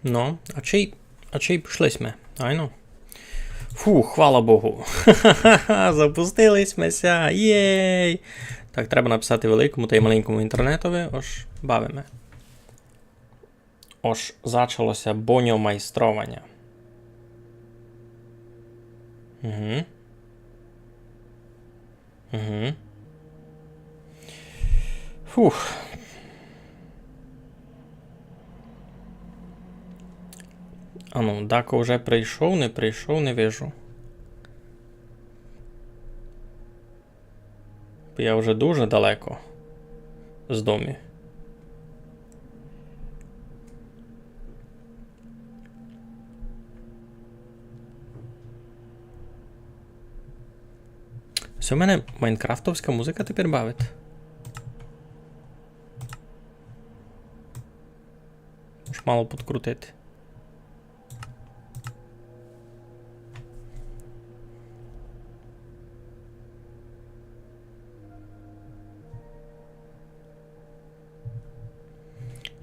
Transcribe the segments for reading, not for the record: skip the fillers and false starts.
Ну, а чий пішлись ми? Айно. Фу, хвала Богу. Запустились мися. Єй! Так, треба написати великому та й маленькому інтернетові. Ож бавиме. Ож зачалося боньомайстровання. Угу. Угу. Фух. А ну, Дако вже прийшов, не вижу. Я вже дуже далеко з дому. Це в мене майнкрафтовська музика тепер бавить. Може мало підкрутити.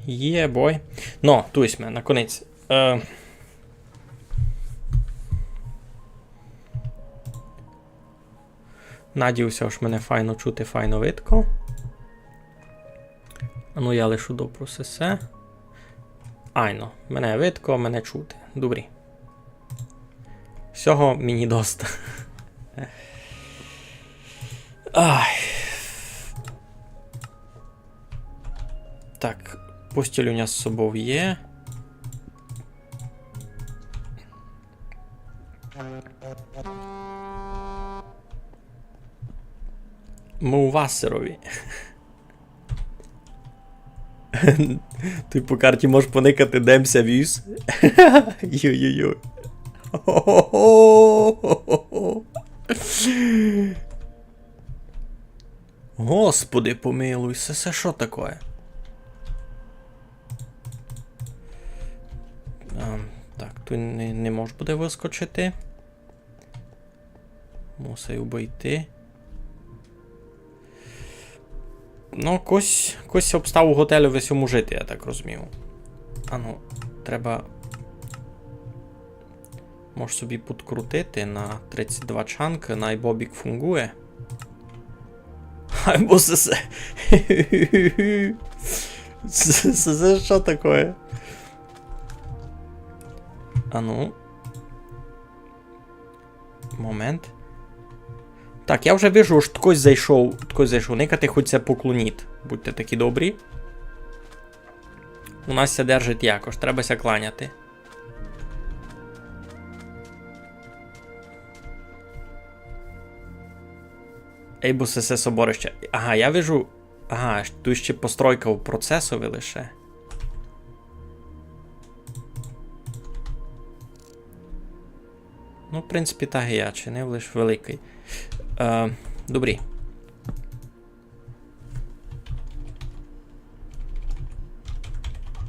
Є, бой. Ну, туйсме, наконець. Надіюся, що мене файно чути, файно видко. А ну я лишу до процесе. Айно, мене видко, мене чути. Добрі. Всього мені доста. Ай. Так, постіль у нас з собою є. Ми у Вассерові. Ти по карті можеш поникати демся віз. Йой-йой-йой. Господи помилуй, це що таке? Так, тут не може буде вискочити. Мусив обійти. Ну, кось обстав у готелю весь йому жити, я так розумію. А ну, треба... Може собі підкрутити на 32 чанки, найбобік фунгує. Айбо сесе. Це що таке? А ну. Момент. Так, я вже вижу, що хтось зайшов. Никати хоч це поклоніть. Будьте такі добрі. У нас ся держить якось, треба ся кланяти. Ейбо сесе соборище. Ага, я вижу. Ага, тут ще постройка у процесові лише. Ну, в принципі, так і я, чи не лише великий. Добрі.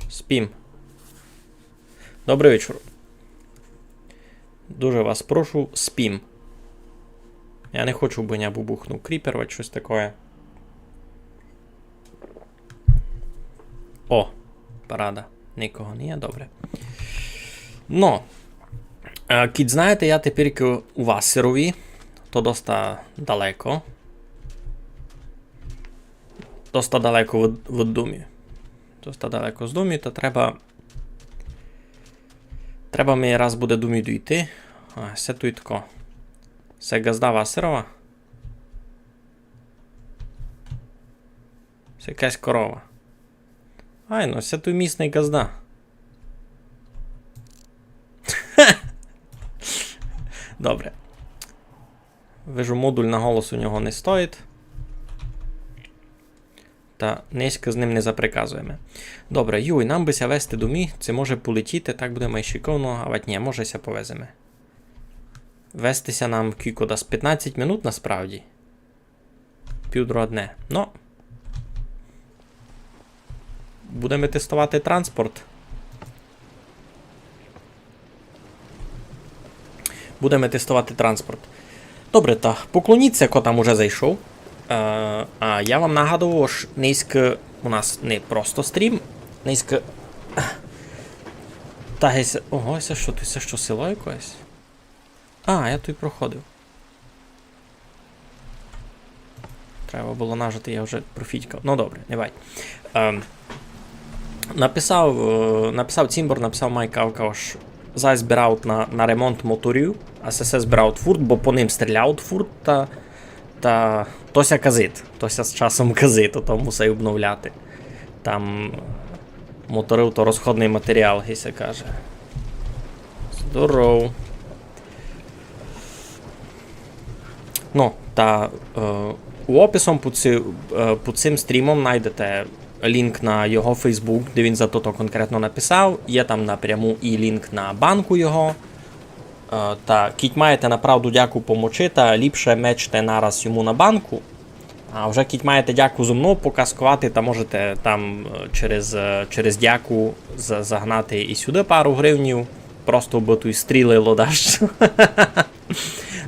Спім. Добрий вечір. Дуже вас прошу, спім. Я не хочу, бо я бубухнув кріпер, щось таке. О, парада. Нікого не є, добре. Ну, кіт, знаєте, я тепер у Вассерові. То доста далеко. Доста далеко від домі. Доста далеко з домі, то треба... Треба мені раз буде домі дійти. А, це тут тако. Це газда Вассерова. Це якась корова. Ай, ну, це тут місний газда. Добре. Вижу, модуль на голос у нього не стоїть. Та низько з ним не заприказуємо. Добре, юй, нам бися вести домі. Це може полетіти, так буде майшиковно, а ні, може ся повеземо. Вестися нам кілько дасть 15 минут насправді. Півдро одне. Ну. Будемо тестувати транспорт. Добре, та поклоніться, ко там уже зайшов. А я вам нагадував, що низько у нас не просто стрім, низько Та гейся. Ого, це що? Це що, село якесь? А, я тут проходив. Треба було нажити, я вже профітькав. Ну добре, не бай. Написав Цімбор, написав Майк Кавкаш. Зай збирав на ремонт моторів, а СС збирав фурт, бо по ним стріляв фурт, та тося казит. Тося з часом казит, то мусив обновляти. Там моторив то розходний матеріал, гейся каже. Здоров. Ну, та у описом під цим стрімом знайдете лінк на його Facebook, де він за то конкретно написав. Є там напряму і лінк на банку його. Та кіть маєте направду дяку помочи, та ліпше мечте нараз йому на банку. А вже кіть маєте дяку зо мною показкувати, та можете там через дяку загнати і сюди пару гривнів. Просто бо тут стріли лодаш.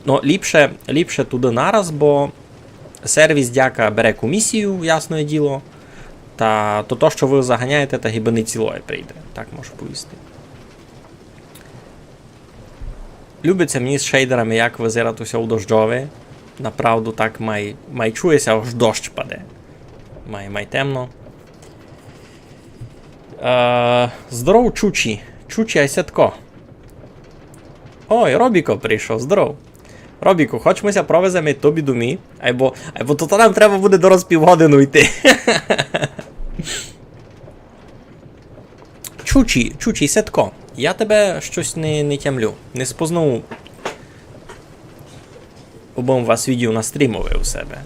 Ну, ліпше туди нараз, бо сервіс дяка бере комісію, ясне діло. Та то, що ви заганяєте, та гіби не цілої прийде. Так можу повісти. Любиться мені з шейдерами, як визиратися у дождьові. Направду так май чується, аж дощ паде. Май темно. Здоров, Чучі. Чучі, айсятко. Ой, Робіко прийшов, здоров. Робіку, хочемося провеземо тобі думі, або то нам треба буде до розпівгодину йти. Чучі, Сетко, я тебе щось не тямлю, не спознав обом вас відео на стрімове у себе.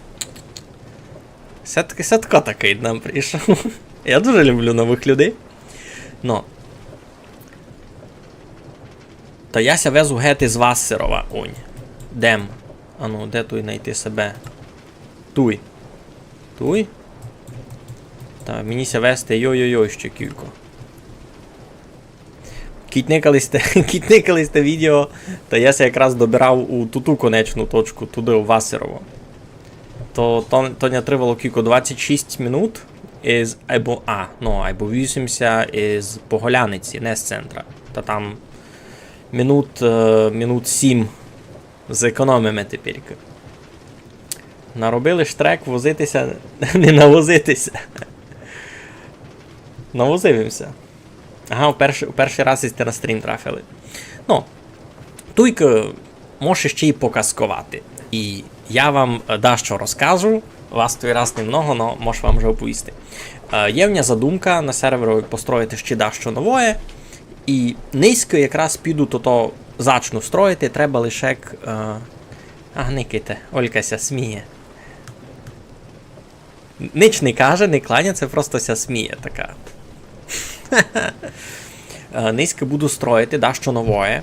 Сетко такий нам прийшов. Я дуже люблю нових людей. Но. Та яся везу гети з Вассерова, онь. Дем. Ану, де туй знайти себе? Туй. Туй? Та мені ся вести йой-йой-йой ще кілько. Кітникались те відео, та я ся якраз добирав у ту конечну точку, туди у Вассерово. То не тривало кілько 26 минут або 80 із Поголяниці, не з центра. Та там минут 7 зекономимо тепер. Наробили штрек, возитися, не навозитися. Навозивимося. Ага, у перший раз істи на стрім трафили. Ну, туйка може ще й показкувати. І я вам дещо розкажу, вас той раз немного, но можу вам вже оповісти. Є в мене задумка на сервері построїти ще дещо нове, і низько якраз піду то зачну строїти, треба лише... Никайте, Олька ся сміє. Ніч не каже, не кланяться, просто ся сміє така. Низько буду строїти дещо нове.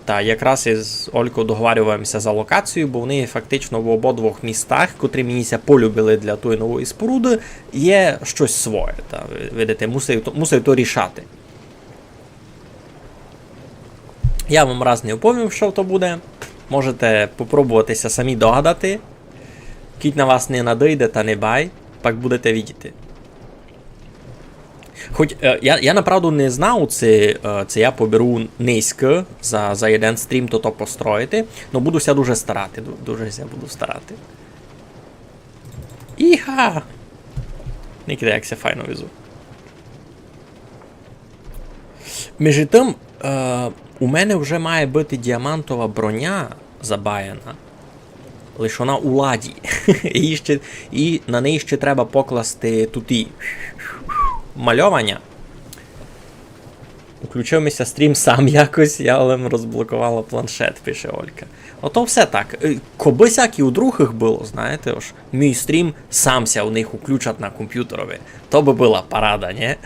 Та якраз із Олькою договарюємося за локацію, бо вони фактично в обидвох містах, котрі мені полюбили для тої нової споруди, є щось своє. Та, видите, мусив то рішати. Я вам раз не оповім, що то буде. Можете попробуватися самі догадати. Кіть на вас не надійде, та не бай, пак будете видіти. Хоч я направду не знав, це я поберу низько за один стрім то построїти, но буду дуже старати, дуже буду старати. Іха! Не кидай, як ся файно везу. Між тим, у мене вже має бути діамантова броня забаяна. Лише вона у ладі. І на неї ще треба покласти туті мальовання. Включився стрім сам якось, я але розблокувала планшет, пише Олька. Ото все так. Коби всякі у других було, знаєте, ось, мій стрім самся у них включать на комп'ютерові. То би була парада, не?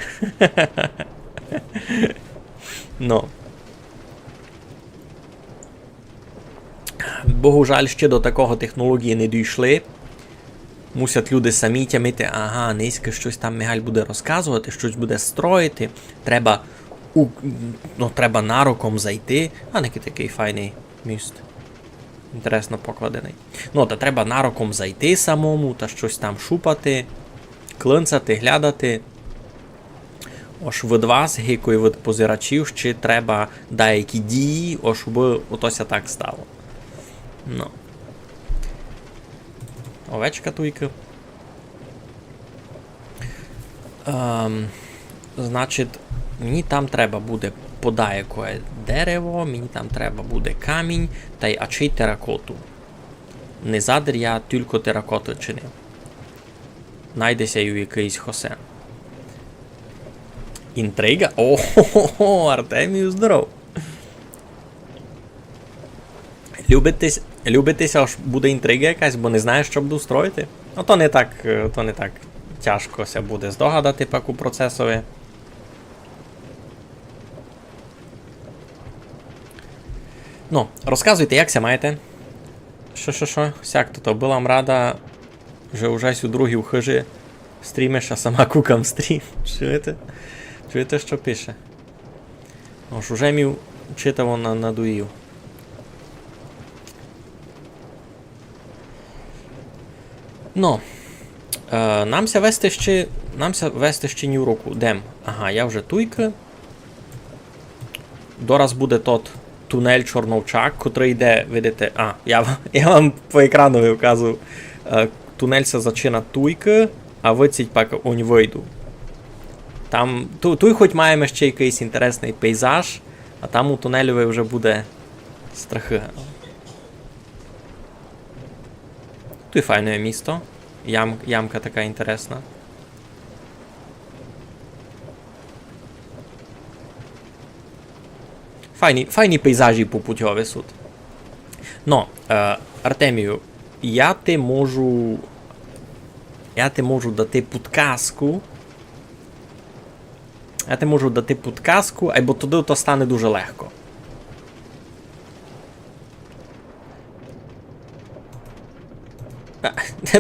Ну. Богу жаль, ще до такого технології не дійшли. Мусять люди самі тямити, ага, низько щось там Мигаль буде розказувати, щось буде строїти, треба нароком зайти. А не такий файний міст. Інтересно покладений. Ну, та треба нароком зайти самому, та щось там шупати, клинцати, глядати. Ось від вас, гікою від позирачів, чи треба деякі дії, ось щоб отося так стало. Ну. Овечка туйка. Значить, мені там треба буде подаяке дерево, мені там треба буде камінь, та й ачий теракоту. Не задер я тільки теракоту чинив. Найдеся й у якийсь хосен. Інтрига? О-хо-хо, Артемію здоров. Любитеся, аж буде інтрига якась, бо не знаєш, що буду строїти? Ну, то не так тяжко ся буде здогадати паку процесові. Ну, розказуйте, як ся маєте? Що? Сяк то була м рада, że уже у другій хижі стрімиш, а сама кукам стрім. Чуєте? Чуєте, що пише? Ож уже мів читаво надуїв. Ну, намся вести ще ні уроку. Дем. Ага, я вже туйка. Дораз буде тот тунель Чорновчак, котрий йде, видите, я вам по екрану вказую. Тунель се зачина туйка, а виціть пак онь вийду. Там, туй хоч маємо ще якийсь інтересний пейзаж, а там у тунелю вже буде страхи. Тут файне місто. Ямка така інтересна. Файні пейзажі попутьові суд. Но, Артемію, я ти можу дати підказку. Або туди то стане дуже легко.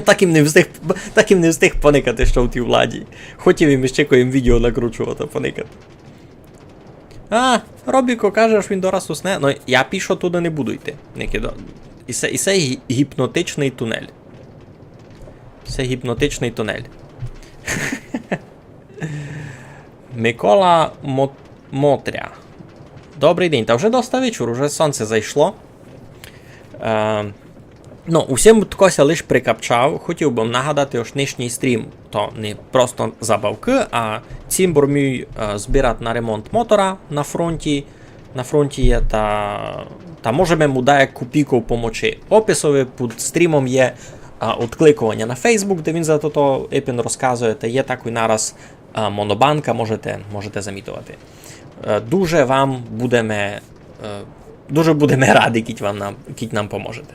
Так їм не встиг поникати, що в тій владі. Хотів їм ще коїм відео накручувати, поникати. Робіко каже, що він дораз усне. Ну, я пішо туди не буду йти. І це гіпнотичний тунель. Це гіпнотичний тунель. Микола Мотря. Добрий день. Та вже доста вечір, уже сонце зайшло. Ну, усім ткося лиш прикапчав. Хотів би нагадати, що нинішній стрім то не просто забавки, а цімбор мій збирать на ремонт мотора на фронті. На фронті є та можемо му дає копійку помочі. Описові під стрімом є відкликування на Facebook, де він за то Епін розказує, та є такий нараз монобанка, можете замітувати. Дуже будемо раді, кіть нам поможете.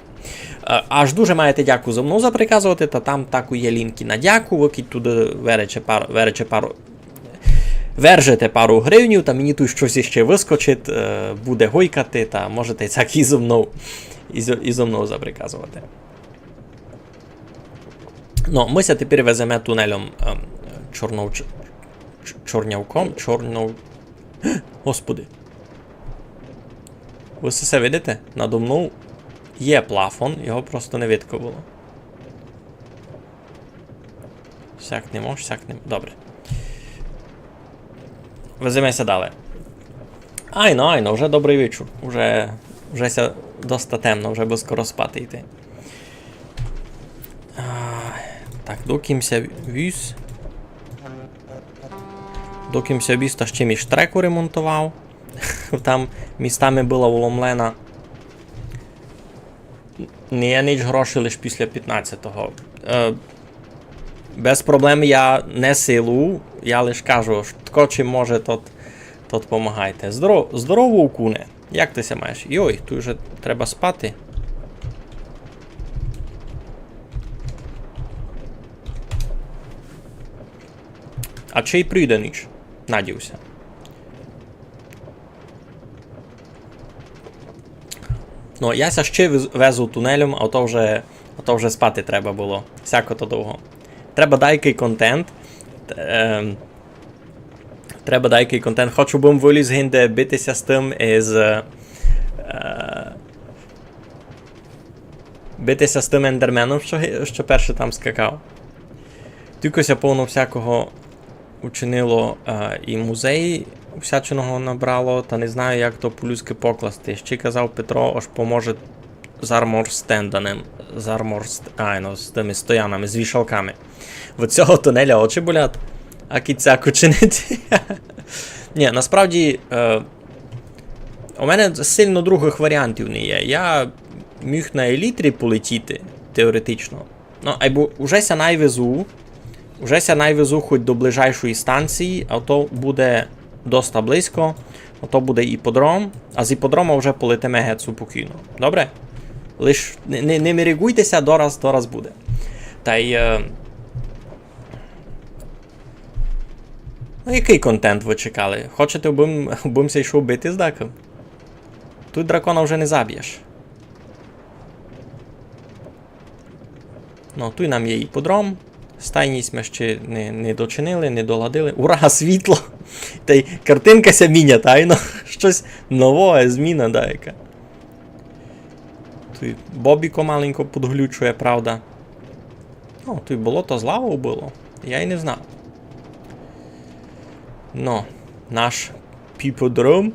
Аж дуже маєте дяку за мною заприказувати, та там таку є лінки на дяку, ви кіть туди вержете пару гривнів, та мені тут щось іще вискочить, буде гойкати, та можете так і зо мною заприказувати. Ну, ми ся тепер веземо тунелем Чорнявком. Господи. Ви все видите? Надо мною є плафон, його просто не видко було. Сяк не мож. Добре. Веземося далі. Айно, вже добрий вечір. Вже доста темно, вже би скоро спати йти. Так, докимся віз. Докимся віз, та ще мій штреку ремонтував. Там містами була уломлена. Не є ніч грошей лише після 15-го. Без проблем я не силу, я лише кажу, що чим може, тот помагайте. Здорово, Окуне. Як ти ся маєш? Йой, тут вже треба спати. А чи й прийде ніч? Надівся. Ну, я ся ще везу тунелем, а то вже спати треба було. Всяко то довго. Треба дайкий контент. Хочу бом виліз гінде битися з тим битися з тим ендерменом, що перше там скакав. Тільки ся повно всякого учинило і музей всячиного набрало, та не знаю, як то по-людськи покласти. Ще казав Петро, аж поможе з арморстенданем. З тими стоянами, з вішалками. В цього тунеля очі болять, а кіцяк учинити. Ні, насправді, у мене сильно других варіантів не є. Я міг на елітрі полетіти, теоретично. Ну, або вже ся найвезу хоч до ближайшої станції, а то буде доста близько, а то буде іподром, а з іподрома вже полетиме геть спокійно. Добре? Лиш не мірігуйтеся, дораз буде. Та й... Ну, який контент ви чекали? Хочете, обимся йшов бити з даком? Тут дракона вже не заб'єш. Ну, тут нам є іподром. Стайність ми ще не дочинили, не доладили. Ура, світло! Та й картинка ся міня, тайно. Щось нове, зміна деяка. Тут Бобіко маленько подглючує, правда. О, тут болото з лавою було. Я й не знав. Ну, наш піподром.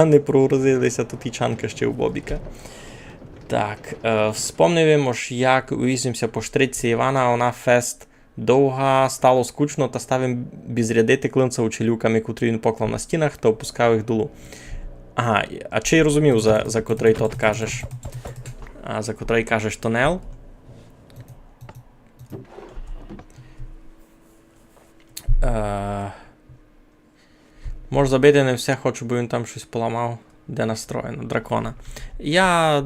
Не прогрузилися тут і чанка ще у Бобіка. Так, вспомнимо ж, як увізимося по штритці Івана, а вона фест довга, стало скучно, та ставим безрядити клинця учелюками, котрі він поклав на стінах, та опускав їх долу. Ага, а чи я розумів, за котрий тот кажеш? За котрий кажеш тунел? Можу забити не все, хочу, бо він там щось поламав, де настроєно, дракона. Я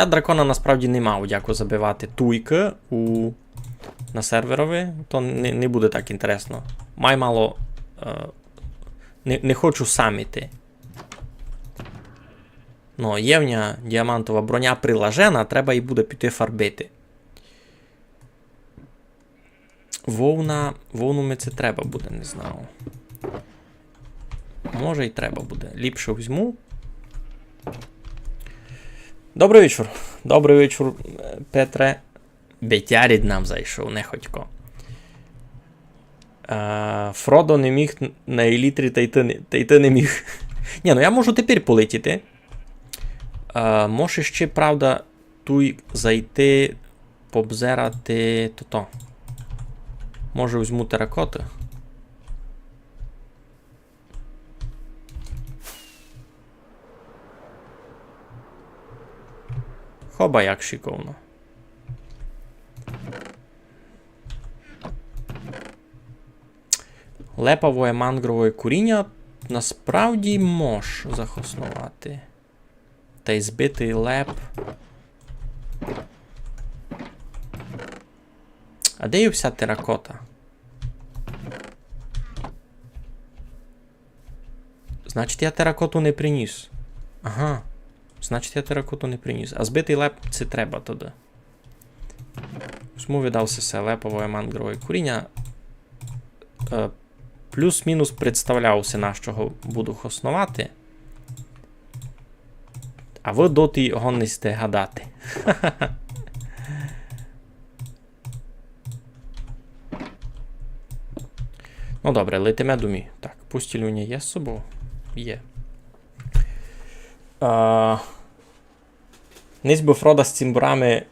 дракона насправді не мав, дякую, забивати туйки на серверові, то не буде так інтересно. Май мало... Не хочу сам іти. Ну, євня діамантова броня прилажена, треба і буде піти фарбити. Вовну ми це треба буде, не знаю. Може і треба буде. Ліпше візьму. Добрий вечір. Добрий вечір, Петре. Бетярід нам зайшов, нехотько. Фродо не міг на елітрі, та й ти не міг. Ні, ну я можу тепер полетіти. Може ще, правда, тут зайти, побзерати то-то. Може візьму теракоти. Хоба як шиковно. Лепове мангрове куріння насправді мож захоснувати. Та й збитий леп. А де є вся теракота? Значить, я теракоту не приніс. Ага. Значить, я теракоту не приніс. А збитий леп це треба тоді. Сму віддався все лепове мангрове куріння. Плюс-мінус представлявся, на що буду хоснувати. А ви доти гонисте гадати. Ну добре, летиме думі. Так, пустілюня є з собою? Є. Низь би Фрода з цимбурами...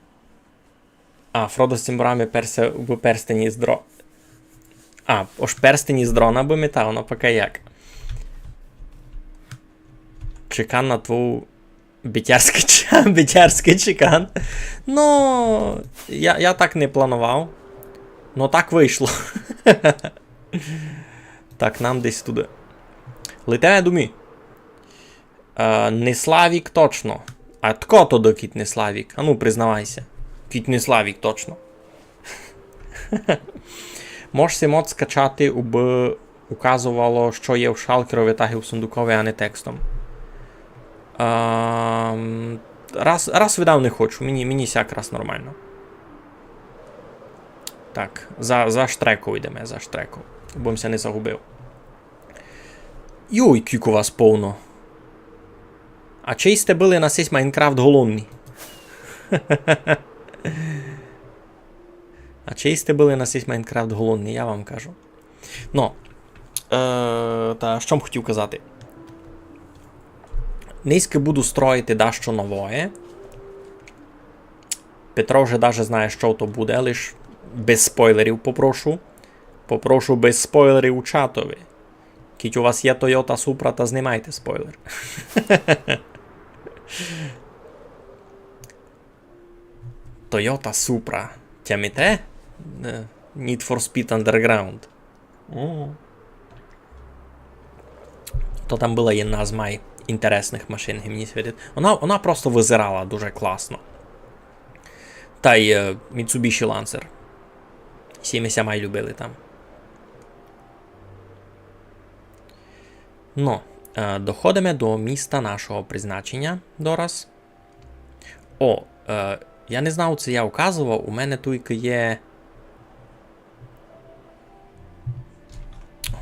Фрода з цимбурами перся в перстені з дрона. Ож перстені з дрона би метав, ну поки як. Чекан на твою... Бітярський чекан. Ну, я так не планував. Ну так вийшло. Так, нам десь туди. Летеме думі. Не Славік точно. А тко то до кіт не Славік? А ну, признавайся. Кіт не Славік точно. Можеш си мод скачати, аби указувало, що є в шалкерові таги в сундукові, а не текстом. Раз видав не хочу, мені сяк раз нормально. Так, за штреку йдемо, за штреку. Бомся не загубив. Йой, кік у вас повно. А чий сте були на сись Майнкрафт голодні? А чиїсти були на сість Майнкрафт голодний, я вам кажу. Ну, та що б хотів казати? Низьки буду строїти дещо нове. Петро вже навіть знає, що то буде, лиш без спойлерів попрошу. Попрошу без спойлерів у чатові. Кіть у вас є Toyota Supra, та знімайте спойлер. Toyota Supra. Тямите? Need for Speed Underground. То там була одна з інтересних машин, мені світить. Вона просто визирала дуже класно. Та й Mitsubishi Lancer. Всі ми ся любили там. Ну, доходимо до міста нашого призначення дораз. Я не знав, це я указував, у мене тільки є...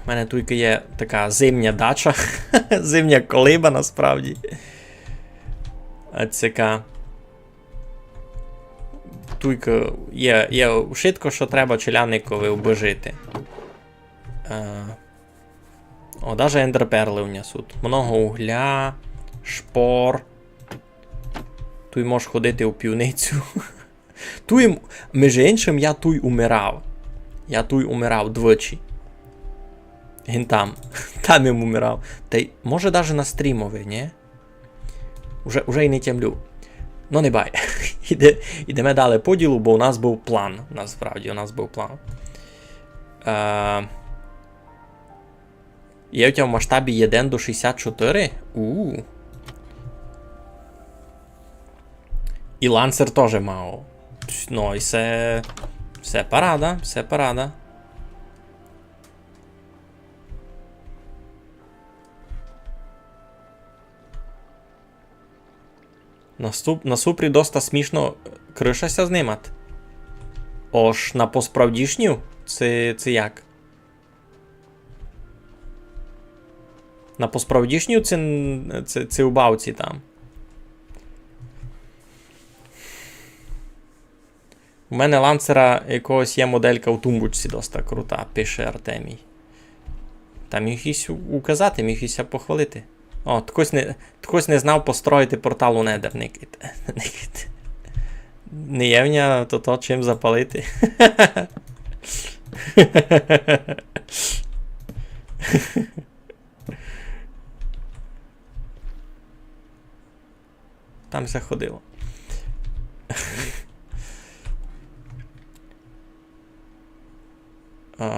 У мене тільки є така зимня дача, зимня колиба насправді. Цяка. Тільки є швидко, що треба челяникові обжити. Даже ендерперли унесуть. Много угля, шпор. Туй можеш ходити у півницю. Між іншим, я туй умирав. Я туй умирав двічі. Там я умирав. Та й, може навіть на стрімові, ні? Уже й не тямлю. Ну не бай. Ідемо далі по ділу, бо у нас був план. Насправді, у нас був план. Є у тебе в масштабі 1 до 64? І лансер теж мав. Ну, і все парада, все парада. На Супрі доста смішно кришася знімати. Ож на посправдішню? Це як? На посправдішню це у бавці там. У мене ланцера якогось є моделька у тумбочці доста крута, пише Артемій. Там міг їсь указати, міг їсь похвалити. О, хтось не знав построїти портал у Недер, Никит. Не євня, то чим запалити. Там все ходило.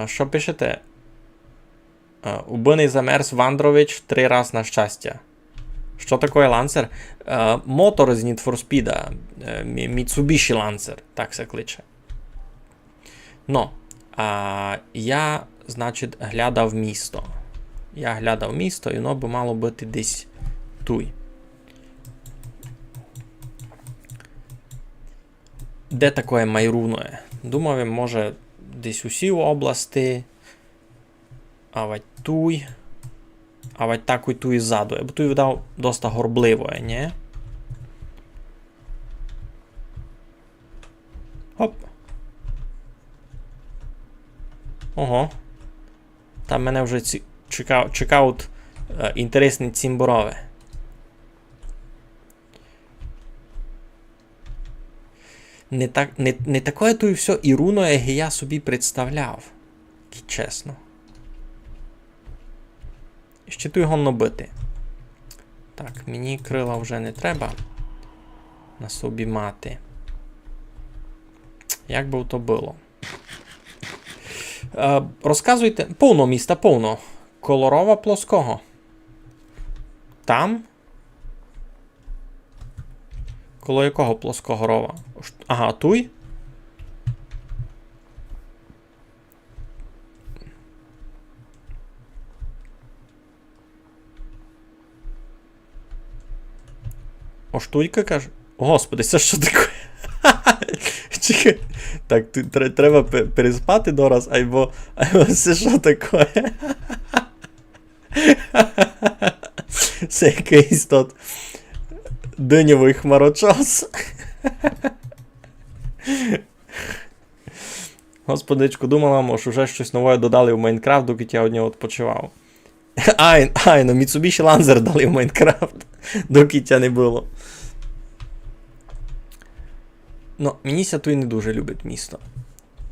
Що пишете? Убиний замерз Вандрович 3 раз на щастя. Що таке лансер? Мотор з Need for Speed. Mitsubishi Lancer, так се кличе. Ну, я, значить, глядав місто. Я глядав місто, і воно би мало бути десь туй. Де таке майруне? Думав, може, десь усі області. А вать туй. А вать так і туй ззаду. Бо туй видав доста горбливое, не? Хоп. Ого. Там мене вже чекають інтересні цімбурове. Не таке туй все і руно, як я собі представляв. Чесно. Ще туй гонно бити. Так, мені крила вже не треба на собі мати. Як би то було? Розказуйте. Повно міста, повно. Колорова плоского. Там? Коло якого плоского рова? Ага, туй? Оштуйка, каже? Господи, це що таке? Чекай. Так, треба переспати дораз, або це що таке? Це якийсь тут диньовий хмарочос. Господичку, думала, може, вже щось нове додали в Майнкрафт, доки я від нього відпочивав. Ай, ну Mitsubishi Lancer дали в Майнкрафт, доки тя не було. Ну, Мініся той не дуже любить місто.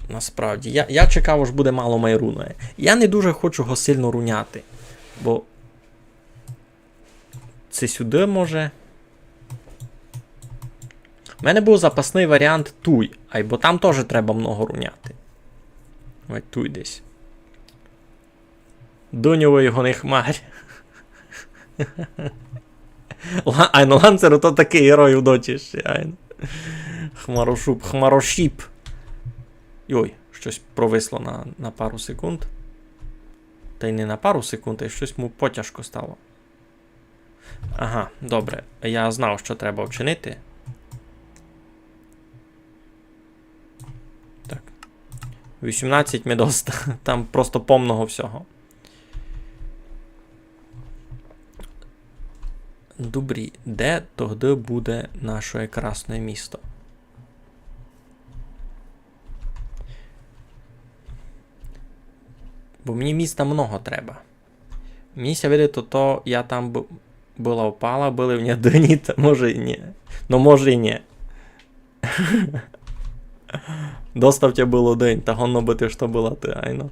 Насправді. Я чекав, що буде мало майруної. Я не дуже хочу його сильно руняти. Бо це сюди може. У мене був запасний варіант туй, бо там теж треба много руняти. Ось туй десь. Дуньово його не хмарь. Айно Ланцер то такий герой в доті ще. Айно. Хмарошіп. Ой, щось провисло на пару секунд. Та й не на пару секунд, а й щось му потяжко стало. Ага, добре. Я знав, що треба вчинити. Так. 18 медоста. Там просто помного всього. Добрі, де тоді буде наше красне місто? Бо мені міста много треба. Мені ся видить, то я там була впала, були в ній дні, та може і ні. Ну може і ні. Доставте було день, та гонно би ти що була ти, айно.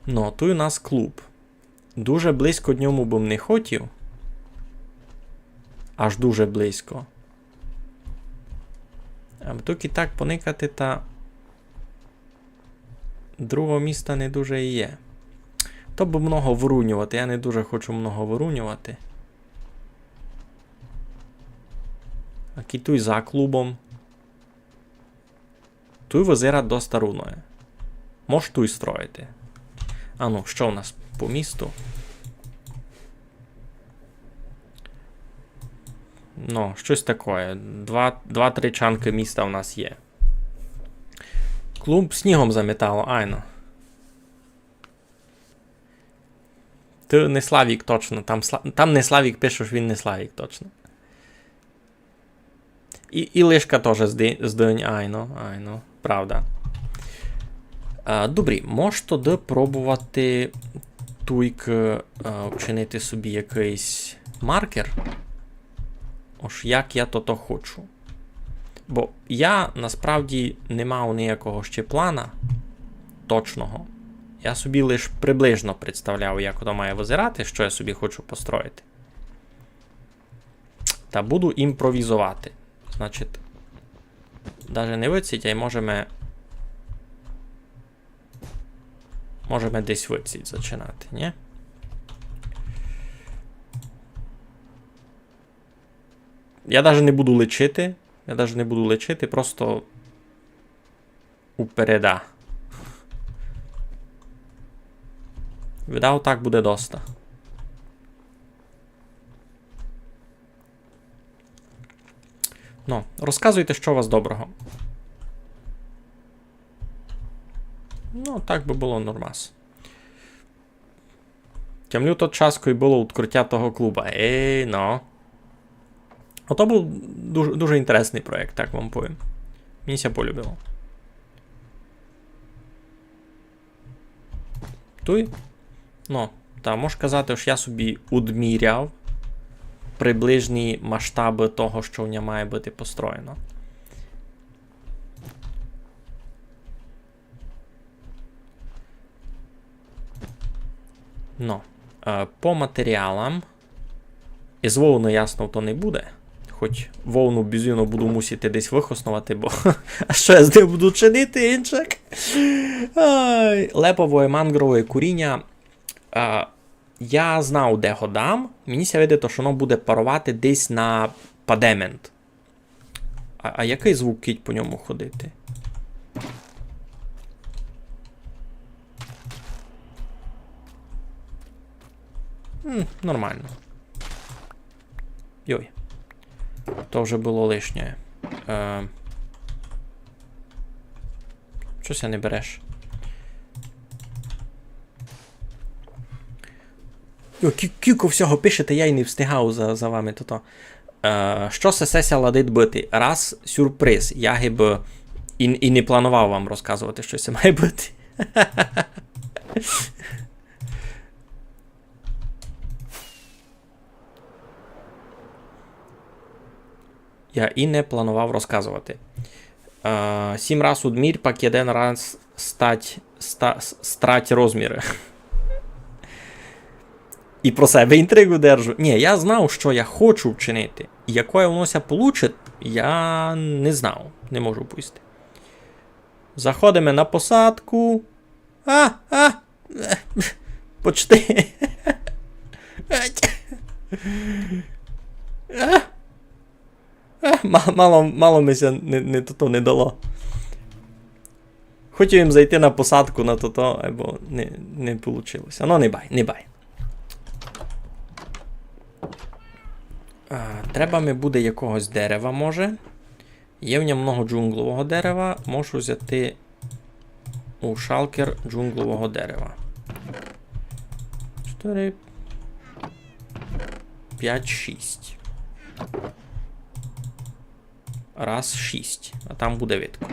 Ну, тут у нас клуб. Дуже близько дньому б не хотів. Аж дуже близько. А тут і так поникати, та другого міста не дуже і є. То б много вирунювати. Я не дуже хочу много вирунювати. А китуй за клубом. Туй визира до старуної. Мож туй строїти. А ну, що у нас по місту? Ну, щось таке. Два-три чанки міста у нас є. Клуб снігом замітало, айно. Ти не Славік точно. Там не Славік пише, що він не Славік точно. І Лишка теж з день, айно, правда. Добрі, можеш тоді пробувати туйк вчинити собі якийсь маркер. Ось як я то хочу. Бо я насправді не мав ніякого ще плана точного. Я собі лише приблизно представляв, як воно має визирати, що я собі хочу построїти. Та буду імпровізувати. Значить, навіть не виціть, а й можемо десь виціть зачинати, ні? Я навіть не буду лечити. Просто упереда. Видав, так буде доста. Ну, розказуйте, що у вас доброго. Ну, так би було нормас. Тямлю тот час, коли було відкриття того клуба. Ну. Ото був дуже, дуже інтересний проєкт, так вам повім. Мені ся полюбило. Туй? Ну, та можеш казати, що я собі удміряв приближні масштаби того, що в ній має бути построєно. Ну, по матеріалам із вовну, ясно, то не буде. Хоч вовну бізюну буду мусити десь вихоснувати, бо а що я з ним буду чинити, інчак? Лепове мангрове куріння. Я знав, де го дам. Мені ся видить, що воно буде парувати десь на падемент. А який звук кіть по ньому ходити? Нормально. Йой. То вже було лишнє. Щось я не береш. Кілько всього пишете, я й не встигав за вами. Що сесеся ладить бити? Раз, сюрприз. Я гиб І не планував вам розказувати, що це має бути. Я і не планував розказувати. 7 раз удмір, пак 1 раз страť розміри. І про себе інтригу держу. Ні, я знав, що я хочу вчинити. І якою вонося получить, я не знав. Не можу пустити. Заходимо на посадку. Почти. Мало мися не дало. Хотів їм зайти на посадку на то, або не вийшло. Ну, не бай. Треба ми буде якогось дерева, може. Є в ньому много джунглового дерева. Можу взяти у шалкер джунглового дерева. 4, 5, 6. Раз, 6. А там буде видко.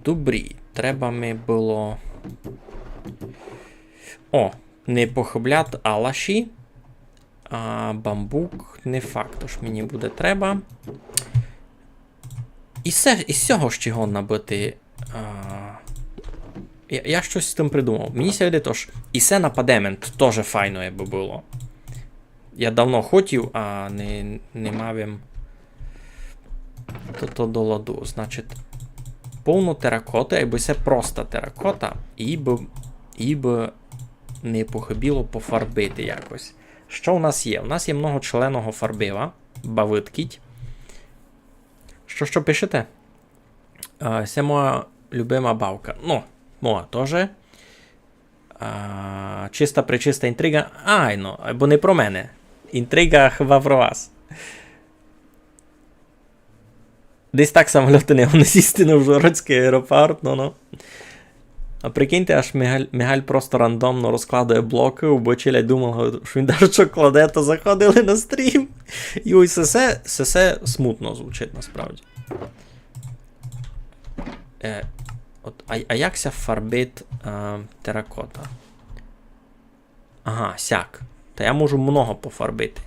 Добрі. Треба ми було... О, не похиблят алаші. Бамбук не факт, тож мені буде треба. Із цього ж чого набити. Я щось з тим придумав. Мені сьогодні тож, і це на падемент теж файно якби було. Я давно хотів, а не мав їм то до ладу. Значить, повну теракоту, якби це просто теракота, і б не похибіло пофарбити якось. Що у нас є? У нас є многочленого фарбива, бавиткіть. Що пишете? Це моя любима бавка. Ну, моя теж. Чиста-пречиста інтрига. Ну, або не про мене. Інтрига хіба про вас. Десь так самоліти не сісти на Ужгородський аеропорт, ну. А прикиньте, аж Мігаль просто рандомно розкладує блоки, убочиля думав, що він даже що кладе, то заходили на стрім. І ось це смутно звучить насправді. А як ся фарбить теракота? Ага, сяк. Та я можу много пофарбити.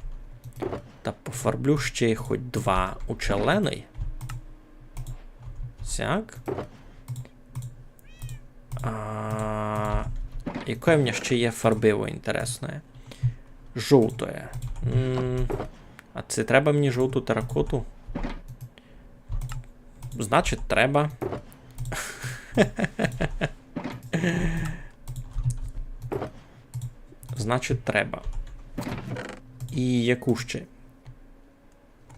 Та пофарблю ще хоч 2 учелений. Сяк. Яке в мене ще є фарбиво інтересне? Жовтое. А це треба мені жовту теракоту? Значить, треба. Значить, треба. І яку ще?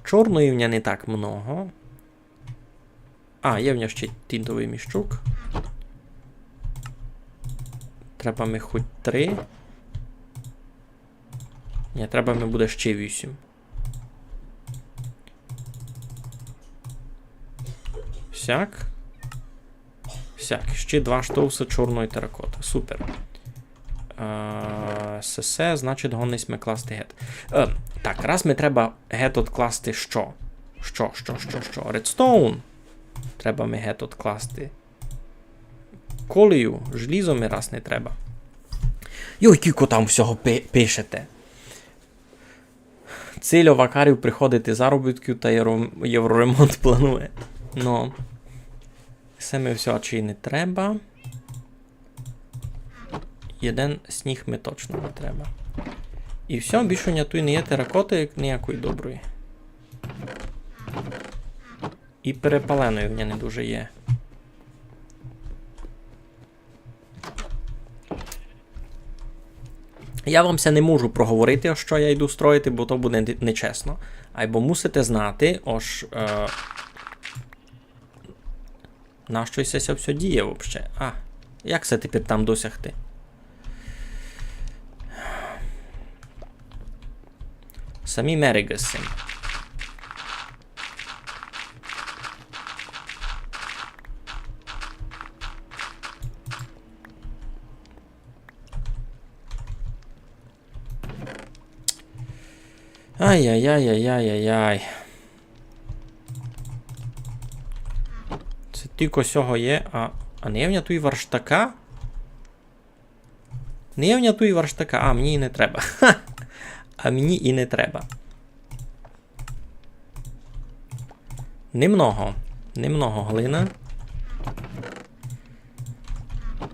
Чорної в мене не так много. Є в мене ще тінтовий міщук. Треба ми хоч 3. Ні, треба ми буде ще 8. Сяк. Ще 2 штовси чорної теракоти. Супер. Сесе, значить, гонись ми класти гет. Так, раз ми треба гет откласти що? Що? Редстоун. Треба ми гет откласти. Колію, желізо ми раз не треба. Йой, кілько там всього пишете. Ціль Вакарів приходити заробітків та євроремонт планує. Ну, це ми все чи не треба. Один сніг ми точно не треба. І все, більше ніякої не є теракоти, як ніякої доброї. І перепаленої в мене не дуже є. Я вам це не можу проговорити, що я йду строїти, бо то буде нечесно. Або мусите знати, на що це все діє взагалі. Як це тепер там досягти? Самі меригаси. Ай-яй-яй-яй-яй-яй. Тільки сього є, а не явня тут варштака? Не явня тут варштака, а мені і не треба. А мені і не треба. Немного глина.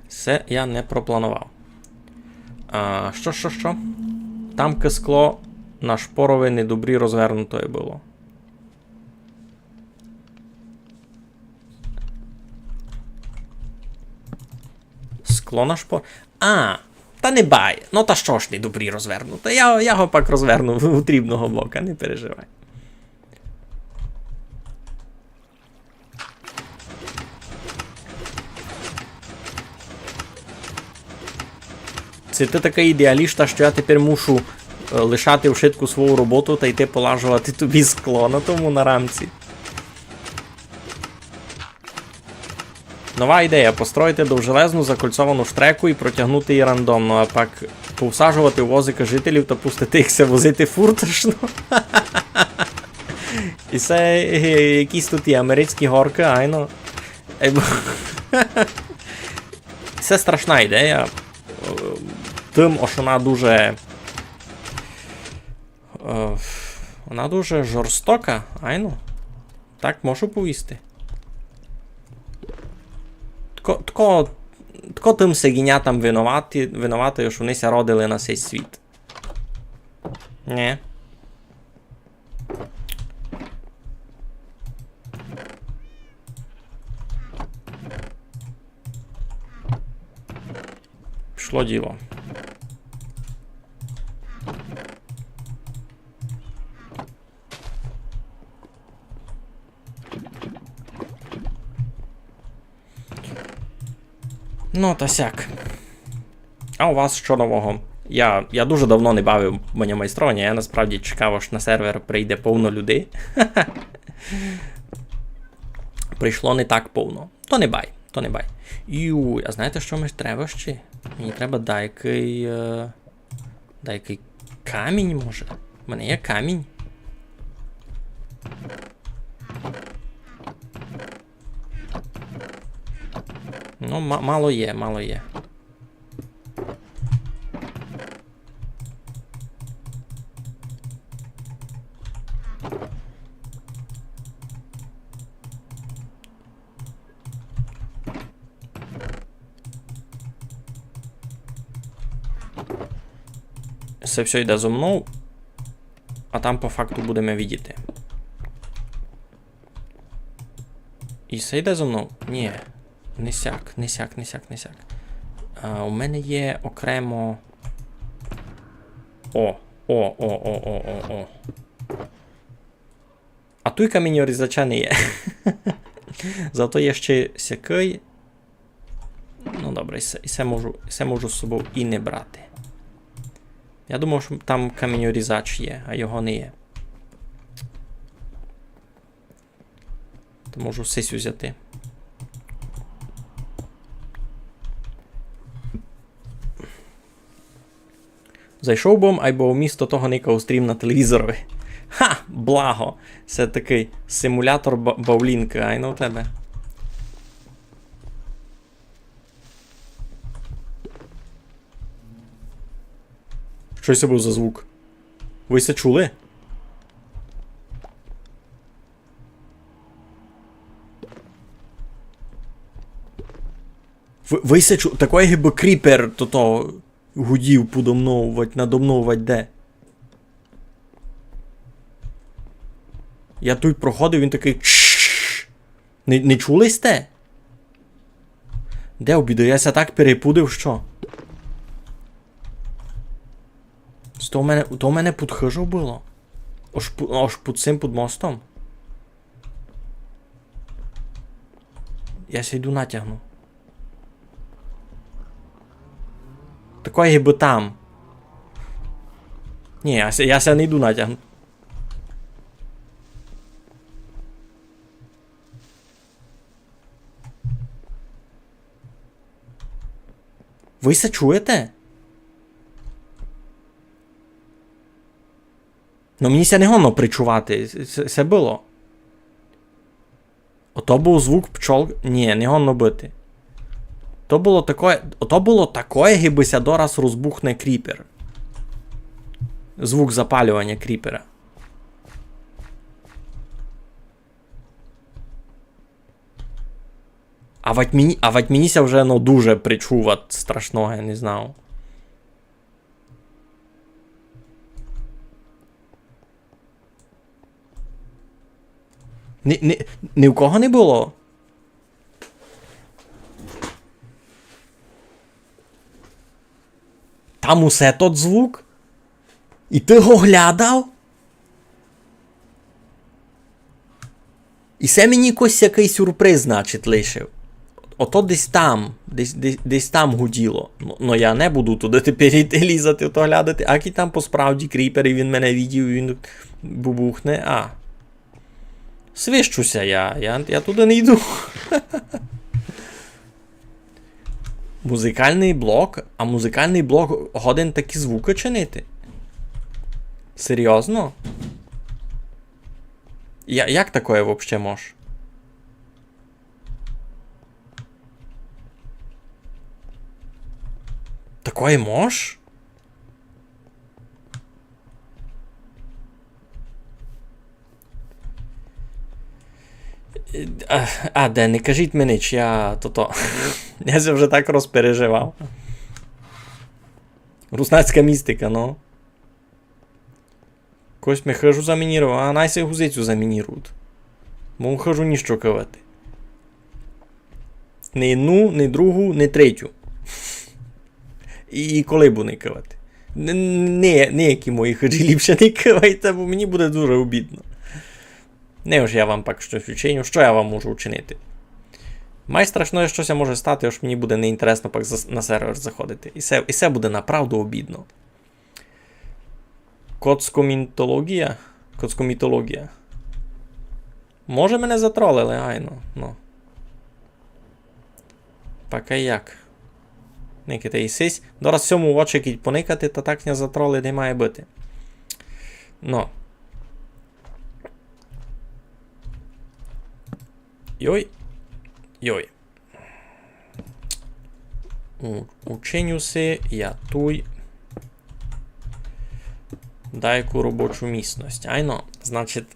Це я не пропланував. Що? Там скло на шпорове недобрі розвернутое було. Скло на шпор... Та не бай. Ну та що ж недобрі розвернуте. Я його пак розверну в трібного бока, не переживай. Це ти така ідеаліста, що я тепер мушу лишати вшитку свою роботу та йти полажувати тобі скло на тому на рамці. Нова ідея. Построїти довжелезну закольцовану штреку і протягнути її рандомно, а пак повсаджувати у возика жителів та пустити їхся возити фуртошно. І це якісь тут є американські горки, айно. Це страшна ідея. Тим, що вона дуже жорстока, айно. Так можу повісти. Тко тим сегінятам винувати, що вони ся родили на цей світ. Не. Пішло діло. Ну, та сяк. А у вас що нового? Я дуже давно не бавив майстрування, я насправді чекав, аж на сервер прийде повно людей. Прийшло не так повно. То не бай. А знаєте, що мені треба ще? Мені треба дайкий камінь, може? У мене є камінь. Ну, мало є. Це все йде зо мною, а там по факту будемо видіти. І це йде зо мною? Ні. Не сяк. У мене є окремо... О. А той камінь різача не є. Зато є ще сякий. Ну добре, і це можу з собою і не брати. Я думав, що там камінь-різач є, а його не є. То можу сись взяти. Зайшов бом, або вмісто того никав стрім на телевізорові. Ха! Благо! Це такий симулятор баулінки, айно у тебе. Що це був за звук? Ви це чули? Ви це чули? Такий гіби кріпер то гудів подо мною, надо мною, де? Я тут проходив, він такий Не чули сте? Де обіду? Я ся так перепудив, що? То у мене під хижу було. Аж під цим під мостом. Я ся йду натягну. Такої гіби там. Ні, я ся не йду натягну. Ви це чуєте? Ну мені ся не гонно причувати. Це було. Ото був звук пчол. Ні, не гонно бити. Ото було такое, гибися дораз розбухне кріпер. Звук запалювання кріпера. А вать мені вже дуже причува страшного, я не знав. Ні в кого не було? Там усе тот звук? І ти його глядав? І це мені якийсь сюрприз, значить, лишив. Ото десь там гуділо. Ну я не буду туди тепер йти лізати, ото глядати. А який там по справді кріпер, і він мене відів, і він бубухне. Свищуся я туди не йду. Музикальний блок? А музикальний блок годен такі звуки чинити? Серйозно? Як такое вообще може? Такое мож? Де, не кажіть мені, чи я то. Я вже так розпереживав. Руснацька містика, ну. Когось ми хижу замінірував, а найся гузицю замінірують. Бо хижу ніщо кавати. Не одну, не другу, не третю. І колибу не кавати. Не які мої хижі ліпше не кавайте, бо мені буде дуже обідно. Не ж я вам пак щось учиню, що я вам можу учинити? Найстрашніше, щось може стати, аж мені буде неінтересно пак на сервер заходити. І це буде направду обідно. Коцкомітологія? Коцкомітологія. Може мене затролили, айно. Ну. Поки як. Никите і сись. Дораз цьому в очі кіть поникати, та так не затроли не має бути. Ну. Йой. Ученю си, я туй. Дайку робочу місцність. Айно, значить.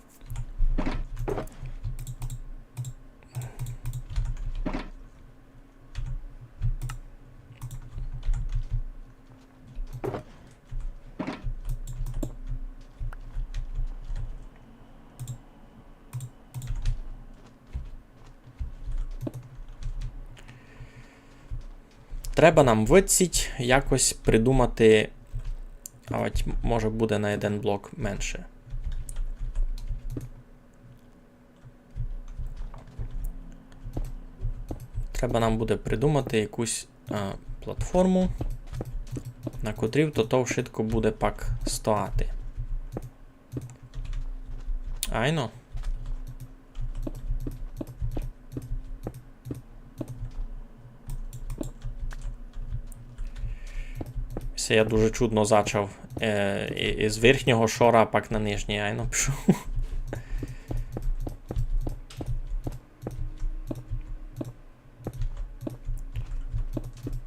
Треба нам виціть якось придумати, а от може буде на один блок менше. Треба нам буде придумати якусь платформу, на котрій то швидко буде пак стояти. Айно. Це я дуже чудно зачав із верхнього шора, пак на нижній, айно пішов.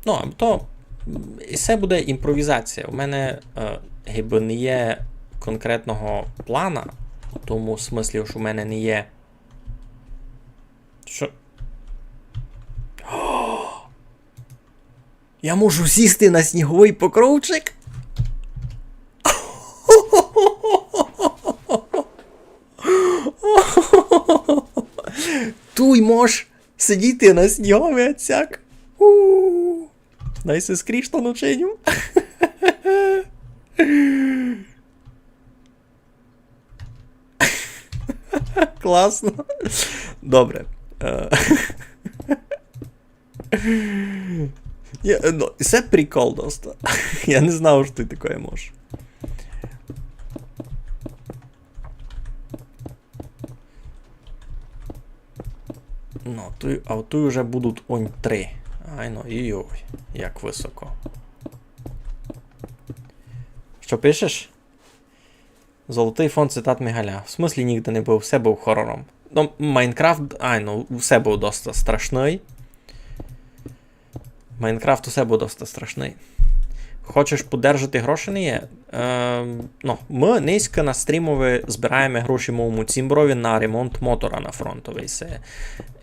Ну, то і це буде імпровізація. У мене гіби не є конкретного плана, в тому смислі, що у мене не є. Що? Я можу сісти на сніговий покровчик? Туй мож сидіти на сніговий отсяк. Дай се скріш то ноченю. Класно. Добре. Це прикол доста. Я не знав, що ти таке можеш. Ну, а тут вже будуть онь 3. Айно, йой, як високо. Що пишеш? Золотий фонд цитат Мигаля. В смислі ніде не був, все був хорором. Ну, Майнкрафт, все був досить страшний. Майнкрафт усе був досить страшний. Хочеш подержати гроші, не є? Ми низько на стрімові збираємо гроші моєму Цімброві на ремонт мотора на фронтовий.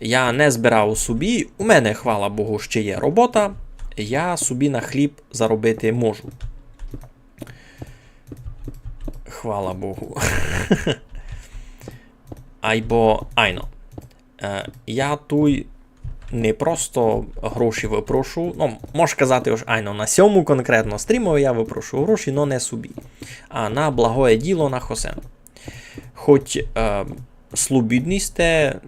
Я не збирав собі, у мене, хвала Богу, ще є робота, я собі на хліб заробити можу. Хвала Богу. Я туй не просто гроші випрошу, можеш казати, на сьому конкретно стрімові я випрошу гроші, но не собі, а на благое діло на Хосен. Хоч слобідні сте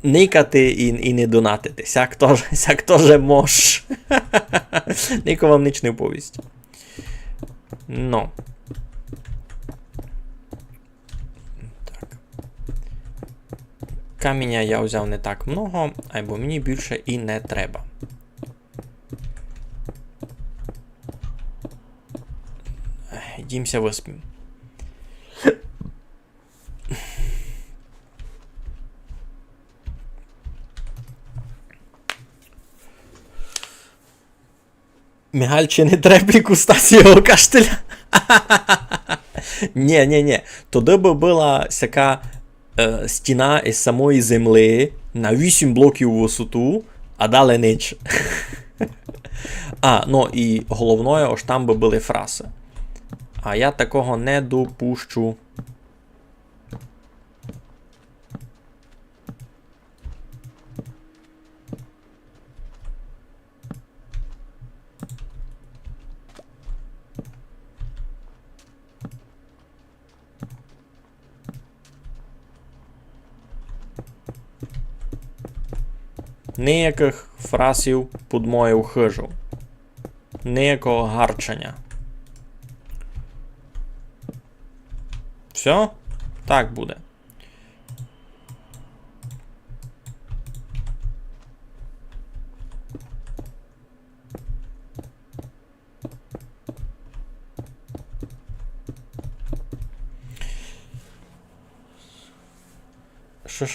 никати і не донатити, сяк тоже мож. Ніко вам ніч не повість. Каміння я взяв не так много, або мені більше і не треба. Йдімся виспім. Мігаль, чи не треба Стасієвого каштеля? Ні. Тоді би була сяка стіна із самої землі на 8 блоків у висоту, а далі ніч. І головною, ось там би були фраси. А я такого не допущу. Ніяких фразів під мою хижу. Ніякого гарчання. Все? Так буде.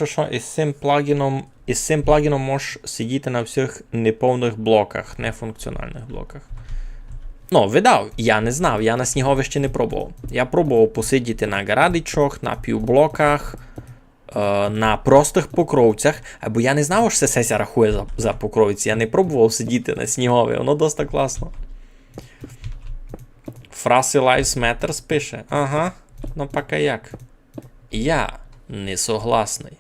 Що? Із цим плагіном можеш сидіти на всіх неповних блоках, нефункціональних блоках. Видав, я не знав, я на сніговищі не пробував. Я пробував посидіти на гарадичах, на півблоках, на простих покровцях, або я не знав, що це сесія рахує за покровці, я не пробував сидіти на снігові, воно досить класно. Фраси Lives Matters пише, ага, поки як. Я не согласний.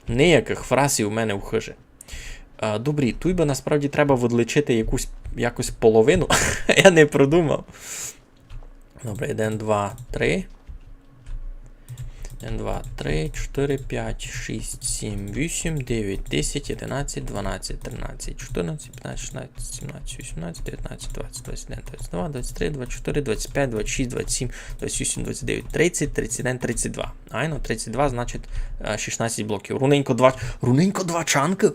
Ніяких фразів у мене в хижі. Добрі, тут би насправді треба відлічити якусь половину. Я не продумав. Добре, 1, 2, 3. 1, 2, 3, 4, 5, 6, 7, 8, 9, 10, 11, 12, 13, 14, 15, 16, 17, 18, 19, 20, 21, 22, 23, 24, 25, 26, 27, 28, 29, 30, 31, 32. 32, значить 16 блоків. Руненько 2 чанки?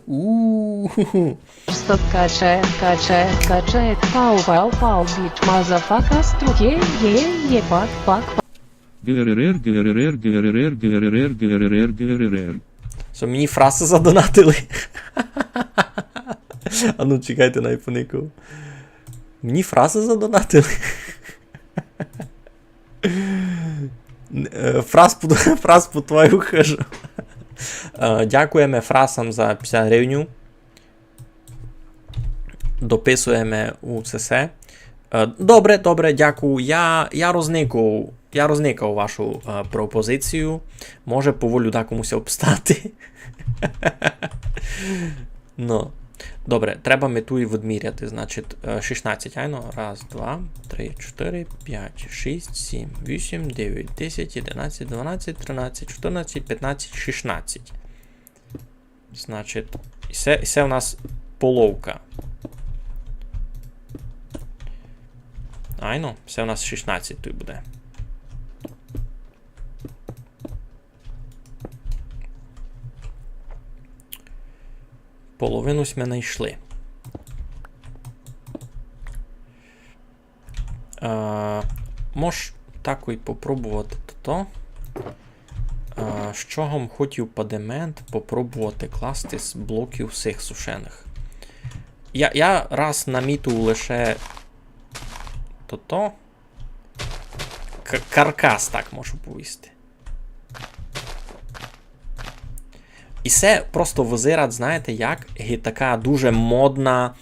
Стоп, качає, пау, біч, мазафака, струє, єбак, пак. Що, мені фраси задонатили? Чекайте на айфонику. Мені фраси задонатили? Фраз по твою хижу. Дякуємо фрасам за 50 гривень. Дописуємо у ЦС. Добре, дякую. Я розникав вашу пропозицію. Може поволі да комусь обстати. Добре, треба мету і відміряти. Значить, 16, айно. 1, 2, 3, 4, 5, 6, 7, 8, 9, 10, 11, 12, 13, 14, 15, 16. Значить, і це у нас половка. Айно, це у нас 16 тут буде. Половину ми знайшли. Можеш так і попробувати то. З чого б хотів падемент попробувати класти з блоків всіх сушених. Я раз намітив лише то-то. Каркас так можу повісти. І це просто визират, знаєте, як така дуже модна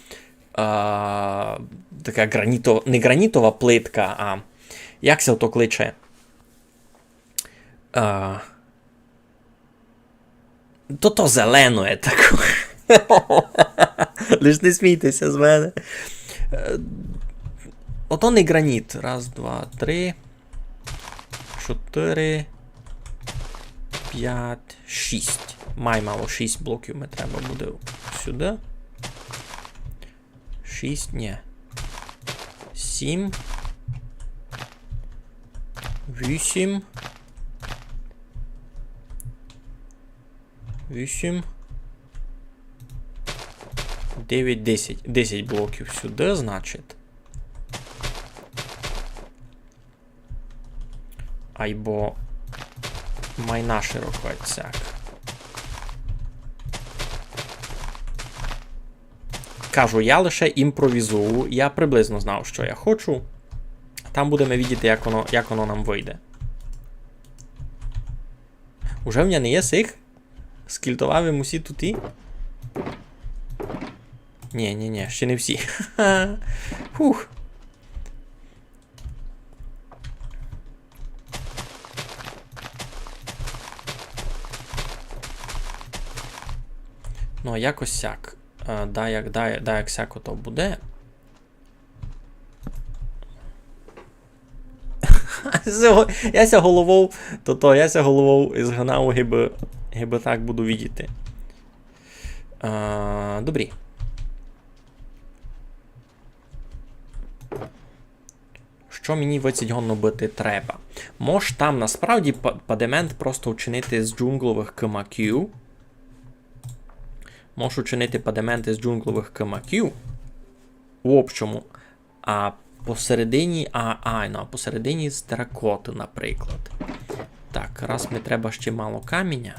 така не гранітова плитка, а як це ото кличе? То зеленое таке. Лиш не смійтеся з мене. Ото не граніт. Раз, два, три, 4, 5, 6. Мало 6 блоків ми треба буде сюди. 6, ні. 7. 8. 8. 9, 10. 10 блоків сюди, значить. Айбо майна широко відсяк. Кажу, я лише імпровізую, я приблизно знав, що я хочу. Там будемо бачити, як воно нам вийде. Уже в мене не є сих? Скільтував усі туті? Ні, ще не всі. Фух. Ну, якось сяк. Як сяко то буде. Я ся головою згинав, гиби так буду видіти. Добрі. Що мені в цій гонно бити треба? Мож там насправді падемент просто вчинити з джунглових КМК. Можу чинити падементи з джунглових КМК в общому, а посередині, посередині з теракоти, наприклад. Так, раз ми треба ще мало каміння.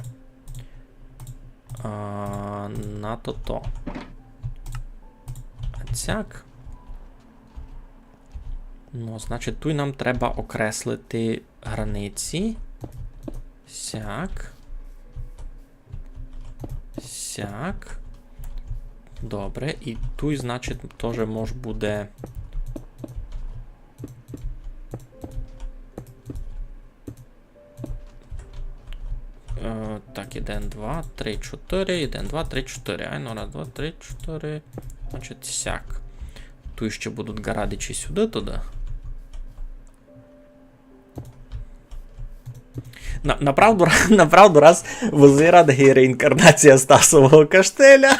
На то. Цяк. Ну, значить, тут нам треба окреслити границі. Сяк. Сяк. Добре. І тут, значить, теж може буде. Так, 1, 2, 3, 4. 1, 2, 3, 4. Айно, раз, 2, 3, 4. Значить, сяк. Тут ще будуть гарадичі сюди, туди. Направду раз визират реінкарнація Стасового каштеля.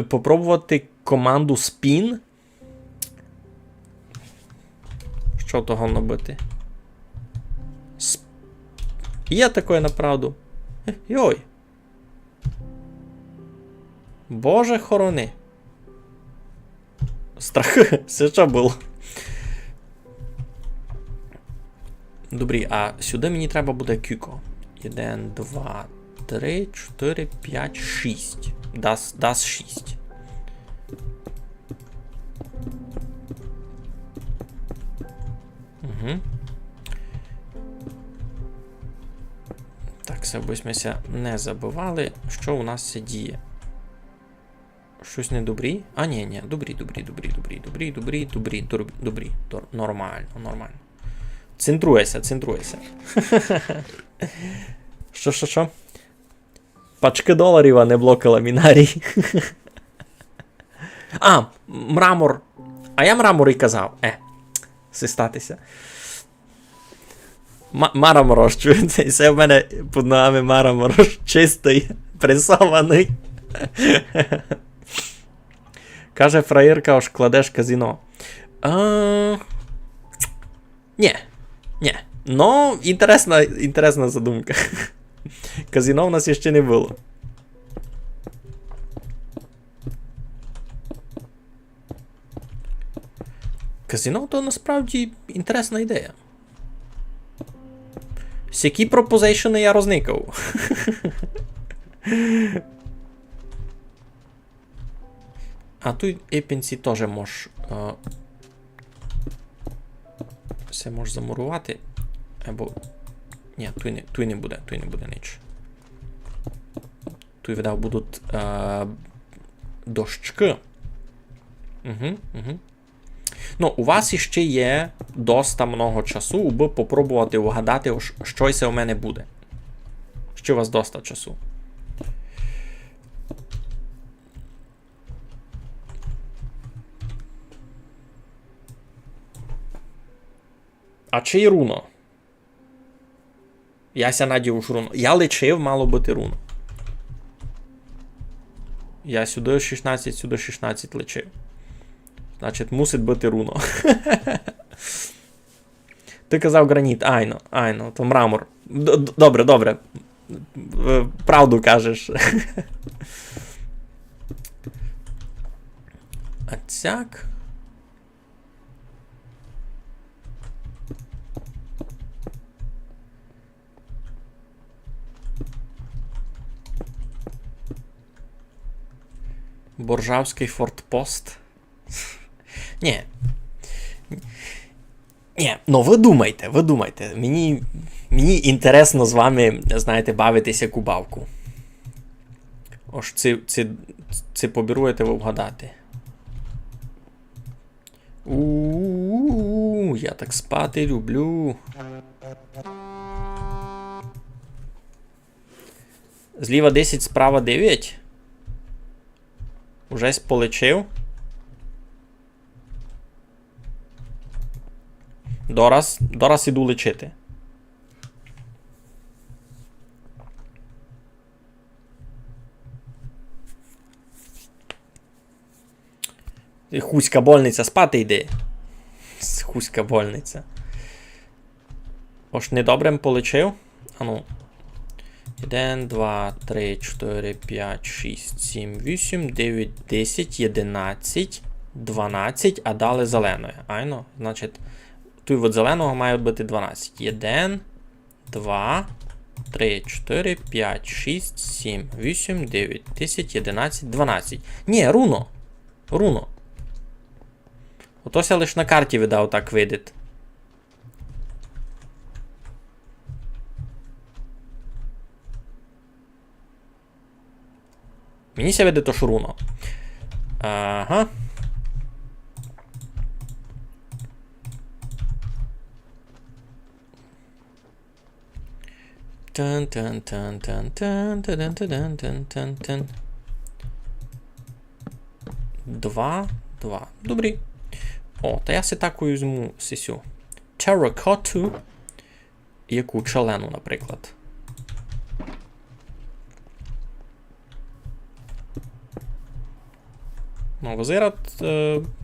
Попробувати команду Spin. Що того набити? Є таке направду. Йой. Боже хорони. Страх. Це що було? Добрі, а сюди мені треба буде кюко. 1, 2, 3, 4, 5, 6. Дасть 6. Угу. Так, все, бисьмося не забивали. Що у нас це діє? Щось не добрі? А, ні, добрі. Нормально. Центруйся. Що? Пачки доларів, а не блоки ламінарій. Мрамор. А я мрамор і казав. Систатися. Мараморош, чуєте? Це в мене під ногами мараморош чистий, пресований. Каже фраєрка, аж кладеш казино. Ні. Ну, інтересна задумка. Казино в нас ще не було. Казино то насправді інтересна ідея. Всякі пропозейшени я розникав. А тут епінці теж можеш... Все можеш замурувати. Або... Ні, тут не буде ніч. Тут, видав, будуть дощки. Угу. Ну, у вас іще є доста много часу, аби попробувати вгадати, що це у мене буде. Ще у вас доста часу. А чий руно? Яся надів руно. Я лечив, мало бути руно. Я сюди 16, сюди 16 лечив. Значить, мусить бути руно. Ти казав граніт. Айно, то мрамор. Добре. Правду кажеш. А цяк. Боржавський фортпост. Ні, ну ви думайте. Мені інтересно з вами, знаєте, бавитися кубавку. Ось це побіруєте ви вгадати. Я так спати люблю. Зліва 10, справа 9. Уже полечив. Дораз іду лечити. Хуська больниця, спати йди. Хуська больниця. Ось недобрим полечив. Ану. 1, 2, 3, 4, 5, 6, 7, 8, 9, 10, 11, 12, а далі зеленої. Айно, значить, тут від зеленого має бути 12. 1, 2, 3, 4, 5, 6, 7, 8, 9, 10, 11, 12. Ні, руно. Отось я лише на карті видав так видить. Мені ся видить то шуруно. Ага. Два. Добрі. О, та я си таку візьму сисю. Терракоту. Яку чалену, наприклад. Ну, визират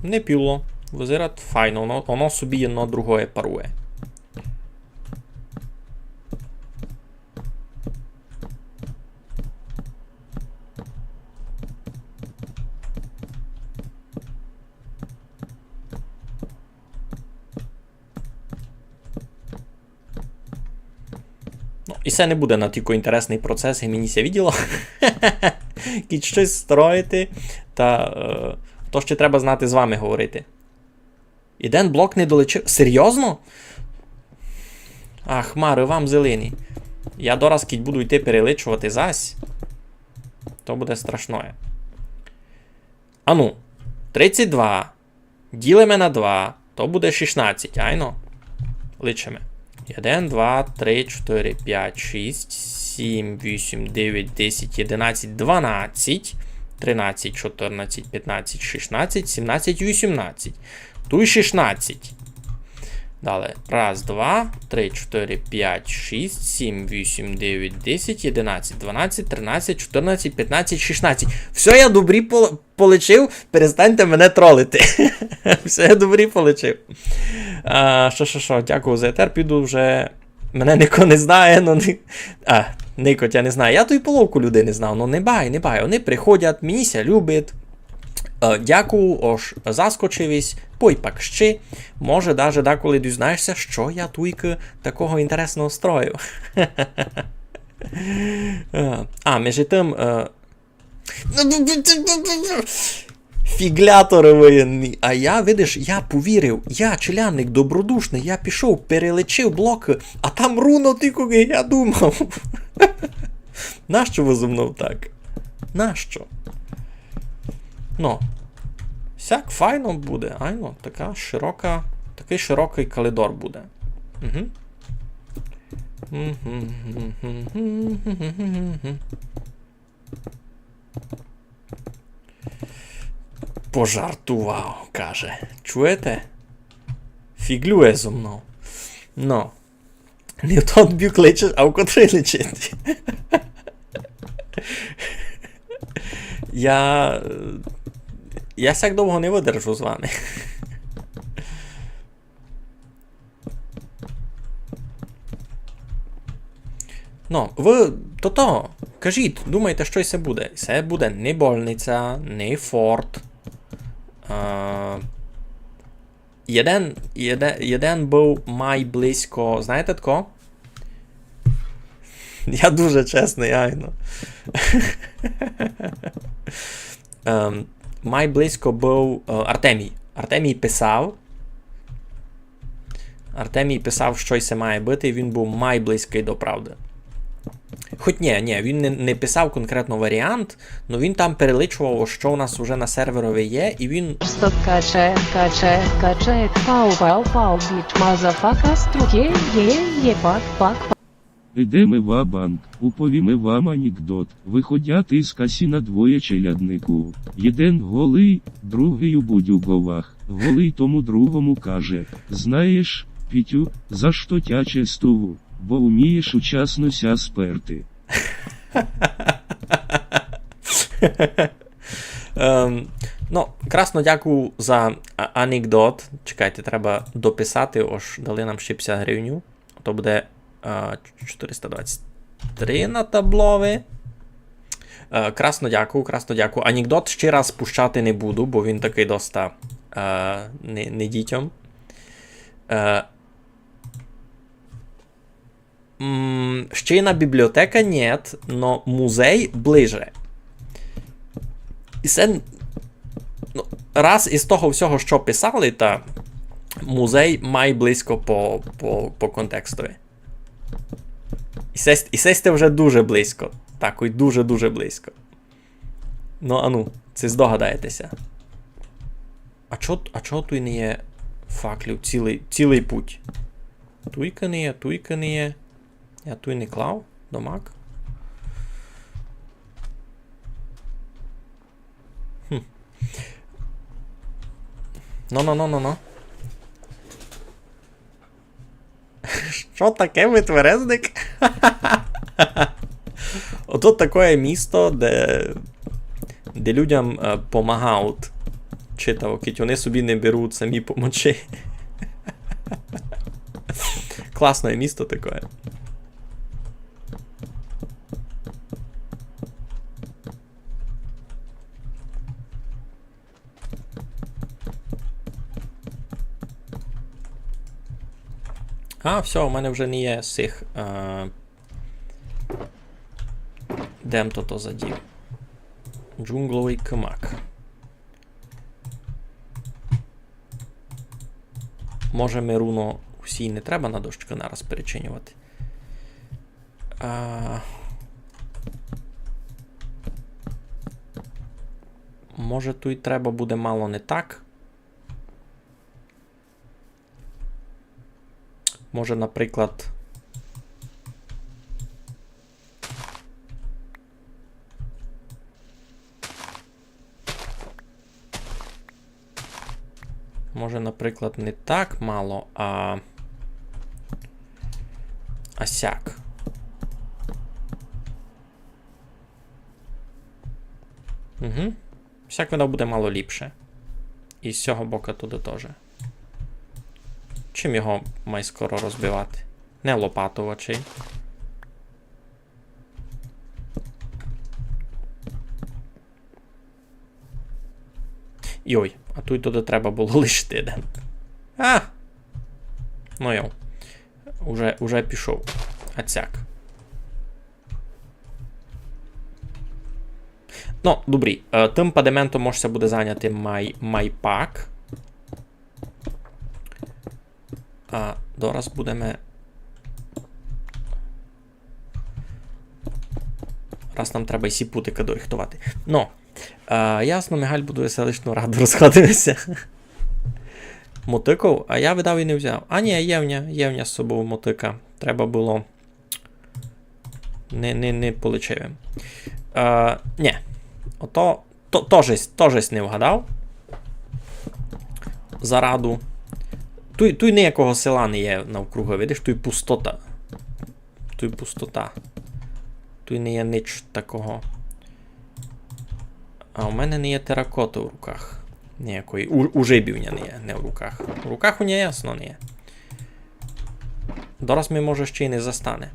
не піло. Визират файно. Воно собі одно другое парує. І це не буде на тільки інтересний процес, і мені це відділо. Кіть щось строїти, та то ще треба знати з вами говорити. Іден блок не долечив. Серйозно? А, хмари, вам зелені. Я дораз кіть буду йти переличувати зась. То буде страшное. Ану, 32. Ділимо на 2. То буде 16, айно? Личимо. 1, 2, 3, 4, 5, 6, 7, 8, 9, 10, 11, 12, 13, 14, 15, 16, 17, 18. Тут 16. Далі. 1, 2, 3, 4, 5, 6, 7, 8, 9, 10, 11, 12, 13, 14, 15, 16. Все, я добрі полечив. Перестаньте мене тролити. Все, я добрі полечив. Що, дякую за етер. Піду вже. Мене ніхто не знає, ну не... Нико, я не знаю. Я ту і половку людей не знав. Ну не бай. Вони приходять, мені ся любить. Дякую, ош заскочивість, пой пак ще. Може, даже деколи дізнаєшся, що я туйки такого інтересного строю. Між тим... Фіглятори воєнні. А я, видиш, я повірив, я челянник добродушний, я пішов, перелечив блоки, а там руно тільки я думав. Нащо ви зо мною так? Нащо? Ну, сяк файно буде, айно, така широка, такий широкий коридор буде. Угу. Пожартував, каже. Чуєте? Фіглює зо мною. Ну. Не в тот бік лечиш, а в котрий лечить. Я сяк довго не видержу з вами. Ну, ви то кажіть, думаєте, що це буде? Це буде не больниця, не форт. Jeden був май близько, знаєте тако? Я дуже чесний, айно. Май близько був Артемій. Артемій писав, що це має бути, і він був май близький до правди. Хоч ні, він не писав конкретно варіант, але він там перелічував, що у нас вже на серверові є, і він... Стоп, каче, пау, біч, мазафака, струке, пак. Ідеме ва-банк, уповіме вам анекдот. Виходять із касіна двоє челяднику. Єден голий, другий у будюговах. Голий тому другому каже: знаєш, Пітю, за що тяче стову? Бо умієш учасно ся сперти. Ну, красно дякую за анекдот. Чекайте, треба дописати, ось дали нам ще 50 гривень. То буде 423 на таблові. Красно дякую. Анекдот ще раз пущати не буду, бо він такий доста не дітям. Ще бібліотека нет, но музей ближе. І це, ну, раз із того всього, що писали, та музей має близько по контекстові. І це вже дуже близько. Так, ой, дуже-дуже близько. Ну, це здогадаєтеся. А чого тут не є факлів цілий путь? Туйка не є. Я туй не клав, домак. Ну. Що таке, витверезник? Отут таке місто, де людям помагають. Читав, кіть вони собі не беруть самі помочі. Класне місто таке. Все, у мене вже не є з цих дем то задів. Джунгловий камак. Може ми руно усі не треба на дощку нараз перечинювати. Може тут треба буде мало не так. Може, наприклад, не так мало, а сяк. Угу. Сяк воно буде мало ліпше. І з цього боку туди теж. Чим його має скоро розбивати? Не лопатувачий. Йой, а тут туди треба було лишити один. А! Ну йо. Уже пішов. Ацяк. Ну, добрі. Тим падементом можеться буде зайняти майпак. А дораз будемо... Раз нам треба і сіпутика дорихтувати. Ну, ясно, Мигаль будує селищну раду, розходимося. Мотиков, а я видав і не взяв. А ні, євня з собою мотика. Треба було... Не получив. Ні. Ото, тожесь не вгадав. Зараду. Тут ніякого села не є навкруги, видиш, тут пустота. Тут пустота. Тут не є ніч такого. А у мене не є теракоти в руках. Ніякої. У жибівня не є, не в руках. В руках у нього ясно не є. Дораз ми, може, ще й не застане.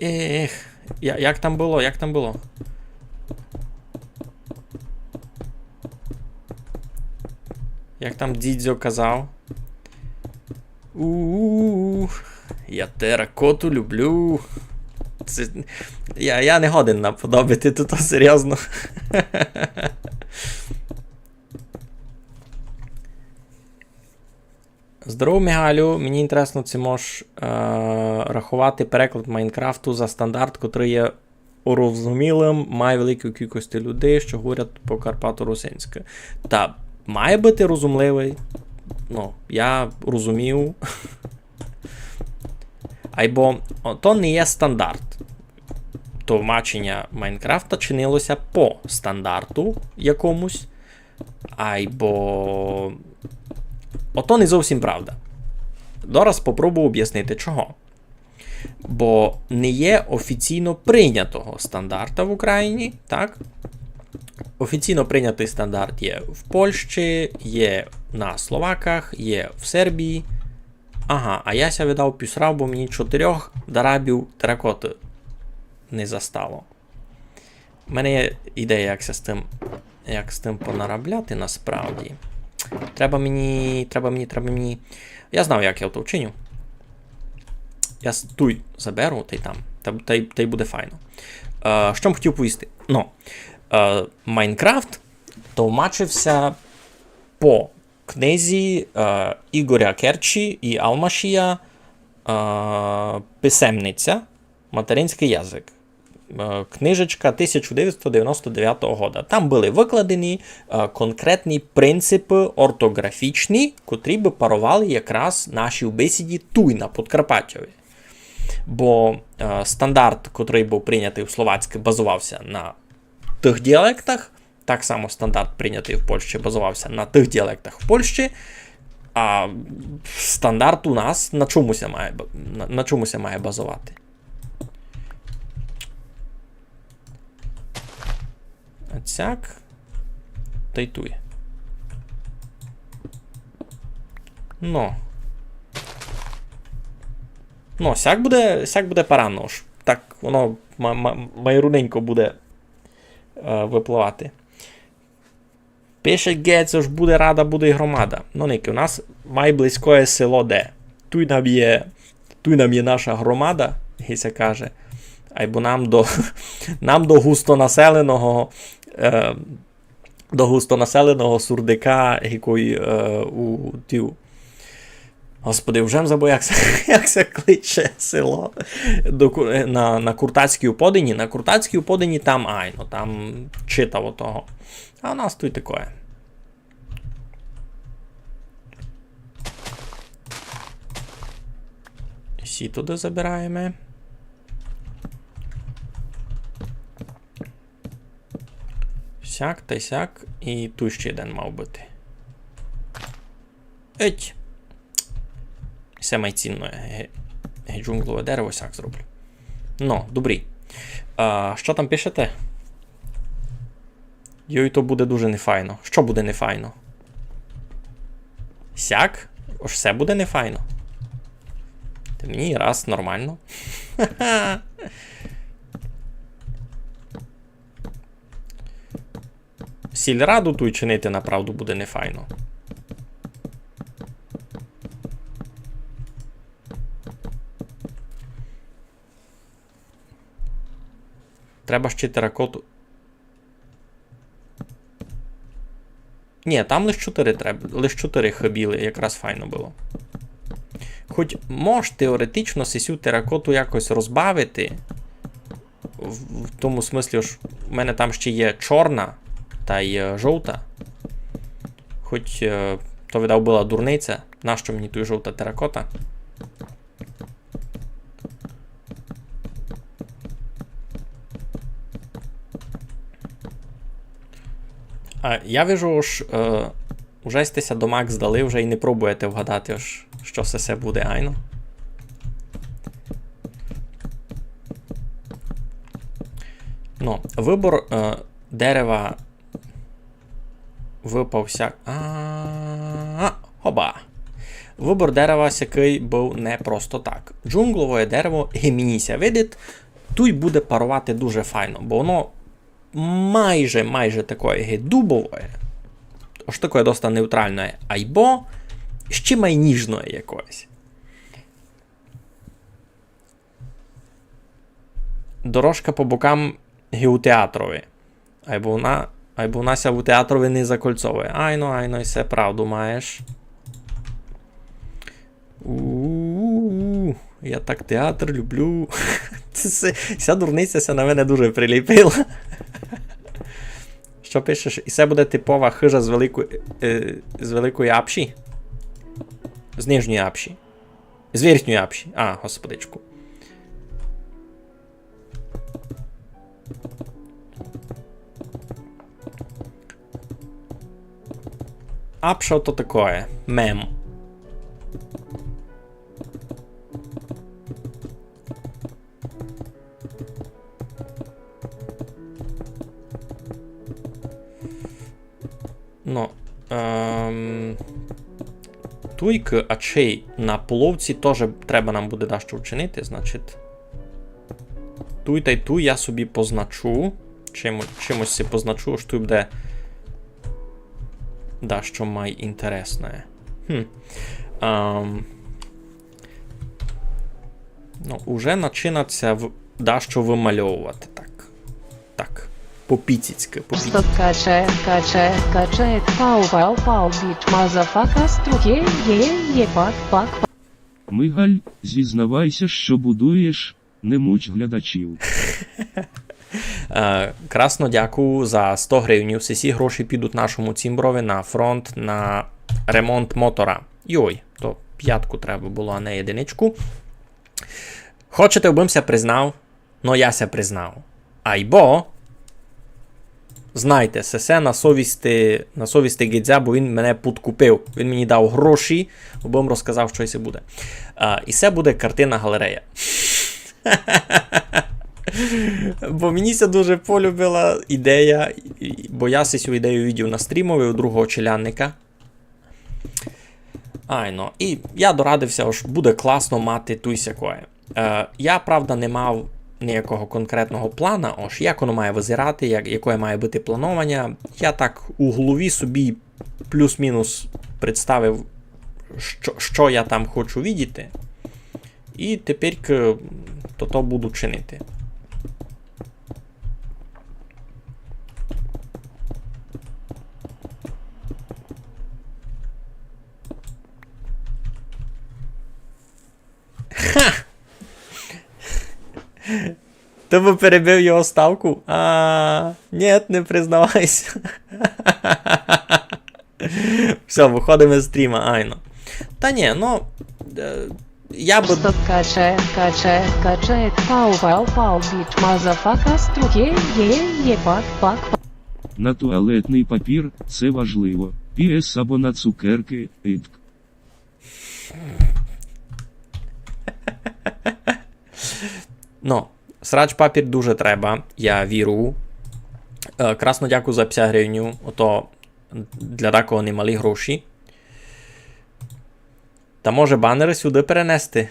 Ех, як там було, як там було? Як там дідзьо казав? Я теракоту люблю. Це... Я не годен наподобити тут, серйозно. Здорово, Мігалю. Мені інтересно, чи можеш рахувати переклад Майнкрафту за стандарт, котрий є урозумілим, має велику кількість людей, що говорять по карпато-русинськи. Та має бути розумливий. Ну, я розумів. Айбо то не є стандарт. Тлумачення Майнкрафта чинилося по стандарту якомусь. Айбо... Ото не зовсім правда. Зараз спробую об'яснити чого. Бо не є офіційно прийнятого стандарта в Україні, так? Офіційно прийнятий стандарт є в Польщі, є на Словаках, є в Сербії. Ага, а я ся видав пісрав, бо мені 4 дарабів теракоти не застало. У мене є ідея, як з тим понаробляти насправді. Треба мені... Я знав, як я то вчиню. Я туй заберу, та й там. Та й буде файно. Що б хотів поїсти? Ну, Майнкрафт тлумачився по книзі Ігоря Керчі і Алмашія «Писемниця. Материнський язик». Книжечка 1999 года. Там були викладені конкретні принципи ортографічні, котрі би парували якраз нашій бесіді туй на Подкарпаттєві. Бо стандарт, котрий був прийнятий в словацьки, базувався на тих діалектах, так само стандарт, прийнятий в Польщі, базувався на тих діалектах в Польщі, а стандарт у нас на чомуся має базувати. Оцяк. Та й туй. Ну, сяк буде парано ж. Так, воно майруненько буде випливати. Пише Гецо ж буде рада, буде і громада. Ну, Ники, у нас майблизькое село де. Туй нам є наша громада, Гіся каже. Айбо нам до густонаселеного Сурдика, який у тю. Господи, вже забув, як це кличе село на Куртацькій Подині. На Куртацькій Подині там там читав отого. А у нас тут таке. Всі туди забираємо. Сяк та сяк, і тут ще один мав бути. Еть! Все майцінно. Джунглове дерево сяк зроблю. Ну, добрі. Що там пишете? Йой, то буде дуже нефайно. Що буде нефайно? Сяк? Ось все буде нефайно. Ти мені раз, нормально. Сільраду ту й чинити, направду, буде нефайно. Треба ще теракоту. Ні, там лише 4 треба. Лише 4 хабіли, якраз файно було. Хоч мож теоретично сесю теракоту якось розбавити. В тому смислі, що в мене там ще є чорна та й жовта. Хоч то, видав, була дурниця. Нащо мені тут жовта теракота? Я вижу, що вже стеся до Макс здали, вже і не пробуєте вгадати, що все буде, айно. Ну, вибор дерева випався. Хоба. Вибор дерева сякий був не просто так. Джунглове дерево гемініся видить, тут буде парувати дуже файно, бо воно майже такое дубове, аж таке доста нейтральне, айбо ще майніжне якось. Дорожка по бокам геотеатрові. Айбо у нас у театрові не закольцовує. Айно, і все правду маєш. Я так театр люблю. Ця дурниця на мене дуже приліпила. Що пишеш? І це буде типова хижа з великої апші? З нижньої апші. З верхньої апші. Господичку. Апша то такое. Мем. Ну, туйки, ачей на половці теж треба нам буде дещо вчинити, значить. Туй та й туй я собі позначу. Чимось си позначу, що тут буде дещо май інтересне. Уже починаться дещо вимальовувати, так. По-піцьцьки. Стоп, каче, пау, біч, мазафака, струке, пак. Мигаль, зізнавайся, що будуєш, не муч глядачів. Красно дякую за 100 гривень. Всі гроші підуть нашому цімброві на фронт, на ремонт мотора. Йой, то 5 треба було, а не 1. Хочете, обимся признав? Но я ся признав. Айбо, знайте, сесе на совісті Гідзя, бо він мене підкупив. Він мені дав гроші, бо він розказав, що це буде. І це буде картина-галерея. Бо мені це дуже полюбила ідея, бо я цю ідею видів на стрімові у другого челянника. І я дорадився, що буде класно мати туй-сякое. Я, правда, не мав ніякого конкретного плана, як воно має визирати, яке має бути планування. Я так у голові собі плюс-мінус представив, що я там хочу видіти. І тепер то буду чинити. Ха! Ти би перебив його ставку? Ні, не признавайся. Все, виходимо з стріма, айно. Та ні, я би... Стоп, каче, пау, біч, мазафака, струке, пак. На туалетний папір – це важливо. Піс або на цукерки – ітк. Срач папір дуже треба, я вірю. Красно дякую за 50 гривень, ото для такого немалі гроші. Та може банери сюди перенести?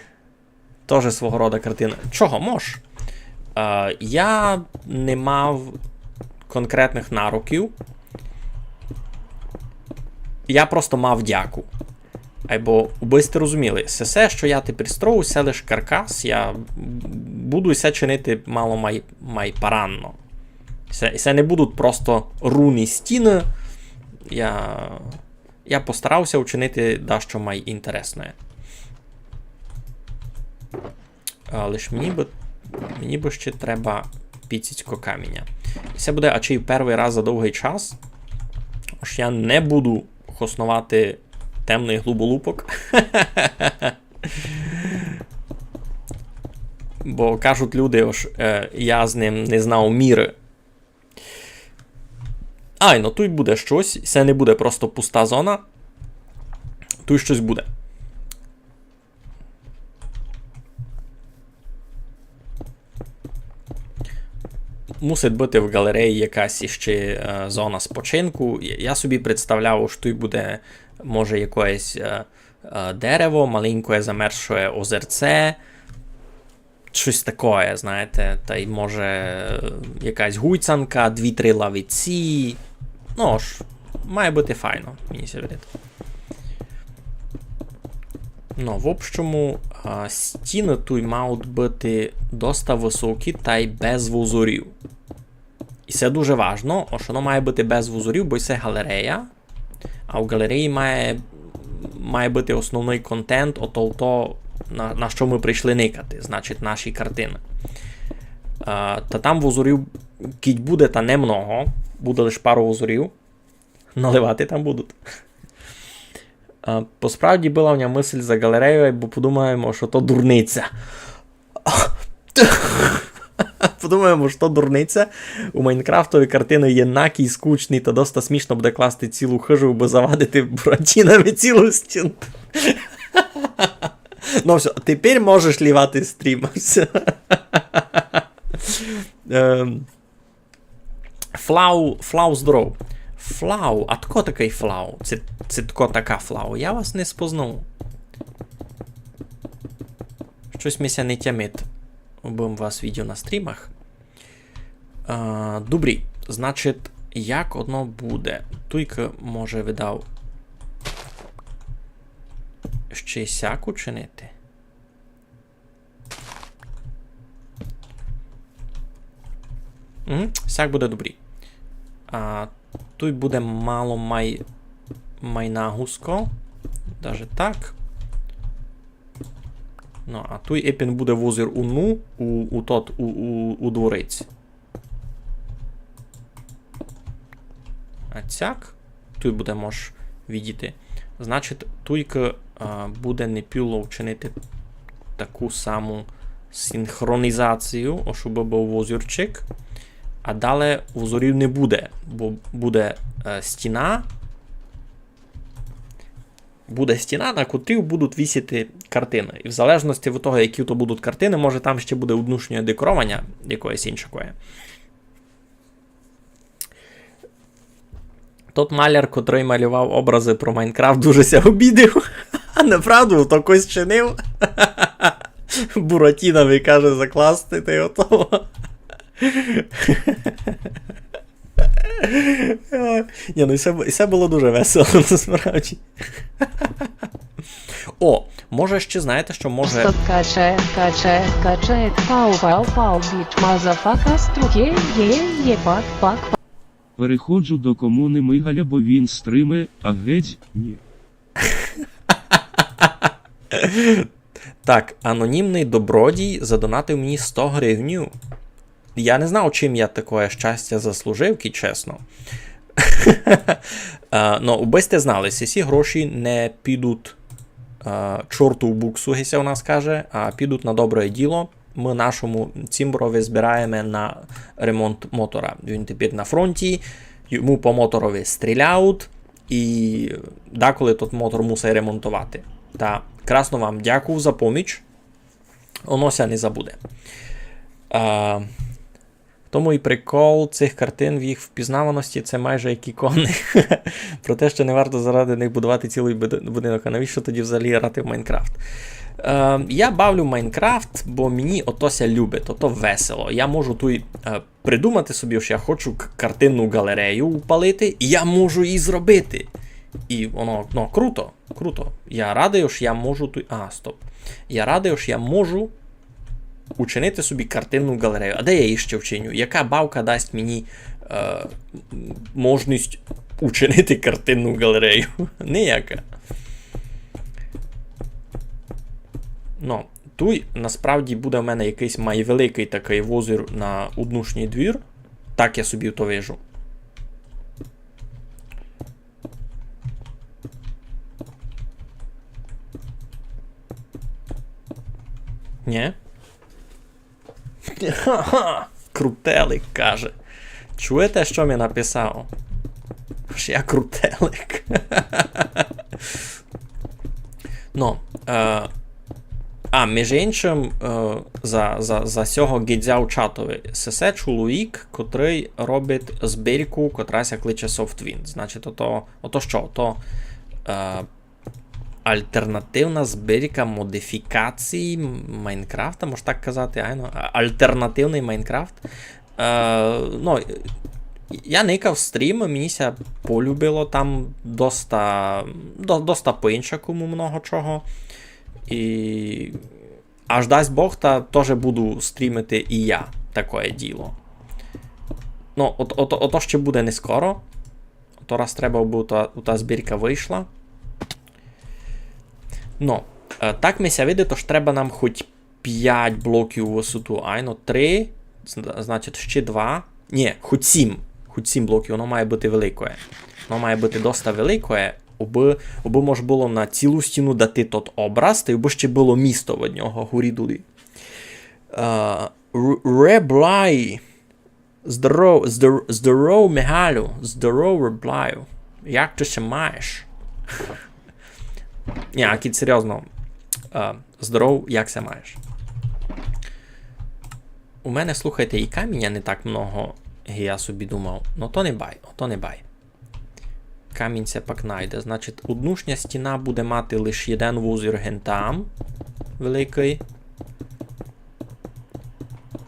теж свого роду картина. Чого, мож? Я не мав конкретних нароків. Я просто мав дяку. Або, ви сте розуміли, все, що я тепер строю, це лише каркас, я буду все чинити мало паранно. Це не будуть просто руні стіни, я постарався учинити дещо інтересне. Лиш мені би ще треба піціцько каміння. І це буде ачий перший раз за довгий час, аж я не буду хоснувати темний глуболупок. Бо кажуть люди, ось, я з ним не знав міри. Ну тут буде щось, це не буде просто пуста зона. Тут щось буде. Мусить бути в галереї якась іще зона спочинку. Я собі представляв, що тут буде, може, якесь дерево, маленьке замерзше озерце. Щось таке, знаєте. Та й може якась гуйцанка, 2-3 лавиці. Ну ж, має бути файно, мені се видить. Ну, в общому, стіни тут мають бути доста високі та й без вузорів. І це дуже важливо, що воно має бути без вузорів, бо це галерея, а в галереї має бути основний контент, ото на що ми прийшли никати, значить наші картини. Та там вузорів кіть буде, та немного, буде лише пару вузорів, наливати там будуть. Посправді була в мене мисль за галерею, бо подумаємо, що то дурниця. Подумаємо, що то дурниця. У Майнкрафтові картини є накій, скучний, та доста смішно буде класти цілу хижу, бо завадити буратінами цілу стіну. Ну все, тепер можеш лівати стрім. Флау здоров. Флау? А тако такий флау? Це тако така флау. Я вас не спознав. Щось мися не тямить. Обим вас відео на стрімах. Добрі. Значить, як одно буде? Туйка, може, видав ще й сяку чинити? Сяк буде добрі. Тут буде мало майнагуско. Даже так. Ну, а тут епін буде вузір у дворець. А цяк. Тут буде, можеш видіти. Значить, туйка буде непіло вчинити таку саму синхронізацію, щоб був вузірчик. А далі вузорів не буде, бо буде стіна. Буде стіна, на котрій будуть висіти картини. І в залежності від того, які то будуть картини, може там ще буде внутрішнє декорування якоїсь іншої. Тот маляр, котрий малював образи про Майнкрафт, дуже ся обідив. А неправду, то когось чинив. Буратінові каже закласти, та й готово. Ні, ну і це було дуже весело, насправді. О, може ще знаєте, що може... Стоп, каче, пау, біч, мазафака, струке, єбак, пак. Переходжу до комуни Мигаля, бо він стриме, а геть ні. Так, анонімний добродій задонатив мені 100 гривню. Я не знав, чим я таке щастя заслужив, чесно. Ну, ви сте знали, ці гроші не підуть чорту в буксу, гися у нас каже, а підуть на добре діло. Ми нашому Цімброві збираємо на ремонт мотора. Він тепер на фронті, йому по моторові стріляють, і деколи тут мотор мусить ремонтувати. Та красно вам дякую за поміч. Воно ся не забуде. Тому і прикол цих картин в їх впізнаваності це майже як ікони. Про те, що не варто заради них будувати цілий будинок. А навіщо тоді взагалі грати в Майнкрафт? Я бавлю Майнкрафт, бо мені отося любить, ото весело. Я можу тут придумати собі, що я хочу картинну галерею упалити, і я можу її зробити. І воно, ну, круто, круто. Я радий, що я можу тут... Я радий, що я можу учинити собі картинну галерею. А де я її ще вчиню? Яка бавка дасть мені можливість учинити картинну галерею? Ніяка. Ну, тут насправді буде в мене якийсь майвеликий такий возір на однушній двір. Так я собі то вижу. Ні? Ха-ха! Крутелик каже. Чуєте, що мені написав? Що я крутелик. Ну, між іншим, за цього гідзя в чатові. Сесе чоловік, котрий робить збірку, котрася кличе SoftWind. Значить, ото що? То альтернативна збірка модифікацій Майнкрафта, можна так казати, альтернативний Майнкрафт. Ну, я никав стрім, мені ся полюбило там доста по-іншакому много чого. І аж дасть Бог, та теж буду стрімити і я таке діло. Ну, ото ще буде не скоро. То раз треба, бо та збірка вийшла. Ну, так ми ся види, то ж треба нам хоч 5 блоків у висоту. 3, значить ще 2. Ні, хоч 7. Хоч 7 блоків, воно має бути велике. Воно має бути доста велике, аби може було на цілу стіну дати тот образ, та аби ще було місто від нього, горі-дуди. Реблай. Здоров, Михайло. Здоров, Реблаю. Як ти се маєш? Ні, акіт, серйозно. Здоров, як се маєш? У мене, слухайте, і каміння не так много, я собі думав. Ну то не бай. Камінь се пак найде. Значить, однушня стіна буде мати лише один вузір гентам. Великий.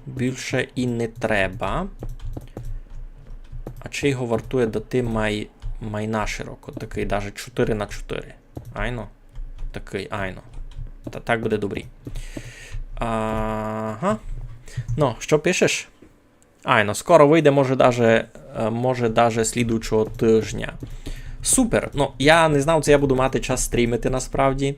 Більше і не треба. А чи його вартує дати майна широко? Такий, навіть 4х4. Айно? Такий, айно. Так буде добрі. Ага. Ну, що пишеш? Айно, скоро вийде, може даже слідуючого тижня. Супер. Ну, я не знав, це я буду мати час стрімити насправді.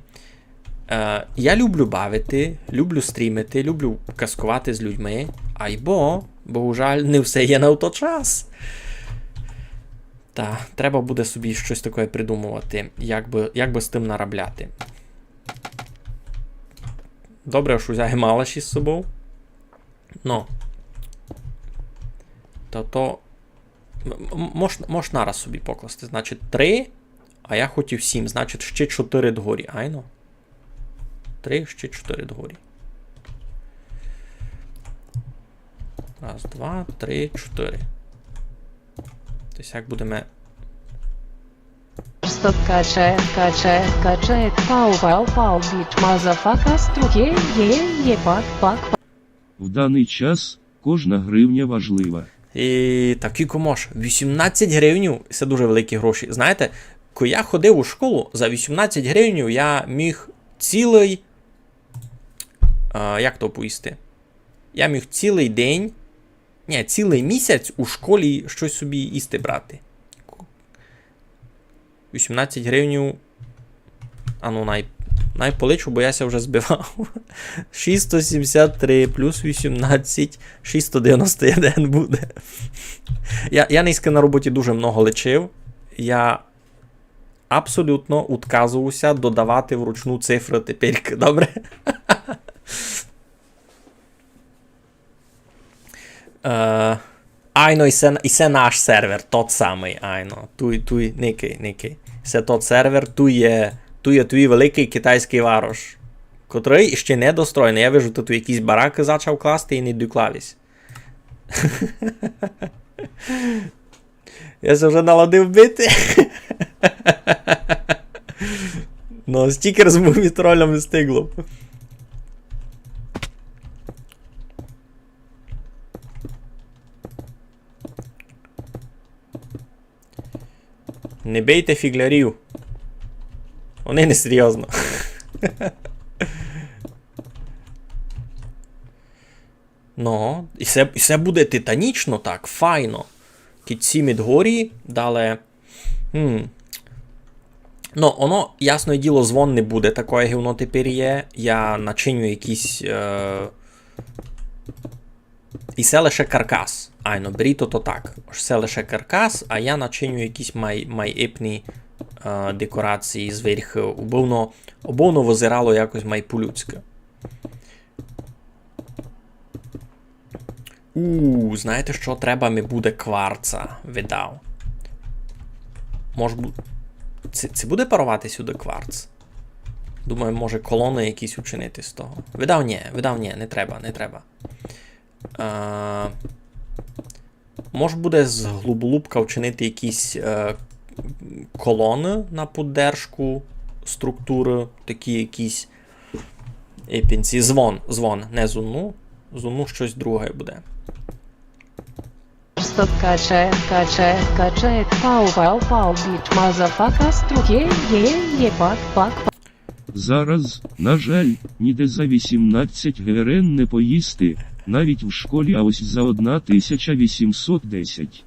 Я люблю бавити, люблю стрімити, люблю казкувати з людьми. Айбо, жаль, не все є на авточас. Та, треба буде собі щось таке придумувати, як би з тим наробляти. Добре, що взяли малаші з собою. Ну. То можеш нараз собі покласти. Значить, 3, а я хотів 7. Значить, ще 4 дгорі. Айно? 3, ще 4 дгорі. Раз, 2, 3, 4. Тобто, як будемо... Стоп, качає, пау, біч, мазафака, струє, пак. В даний час кожна гривня важлива. І такі комош. 18 гривень – це дуже великі гроші. Знаєте, коли я ходив у школу, за 18 гривень я міг цілий... як то поїсти? Я міг цілий день, цілий місяць у школі щось собі їсти брати. 18 гривень... Найполичу, бо я ся вже збивав. 673 плюс 18, 691 буде. Я низько на роботі дуже много лечив. Я абсолютно відказувався додавати вручну цифри тепер. Добре? Айно, і це наш сервер, тот самий, айно. Туй, никий. Це тот сервер, туй є твій великий китайський варош, котрий ще не достроєний. Я вижу, тут якісь бараки почав класти і не доклавись. Я се вже наладив бити. Ну, стікер з мумітролями стигло. Не бейте фіглярів. Вони не серйозно. Ну, і все буде титанічно так, файно. Ці Мідгорі дали. Ну, воно, ясне діло, звон не буде, такое гівно тепер є. Я начиню якийсь. І все лише каркас. Айно, беріть то так. Все лише каркас, а я начиню якісь майіпні декорації зверху. Обовно визирало якось по-людськи. Знаєте, що треба ми буде кварца, видав. Може це буде парувати сюди кварц? Думаю, може колони якісь учинити з того. Видав ні, не треба. Може буде з глуболубка вчинити якісь колони на поддержку структури, такі якісь епінці. Звон, не зуну. Зуну щось друге буде. Стоп, качает, пау, бич, мазафака, струке, пак. Зараз, на жаль, ніде за 18 ГРН не поїсти, навіть в школі, а ось за 1810.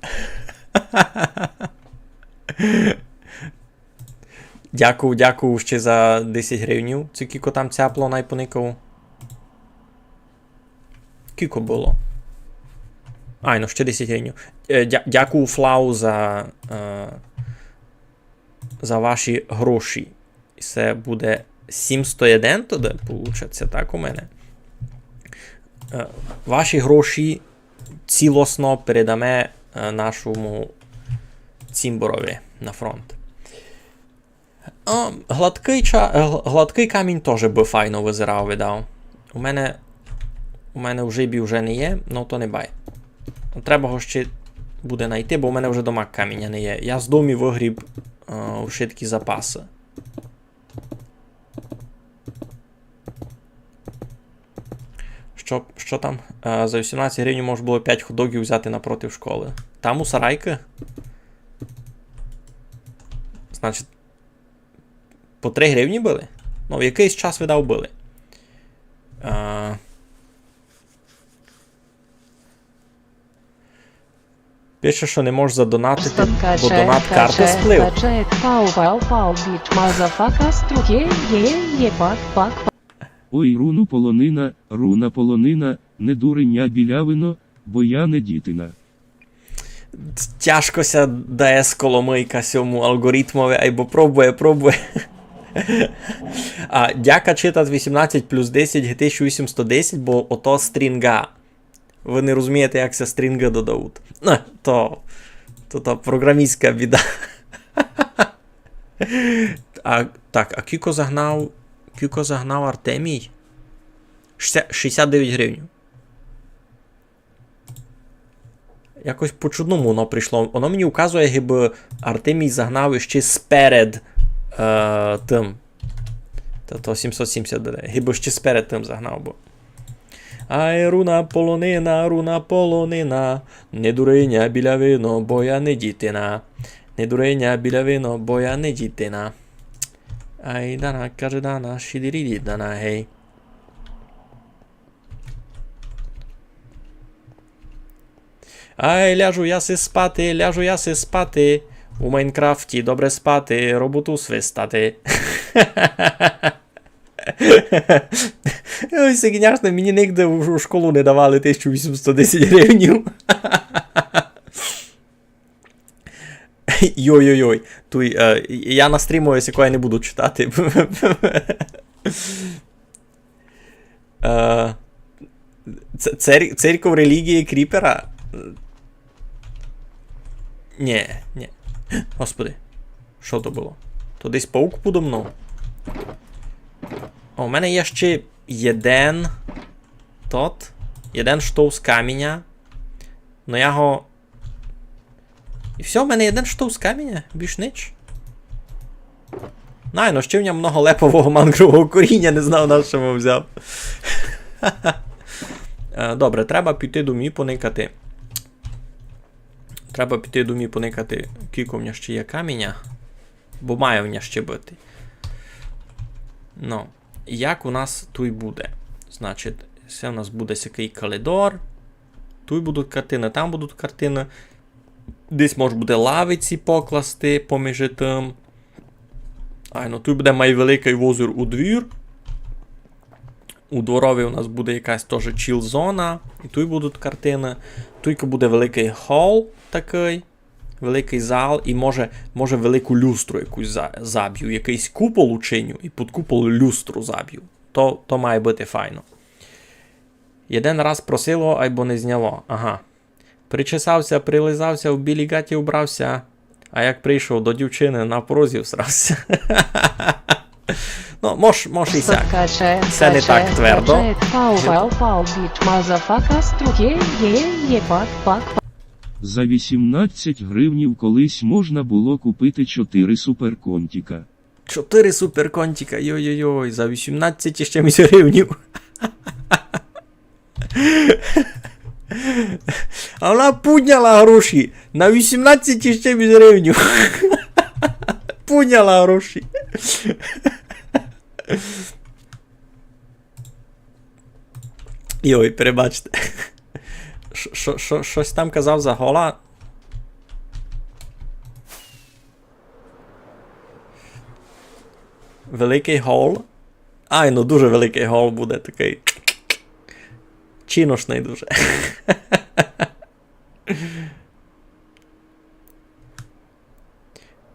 Дякую ще за 10 гривнів. Це кіко там цяпло найпоникав. Кіко було. Ну ще 10 гривень. Дякую, Флау, за ваші гроші. І це буде 701 тоді, получиться, так у мене. Ваші гроші цілосно передаме нашому Цімборові на фронт. Гладкий камінь теж би файно визирав, видав. У мене вже не є, ну то не бай. Треба його ще буде знайти, бо у мене вже дома каміння не є. Я з домі вигріб ще такі запаси. Що там? За 18 гривень можна було 5 хот-догів взяти напроти школи. Там у сарайки? Значить, по 3 гривні били? Ну, в якийсь час, видав, били. Пише, що не можеш задонатити, бо донат карти сплив. Пау, бич, мазафака, струке, пак. Ой, руна полонина, не дуреня білявино, бо я не дітина. Тяжкося дає сколомийка сьому алгоритмові, айбо пробує. Дяка читать 18 плюс 10 GT810, бо ото стрінга. Ви не розумієте, як це стрінги додають. То програмістська біда. Так, Кіко загнав Артемій. 69 гривень. Якось по-чудному воно прийшло. Воно мені указує, ніби Артемій загнав ще сперед тим. То 770 буде. Гіби ще сперед тим загнав би. Ай, руна полонина, не дуреня біля вино, бо я не дітина. Не дуреня біля вино, бо я не дітина. Ай, дана, каже дана, шідіріді дана, гей. Ай, ляжу я си спати. У Майнкрафті добре спати, роботу свистати. Ось, звісно, мені нігде у школу не давали 1810 гривень. Йой-йой-йой. Я на стріму, якщо я не буду читати. Церков релігії Кріпера? Ні. Господи. Що то було? То десь паук подо мною. У мене є ще один штовх з каміння. Ну я го... І все, у мене один штовх з каміння, більш ніч. Найно, ще в ньому много лепового мангрового коріння, не знав, на що взяв. Добре, треба піти до мені поникати. Треба піти до мені поникати, кілько в мене ще є каміння. Бо має в мене ще бути. Ну, як у нас тут буде? Значить, це у нас буде сякий коридор. Тут будуть картини, там будуть картини. Десь може буде лавиці покласти поміж тим. Ну тут буде майвеликий возір у двір. У дворові у нас буде якась теж чіл-зона. І тут будуть картини. Тут буде великий хол такий. Великий зал. І може велику люстру якусь заб'ю. Якийсь купол учиню. І під купол люстру заб'ю. То має бути файно. Один раз просило, або не зняло. Ага. Причесався, прилизався, в білій гаті убрався. А як прийшов до дівчини, на порозі всрався. Ну, мож і сяк. Це не так твердо. За 18 гривнів колись можна було купити 4 суперконтіка. 4 суперконтіка, йой-йой-йой, за 18 ще місць гривнів. А вона пудняла гроші на 18 ще місць гривнів. Пудняла гроші. Йой, перебачте. Щось там казав за гола. Великий гол. Ну дуже великий гол буде такий. Чиношний дуже.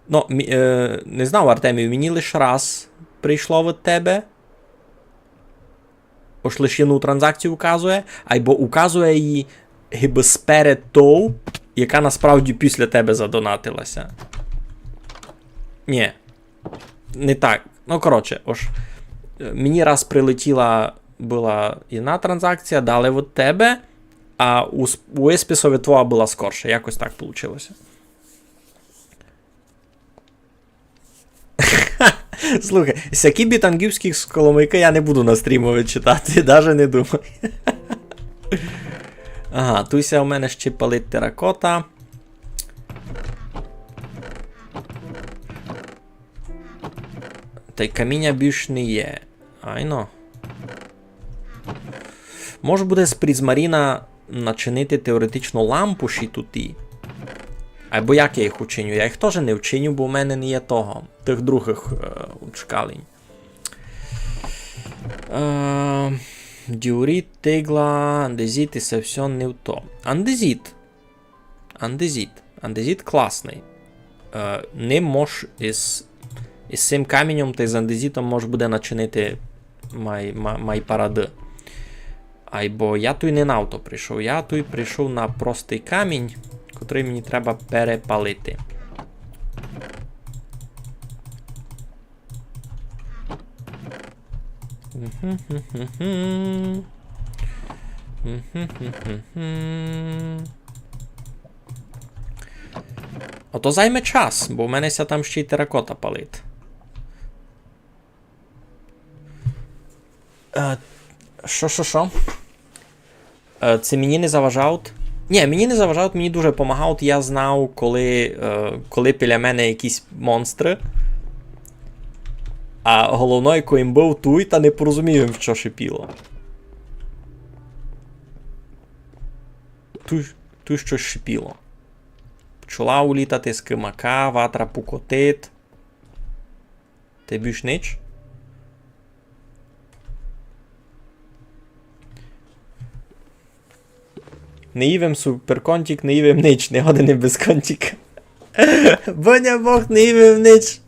Ну, не знав, Артемію, мені лише раз прийшло від тебе. Ось лише одну транзакцію указує, або указує її гиби сперед ту, яка насправді після тебе задонатилася. Ні. Не так. Ну, коротше, ось. Мені раз прилетіла була одна транзакція, дали від тебе, а у еспісові твоя була скорше. Якось так вийшло. Слухай, всякі бітангівські сколомийки я не буду на стрімові читати, навіть не думай. Ага, туся у мене ще палить теракота. Та й каміння більш не є. Айно. Може буде з призмаріна начинити теоретично лампу ще туті. Або як я їх учиню? Я їх теж не вчиню, бо в мене не є того. Тих других учкалень. Діоріт, тигла, андезіт і це все не в то. Андезіт. Андезіт класний. Ним мож із цим каменем та з андезітом може буде начинити май паради. Або я тут не на авто прийшов. Я тут прийшов на простий камінь, котрий мені треба перепалити. Ото займе час, бо в мене там ще й теракота палить. Що? Це мені не заважають? Ні, мені не заважають, мені дуже допомагають. Я знав, коли біля мене якісь монстри. А головною коїм був туй, та не порозумів, в що шипіло. Туй щось шипіло. Пчола улітати з кимака, ватра пукотить. Ти більш нич? Не ївем суперконтік, не ївем нич, не години без контіка. Боня Бог, не ївем нич.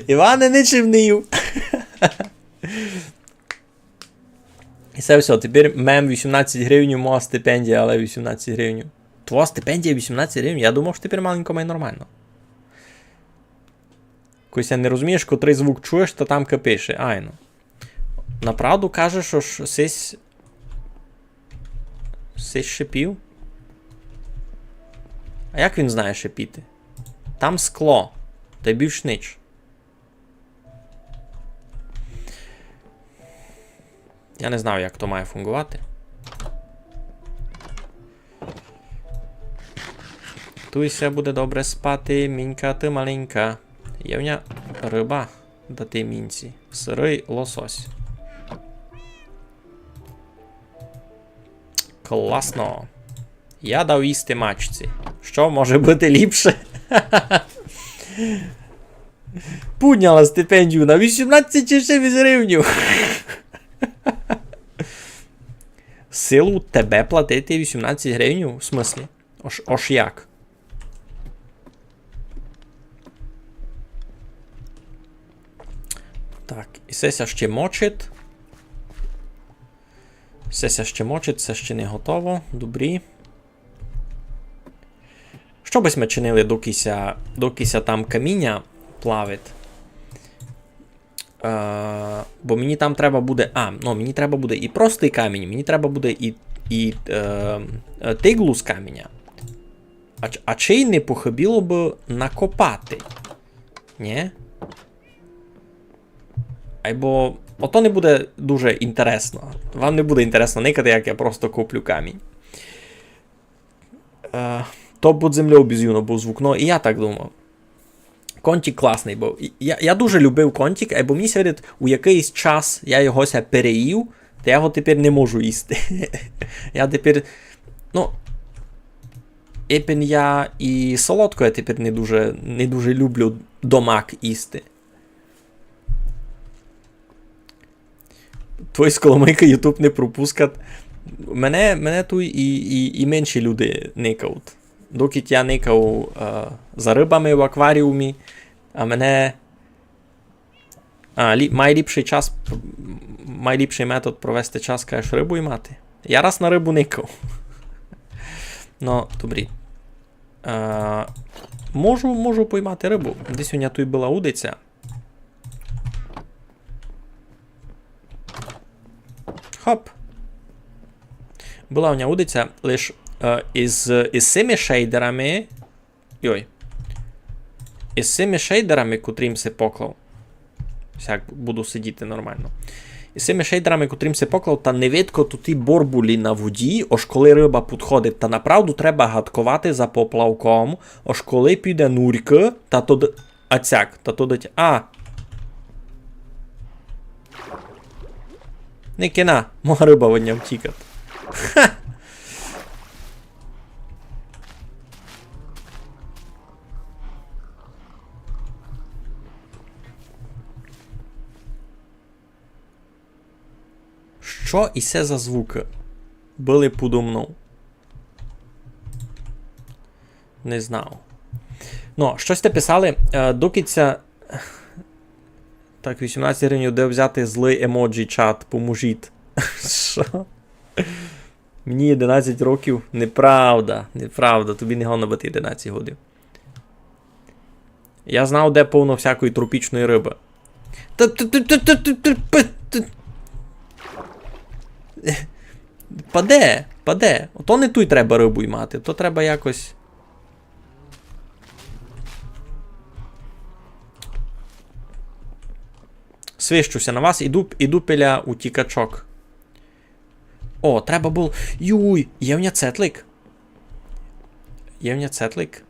Іване ничим не їв. І це все, тепер мем 18 гривень, моя стипендія, але 18 гривень. Твоя стипендія 18 гривень? Я думав, що тепер маленько має нормально. Якось я не розумієш, котрий звук чуєш, то там пише. Айно. Направду кажеш, що ж сись шипів? А як він знає шипіти? Там скло. Та й більш нич. Я не знаю, як то має фунгувати. Туйся, буде добре спати, мінька ти маленька. Євня риба дати мінці. Сирий лосось. Класно. Я дав їсти мачці. Що може бути ліпше? Підняла стипендію на 18 чи 6 гривнів. Силу тебе платити 18 гривнів? В смислі? Ож як? Так, і сеся ще мочить. Сеся ще мочить, це ще не готово. Добрі. Що би ми чинили, докися там каміння плавить? Бо мені там треба буде... мені треба буде і простий камінь, мені треба буде і тиглу з каменя. А чи й не похибіло б накопати? Ні? Або... Ото не буде дуже інтересно. Вам не буде інтересно никати, як я просто куплю камінь. То під землею безюно був звук. Ну, і я так думав. Контік класний був. Я дуже любив Контік, або мені сьогодні у якийсь час я його переїв, то я його тепер не можу їсти. Я тепер... Ну... Епін я і солодко я тепер не дуже люблю домак їсти. Твой з Коломийка Ютуб не пропускать. Мене тут і менші люди никають. Доки я никав за рибами в акваріумі, а мене... Найліпший метод провести час, кажеш, рибу мати. Я раз на рибу никав. Ну, добрі. Можу поймати рибу. Десь у мене тут була удиця. Хоп. Була у мене удиця, лиш із цими шейдерами... Із цими шейдерами, котрим се поклав. Всяк буду сидіти нормально. Із цими шейдерами, котрим се поклав, та не видко тут ті борбулі на воді, аж коли риба підходить, та направду треба гадкувати за поплавком, аж коли піде нурька, та то... та то дать... Не кина, мога риба в ньому втікати. Ха! Що і це за звуки? Були подо мною. Не знав. Ну, щось те писали, доки ця... Так, 18 гривень, де взяти злий емоджі чат, поможіть. Що? Мені 11 років? Неправда, тобі не гонно бути 11 годин. Я знав, де повно всякої тропічної риби. Паде. Ото не тут треба рибу й мати, то треба якось... Свищуся на вас, іду пиля утікачок. О, треба було... Юй, є в мене цетлик.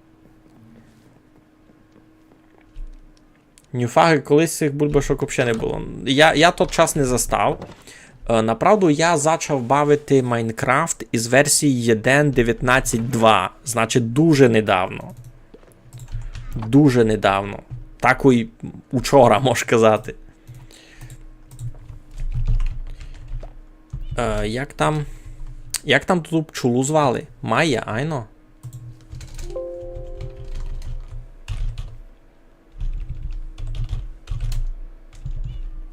Нюфаги, колись цих бульбашок взагалі не було. Я тот час не застав. Направду, я почав бавити Майнкрафт із версії 1.19.2. Значить, дуже недавно. Так і учора, можеш казати. Як там тут пчолу звали? Майя, айно?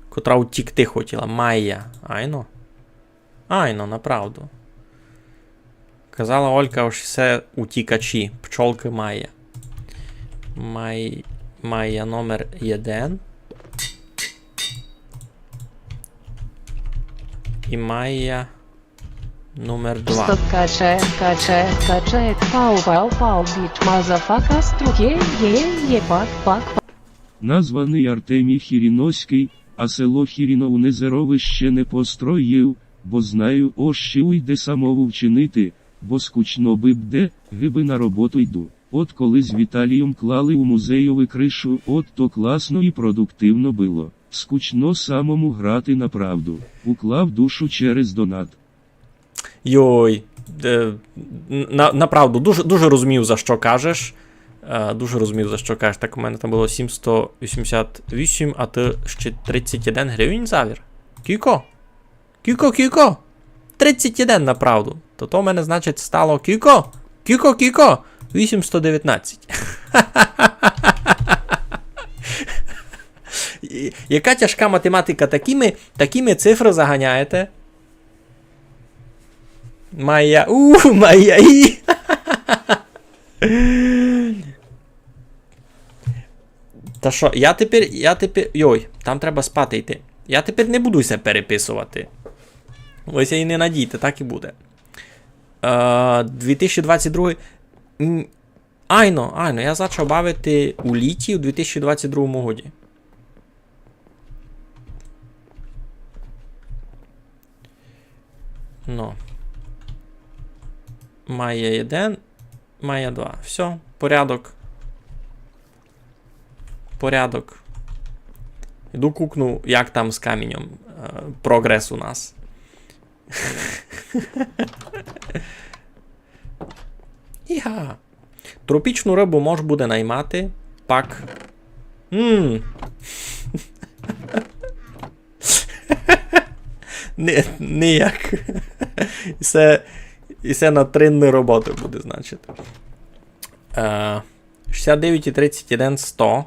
Котра утікти хотіла. Майя, айно? Айно, направду. Казала Олька, ось все утікачі. Пчолки Майя. Майя номер 1. І Майя номер 2. Стоп, качает, пау, бич, мазафака, струке, пак. Названий Артемій Хіріноський, а село Хірінов Незерове ще не построїв, бо знаю, ще уйде самову вчинити, бо скучно би б гиби на роботу йду. От коли з Віталієм клали у музейові кришу, от то класно і продуктивно було. Скучно самому грати на правду. Уклав душу через донат. Йой. Направду, дуже розумів, за що кажеш. Дуже розумів, за що кажеш. Так, у мене там було 788, а ти ще 31 гривень завір. Кіко? Кіко? 31, направду. То у мене, значить, стало Кіко? 819. Яка тяжка математика, такими цифри заганяєте? Моя і. Та що, я тепер, йой, там треба спати йти. Я тепер не будуся переписувати. Ось і не надійте, так і буде. 2022. Айно, я почав бавити у літі у 2022 годі. Ну. Має 1, має 2. Все, порядок. Іду кукну, як там з каменем. Прогрес у нас. Іга. Тропічну рибу можеш буде наймати. Пак. Ніяк. І це на 3 роботи буде, значить. 69 і 31, 100.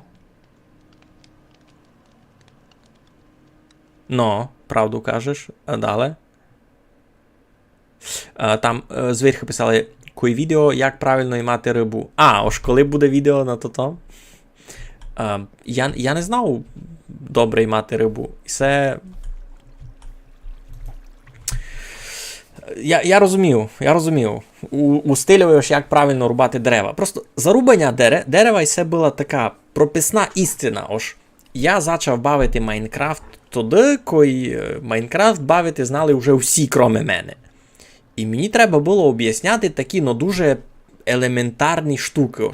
Ну, правду кажеш. А далі? Там зверху писали, кої відео, як правильно ймати рибу. Ось коли буде відео на то. Я не знав добре ймати рибу. І це... Я розумів. У стилю, як правильно рубати дерева. Просто зарубання дерева і це була така прописна істина. Я почав бавити Майнкрафт тоді, коли Майнкрафт бавити знали вже всі, кроме мене. І мені треба було об'ясняти такі, дуже елементарні штуки.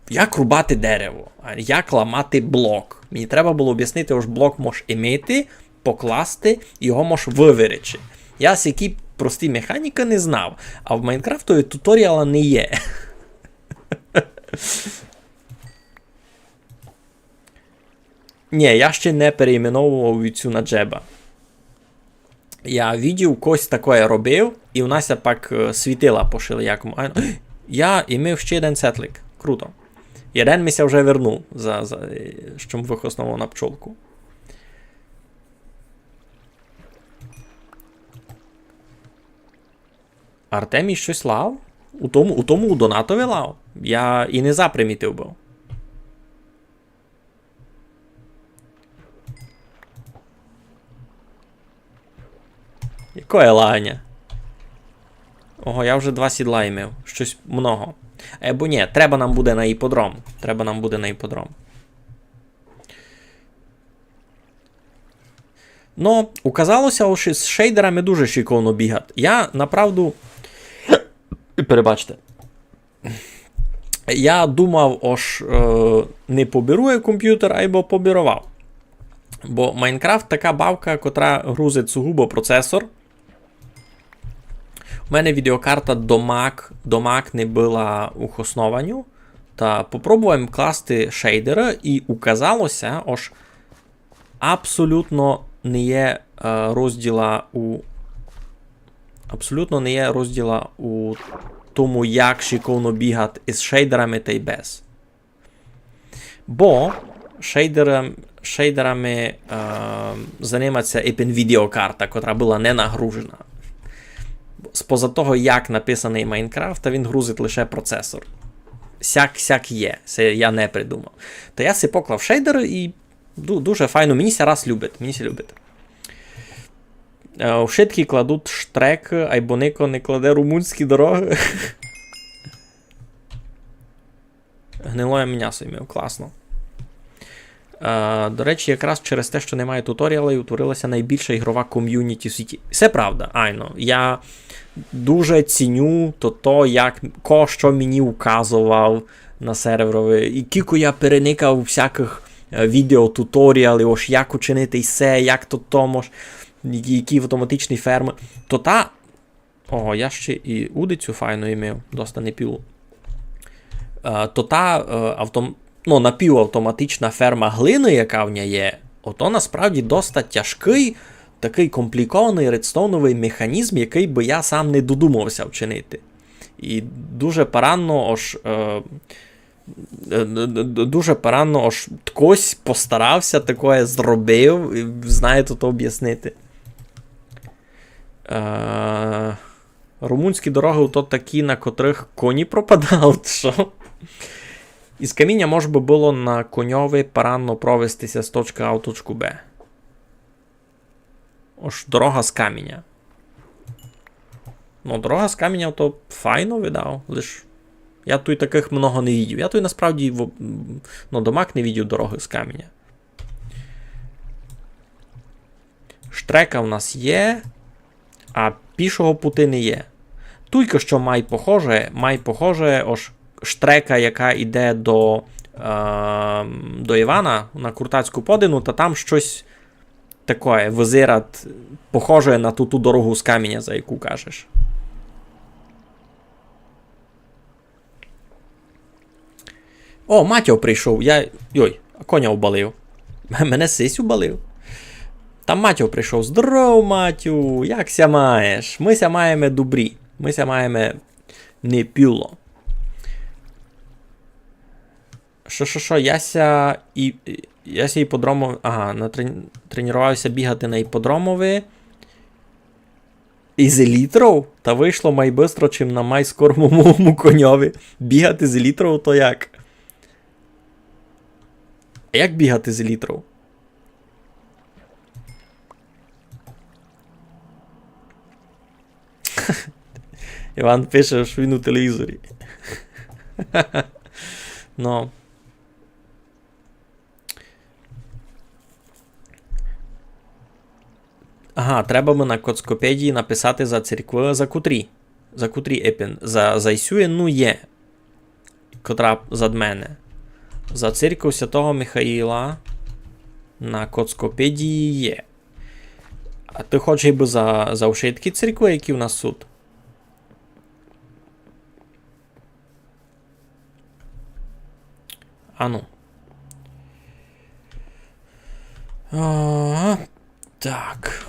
Як рубати дерево, як ламати блок. Мені треба було об'яснити, блок можеш імити, покласти, і його можеш вивірити. Я які прості механіки не знав, а в Майнкрафтові туторіала не є. Ні, я ще не переіменовував вівцю на джеба. Я бачив, когось таке робив, і у нас пак світила пошили якому. Я імів ще один сетлик. Круто. Один мися вже вернув, що вих основу на пчолку. Артемій щось лав? У тому донатові лав? Я і не запримітив був. Якое лагання? Ого, я вже 2 сідла імів. Щось много. Або ні, треба нам буде на іподром. Ну, указалося, що з шейдерами дуже шиковно бігати. Я, направду... Перебачте. Я думав, не побірує комп'ютер, або побірував. Бо Майнкрафт така бавка, котра грузить сугубо процесор. У мене відеокарта до Mac не була у основанню. Та попробуємо класти шейдери, і указалося, абсолютно не є розділа у тому, як шиковно бігати із шейдерами та й без. Бо шейдерами займається Epic відеокарта, котра була не нагружена. Споза того, як написаний Майнкрафт, він грузить лише процесор. Сяк є, це я не придумав. То я си поклав шейдери і дуже файно, мені ся раз любить. У шитки кладуть штрек, або нико не кладе румунські дороги. Гнилое м'ясо імів, класно. До речі, якраз через те, що немає туторіалів, утворилася найбільша ігрова ком'юніті в світі. Це правда, айно. Я дуже ціню як що мені указував на серверові. І кілько я переникав всяких відео, туторіалів, ось як учинити все, як мож, які автоматичні ферми. Ого, я ще і удицю файну імів, доста не пілу. Напівавтоматична ферма глини, яка в ній є, ото насправді доста тяжкий, такий комплікований редстоуновий механізм, який би я сам не додумався вчинити. І дуже поранно хтось постарався, таке зробив, і знає то об'яснити. Румунські дороги то такі, на котрих коні пропадали, що? Із каміння може би було на коньові поранно провестися з точки А в точку Б. Ось дорога з каміння. Дорога з каміння то файно видав, лиш я тут таких много не видів. Я тут насправді домак не видів дороги з каміння. Штрека в нас є, а пішого пути не є. Тільки що май похоже, ось штрека, яка йде до Івана на Куртацьку подину, та там щось таке, визират, похоже на ту дорогу з каміння, за яку кажеш. О, Матьо прийшов, коня обалив. Мене сись убалив. Там Матьо прийшов. Здоров, Матю, як ся маєш? Ми ся маємо добрі. Ми ся маємо не піло. Що, яся іпподромові... Ага, тренувався бігати на іпподромові. Із елітров? Та вийшло майбистро, чим на майскормому коньові. Бігати з елітров, то як? А як бігати з елітров? Іван пише, що він у телевізорі. Ага, треба би на Коцкопедії написати за церкви, за котрі епін. За Ісює, є. Котра зад мене. За церкву Святого Михаїла на Коцкопедії є. А ти хочеш би за ушитки церкви, які в нас тут? Так.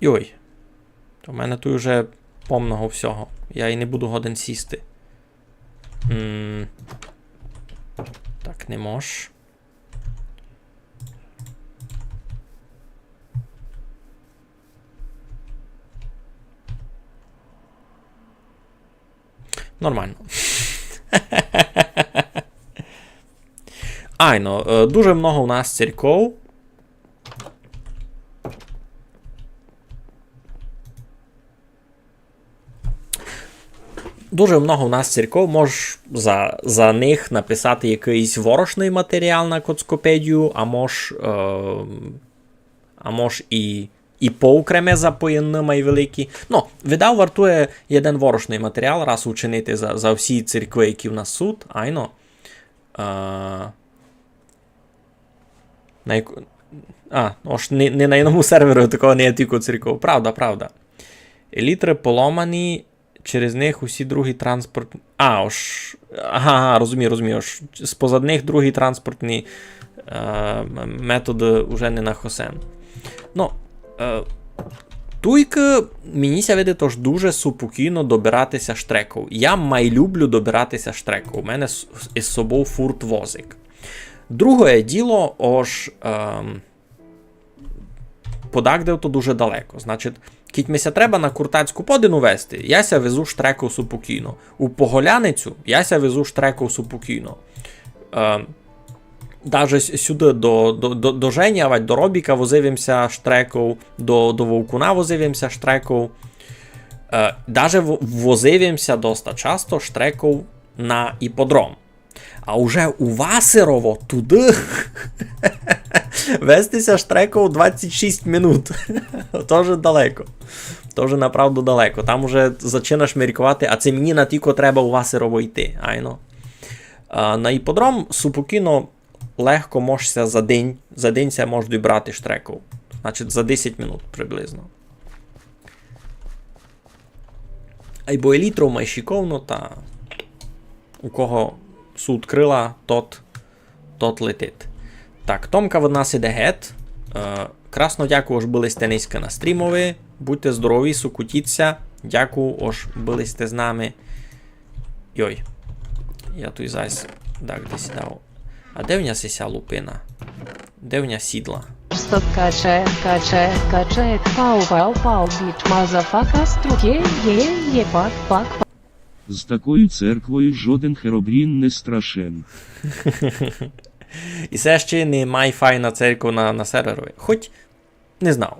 Йой. То в мене тут вже повного всього. Я і не буду годен сісти. Так, не мож. Нормально. Дуже много у нас церков. Можеш за них написати якийсь ворошний матеріал на Коцкопедію, а мож і поокреме запоєнне майвеликі. Видав вартує один ворошний матеріал, раз учинити за всі церкви, які в нас тут. Не на одному серверу такого не є тільки церков. Правда. Елітри поломані, через них усі другі транспорт... розумію. З позадних другі транспортні методи вже не на хосен. Туйки мені ся видить тож дуже супокійно добиратися штреков. Я люблю добиратися штреков. У мене із собою фурт-возик. Друге діло, подагдев то дуже далеко. Значить, кіть мися треба на Куртацьку подину вести, я ся везу штреков супокійно. У Поголяницю я ся везу штреков супокійно. даже сюди до Женя, до Робіка возився штреков, до Вовкуна возився штреков. Даже возився доста часто штреков на іподром. А уже у Васерово туди вестися штреков 26 минут. Тоже далеко. Тоже направду далеко. Там уже починаєш міркувати, а це мені на тільки треба у Васерово йти. Айно. На іподром супокійно легко можешся за день ся можуть брати штреков. Значить, за 10 минут приблизно. Айбо елітров май шиковно, та у кого суд крила, тот летить. Так, Томка в нас іде гет. Красно дякую, ож були сте низько на стрімові. Будьте здорові, сукутіться. Дякую, ож були сте з нами. Йой. Я тут зараз так десь дав. А де в нас ся лупина? Де в нас сідла? Стоп каче, пау, біч, мазафака, струке, є, пак. З такою церквою жоден херобрін не страшен. І це ще не май файна церква на серверові. Хоч не знав.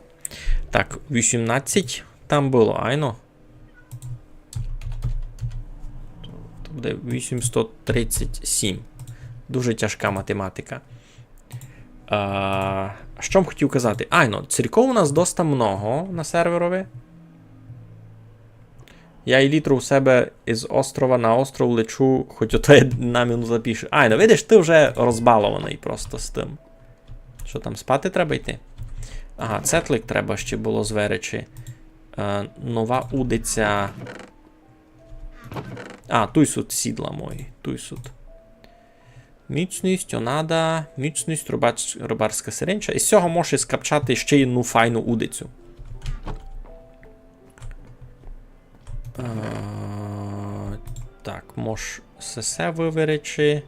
Так, 18 там було, айно. То буде 837. Дуже тяжка математика. Що б хотів казати? Айно, церков у нас доста много на серверові. Я і літру в себе із острова на остров лечу, хоч ото я на міну запишу. Айно, видиш, ти вже розбалований просто з тим. Що там, спати треба йти? Ага, цетлик треба ще було зверечі. Нова удиця. Туйсут сідла мої. Туйсут. Міцність, онада, міцність, рибарська сиренча. І з цього можеш скапчати ще одну файну удицю. Так, можеш сесе виверечи.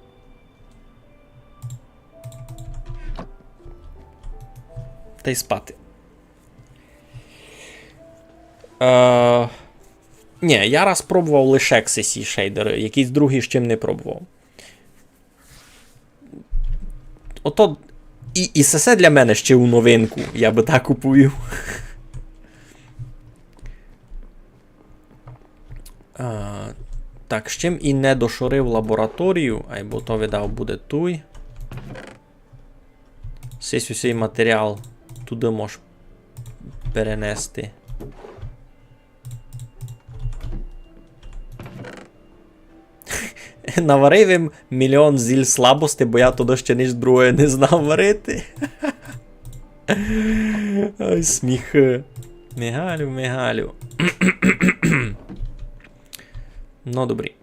Та й спати. Ні, я раз пробував лише XSC шейдери, якийсь другий з чим не пробував. Ото і сесе для мене ще у новинку, я би так уповів. Так, з чим і не дошорив лабораторію, або то видав буде туй. Сесь усей матеріал туди можеш перенести. Наварив їм мільйон зіль слабості, бо я туди ще ніж друге не знав варити. Ой, сміх. Мигалю. Ну, добрі.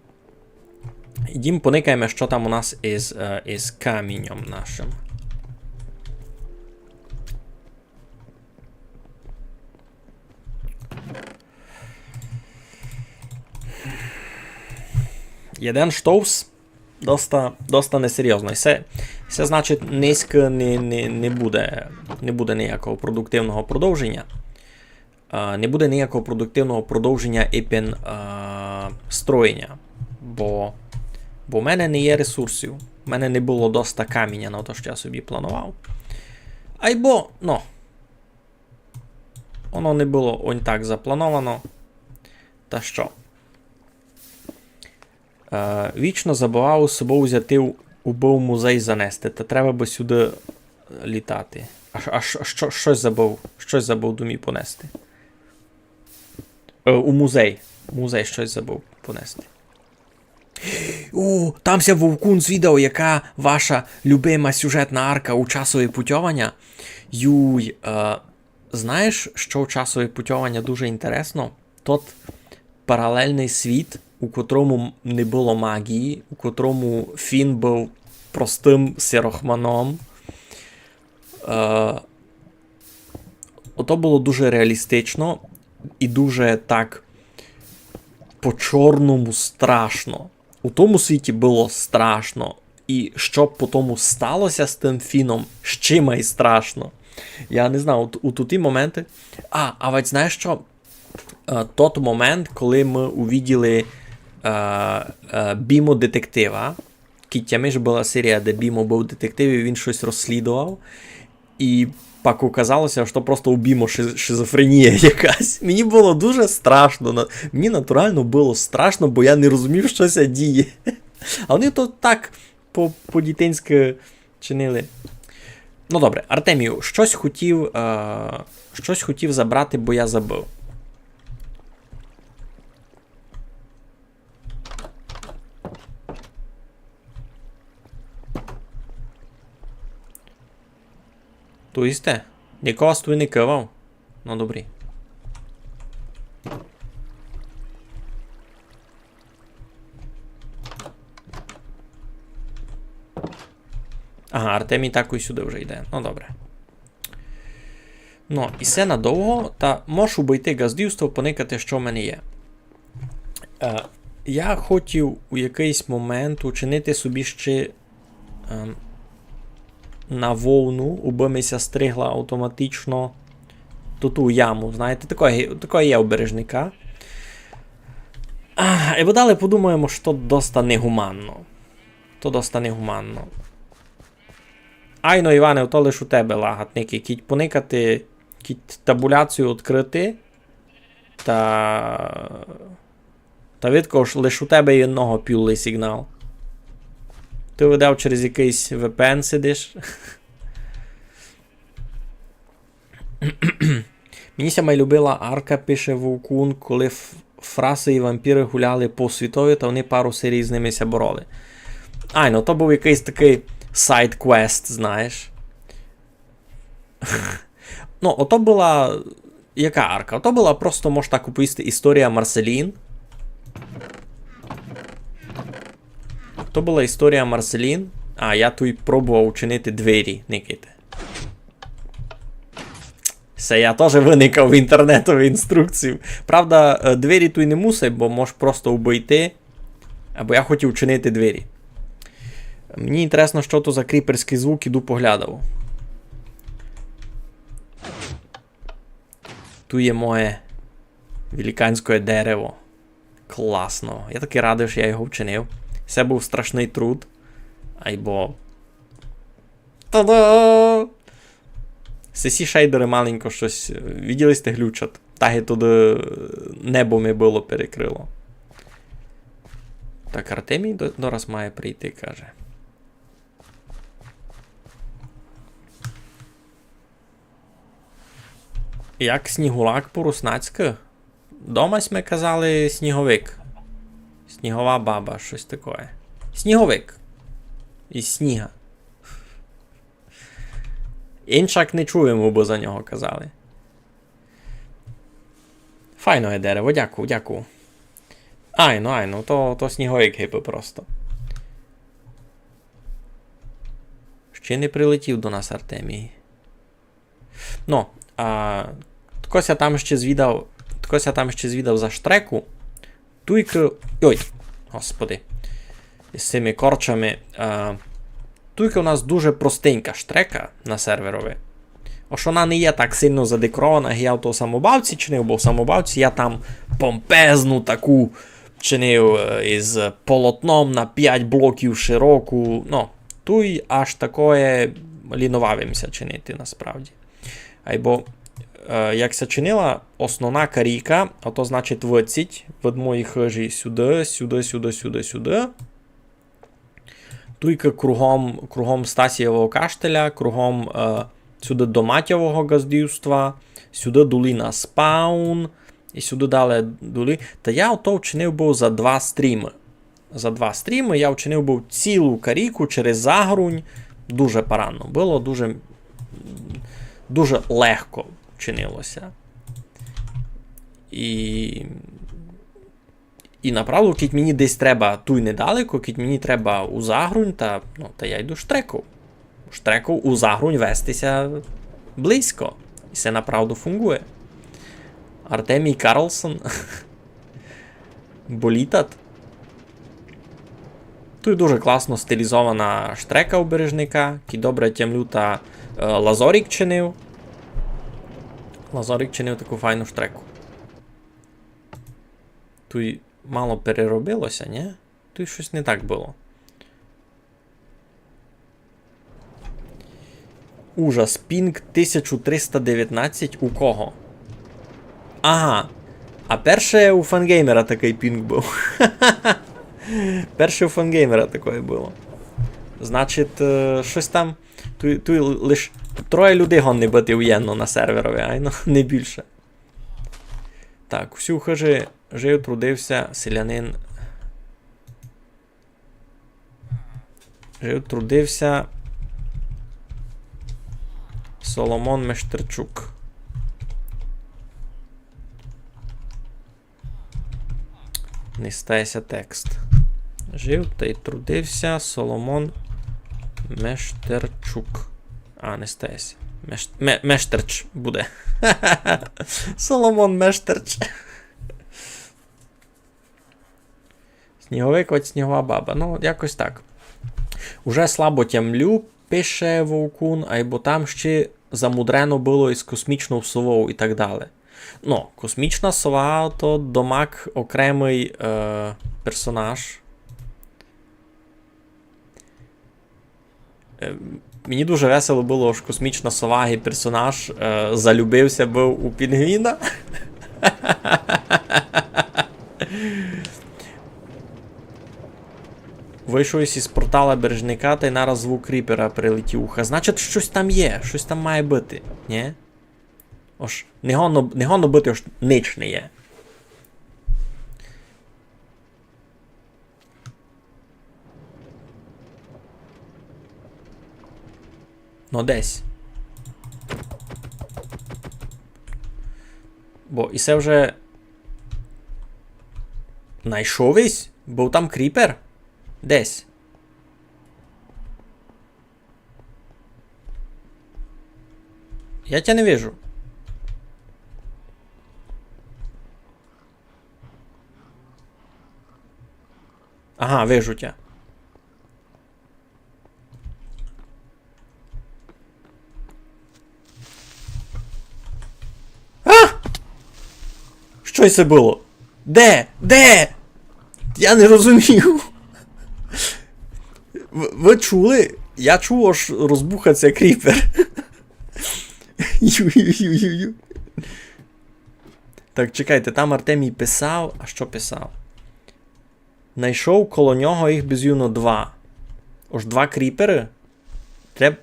Ідім поникаємо, що там у нас із камінням нашим. Jeden штовс доста несерйозно. Це значить, низько не буде ніякого продуктивного продовження. Не буде ніякого продуктивного продовження епін строєння. Бо в мене не є ресурсів. В мене не було доста каміння на те, що я собі планував. Айбо, воно не було ось так заплановано. Та що? Вічно забував з собою взяти у музей занести. Та треба би сюди літати. Щось забув думі понести. У музей. Музей щось забув понести. Тамся Вовкун з відео, яка ваша любима сюжетна арка у часові путьовання. Юй, знаєш, що у часові путьовання дуже інтересно? Тот паралельний світ, у котрому не було магії, у котрому Фін був простим сирохманом. Ото було дуже реалістично і дуже так по-чорному страшно. У тому світі було страшно. І що б по тому сталося з тим Фіном, ще май страшно. Я не знаю, у ті моменти... А ведь знаєш що? Тот момент, коли ми увиділи Бімо детектива, Кіттями ж була серія, де Бімо був детектив, і він щось розслідував. І пак оказалося, що просто у Бімо шизофренія якась. Мені було дуже страшно. Мені натурально було страшно, бо я не розумів, що це діє. А вони то так по-дітинськи чинили. Ну добре, Артемію, щось хотів забрати, бо я забив. Tu jste? Nikoho tu не кивав? Ну, добрі. Ага, Артемій так і сюди вже йде. Ну, добре. Ну, і все надовго, та можу обійти газдівство, поникати, що в мене є. Я хотів у якийсь момент учинити собі ще на вовну, убимися стригла автоматично ту яму, знаєте, такої є обережника. І далі подумаємо, що доста негуманно. То доста негуманно. Айно, Іване, то лиш у тебе лагатники. Кіть поникати, кіть табуляцію відкрити, та видко ж лиш у тебе є одного пюлий сигнал. Ти видав через якийсь VPN сидиш. Мені сама любила Арка, пише Вовкун, коли фраси і вампіри гуляли по світові, та вони пару серій з ними ся бороли. Ай, ну то був якийсь такий сайд-квест, знаєш. Ну, ото була... Яка арка? Ото була просто, можна так оповісти, історія Марселін. То була історія Марселін. А, я тут пробував учинити двері, никайте. Це я теж виникав в інтернетові інструкцію. Правда, двері тут не мусить, бо можеш просто обійти. Або я хотів учинити двері. Мені інтересно, що то за кріперський звук, іду поглядав. Тут є моє великанське дерево. Класно. Я таки радий, що я його вчинив. Це був страшний труд. Айбо. Та-да! Сесі шейдери маленько щось. Виділи сте глючат. Так і туди небо ми було перекрило. Так, Артемій дораз має прийти, каже. Як снігулак по-руснацьки? Дома ми казали сніговик. Снігова баба, щось таке. Сніговик. Із сніга. Іншак не чуємо, бо за нього казали. Файне дерево, дякую, дякую. Айно, то сніговик гиби просто. Ще не прилетів до нас Артемій. Ну, такось я там ще звідав за штреку. Туйки... Ой, господи. З цими корчами. Туйки у нас дуже простенька штрека на серверові. Ось вона не є так сильно задекорована, як я в того самобавці чинив, бо в самобавці я там помпезну таку чинив із полотном на 5 блоків широку. Ну, туй аж такое лінувавимся чинити насправді. Айбо, як ся чинила основна каріка, а то значить 20 від моїх хижі сюди, сюди, сюди, сюди, сюди. Туйка кругом Стасієвого каштеля, кругом сюди до Матєвого газдівства, сюди долі на спаун, і сюди далі долі. Та я ото вчинив був за 2 стріми. За 2 стріми я вчинив був цілу каріку через загрунь. Дуже паранно. Було дуже легко вчинилося. І направду, кіть мені десь треба туй недалеко, кіть мені треба у загрунь, та я йду штреку. Штреку у загрунь вестися близько. І це направду фунгує. Артемій Карлсон. Болітат. Тут дуже класно стилізована штрека у бережника, який добре тямлю та Лазорік чинив. Лазорік чинив таку файну штреку. Тут мало переробилося, ні? Тут щось не так було. Ужас. Пінг 1319 у кого? Ага. А перше у фангеймера такий пінг був. Перше у фангеймера такое було. Значить, щось там. Тут лише троє людей гонни бити уєнно на серверові, айно, не більше. Так, всюха жив, трудився, селянин. Жив, трудився. Соломон Мештерчук. Не стається текст. Жив та й трудився Соломон Мештерчук. А, не стається. Мештерч буде. Соломон Мештерч. Сніговик, от снігова баба. Ну, якось так. Уже слабо тямлю, пише Вовкун, або там ще замудрено було із космічною совою і так далі. Ну, космічна сова то домак окремий персонаж. Мені дуже весело було, що космічна сова і персонаж залюбився був у пінгвіна. Вийшов із портала бережника та й нараз звук кріпера прилетів уха. Значить, щось там є, щось там має бути, ні? Ож, не гонно бути, аж ніч не є. Ну, десь. Бо і це вже найшовись? Був там кріпер? Десь. Я тебя не вижу. Ага, вижу тебя. А! Що це було? Де? Де? Я не розумію. Ви чули? Я чув, аж розбухаться кріпер. Ю-ю-ю-ю-ю. Так, чекайте, там Артемій писав. А що писав? Найшов коло нього їх без юно 2. Ось 2 кріпери? Треба...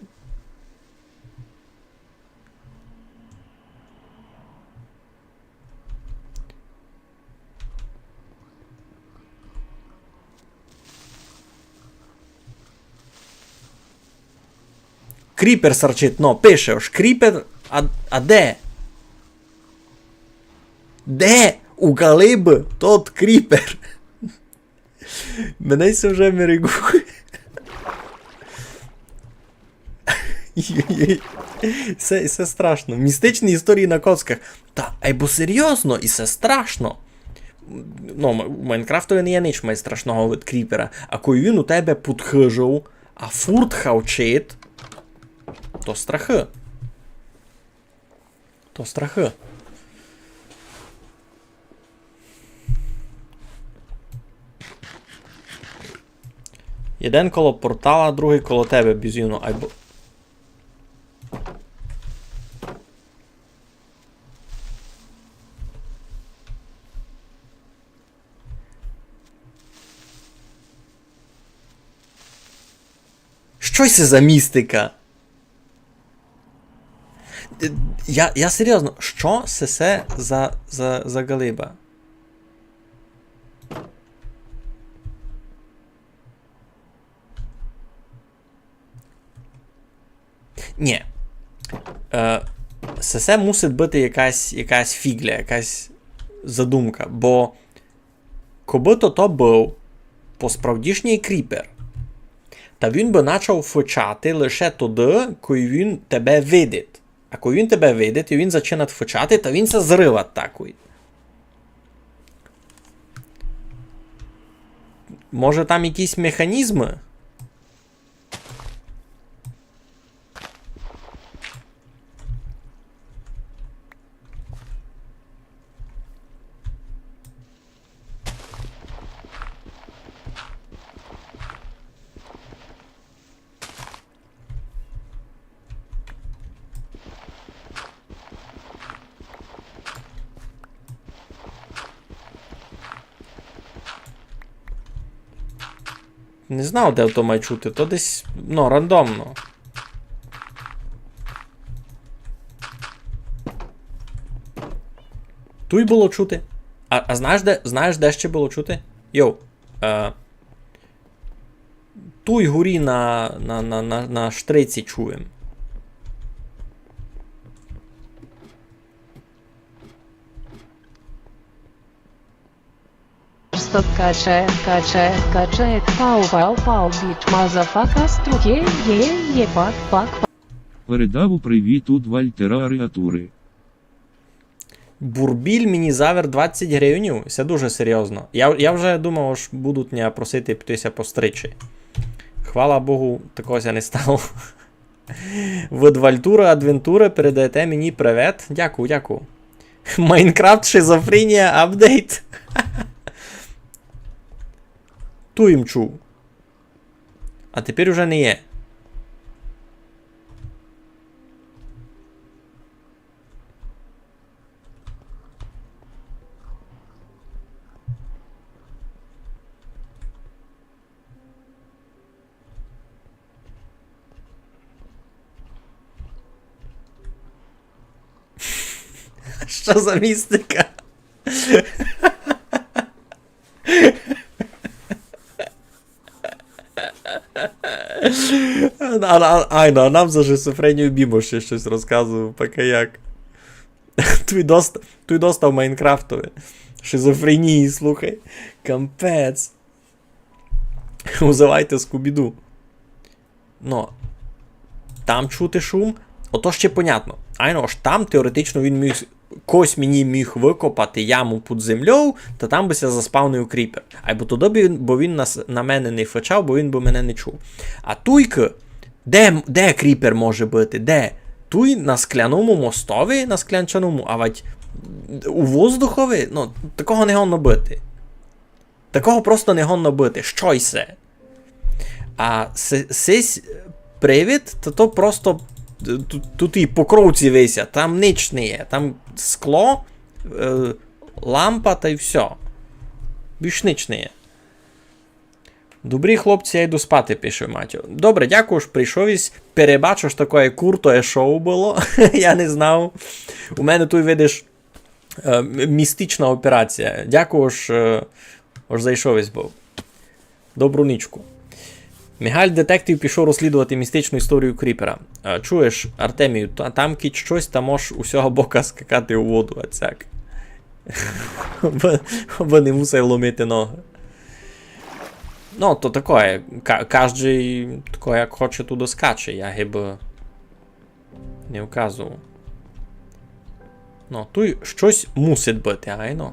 Кріпер сарчить, но, пише, ось кріпер, а де? Де? У Галиби тот кріпер. Мене це вже мерегує. Це страшно. Містичні історії на коцках. Та, айбо серйозно, і це страшно. Ну, у Майнкрафтові не є ніч має страшного від кріпера. А коли він у тебе підхижав, а фурт хавчить, то страхи. То страхи. Один коло портала, другий коло тебе, бізюно, айбо... Що це за містика? Я серйозно, що це за Галиба? Ні. Це мусить бути якась фігля, якась задумка, бо кобито то був по-справдішній кріпер. Та він би почав фичати лише тоді, коли він тебе видить. А коли він тебе видить, і він починає фичати, то він це зрива такий. Може там якісь механізми? Не знав, де то має чути, то десь, ну, рандомно. Тут було чути. А знаєш, де ще було чути? Йоу. Туй горі на штриці чуєм. Стоп качает, пау, бич, мазафака, струке, ебак, пак. Передав у привіт у Вальтера Аріатури. Бурбіль мінізавер 20 гривень. Це дуже серйозно. Я вже думав, що будуть мене просити пійтися по стричі. Хвала Богу, такого я не стало. Від Вальтури Адвентури передаєте мені привет. Дякую. Майнкрафт шизофренія апдейт. Ту їм чув. А тепер уже не є. Що за містика? А нам за шизофренію Бімо ще щось розказував, поки як. Той достав Майнкрафтове. Шизофренії, слухай. Кампець. Узивайте Скубіду. Ну, там чути шум, ото ще понятно. Айно ж там теоретично він міг, когось мені міг викопати яму під землею, та там би ся заспавнив кріпер. Або тоді, бо він на мене не фичав, бо він би мене не чув. А туйка, де кріпер може бути? Де? Туй на скляному мостові, на склянчаному, а вать у воздухові? Ну, такого не гонно бити. Такого просто не гонно бити. Що й се? А сись привід, то просто тут і покровці висять, там ніч не є, там скло, лампа та й все. Більш ніч не є. Добрі хлопці, я йду спати, пише Матю. Добре, дякую, що прийшов із. Перебачу, що таке крутое шоу було. Я не знав. У мене тут, видиш, містична операція. Дякую, що зайшов із був. Добру нічку. Мігаль детектив пішов розслідувати містичну історію Кріпера. Чуєш, Артемію, там кіт щось, та можеш усього бока скакати у воду, ацяк. Бо не мусив ломити ноги. Ну, то таке, кожний таке, як хоче, туди скаче, я гиби не вказував. Ну, тут щось мусить бути, айно.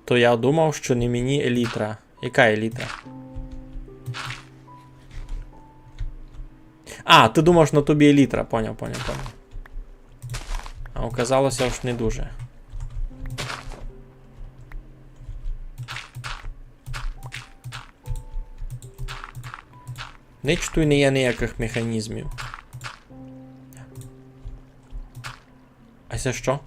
То я думав, що не мені елітра. Яка елітра? А, ти думав, що на тобі елітра. Поняв. А оказалося, що не дуже. Ніч тут не є ніяких механізмів. А це що?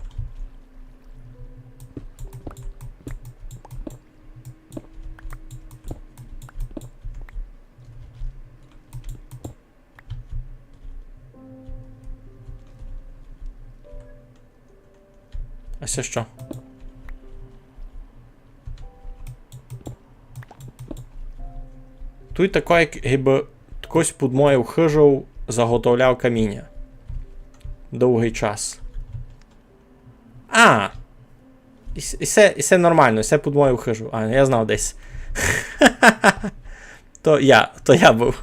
А це що? Тут таке, як гіби хтось під мою хижу заготовляв каміння. Довгий час. А! І все нормально, все під мою хижу. А, я знав десь. То я був.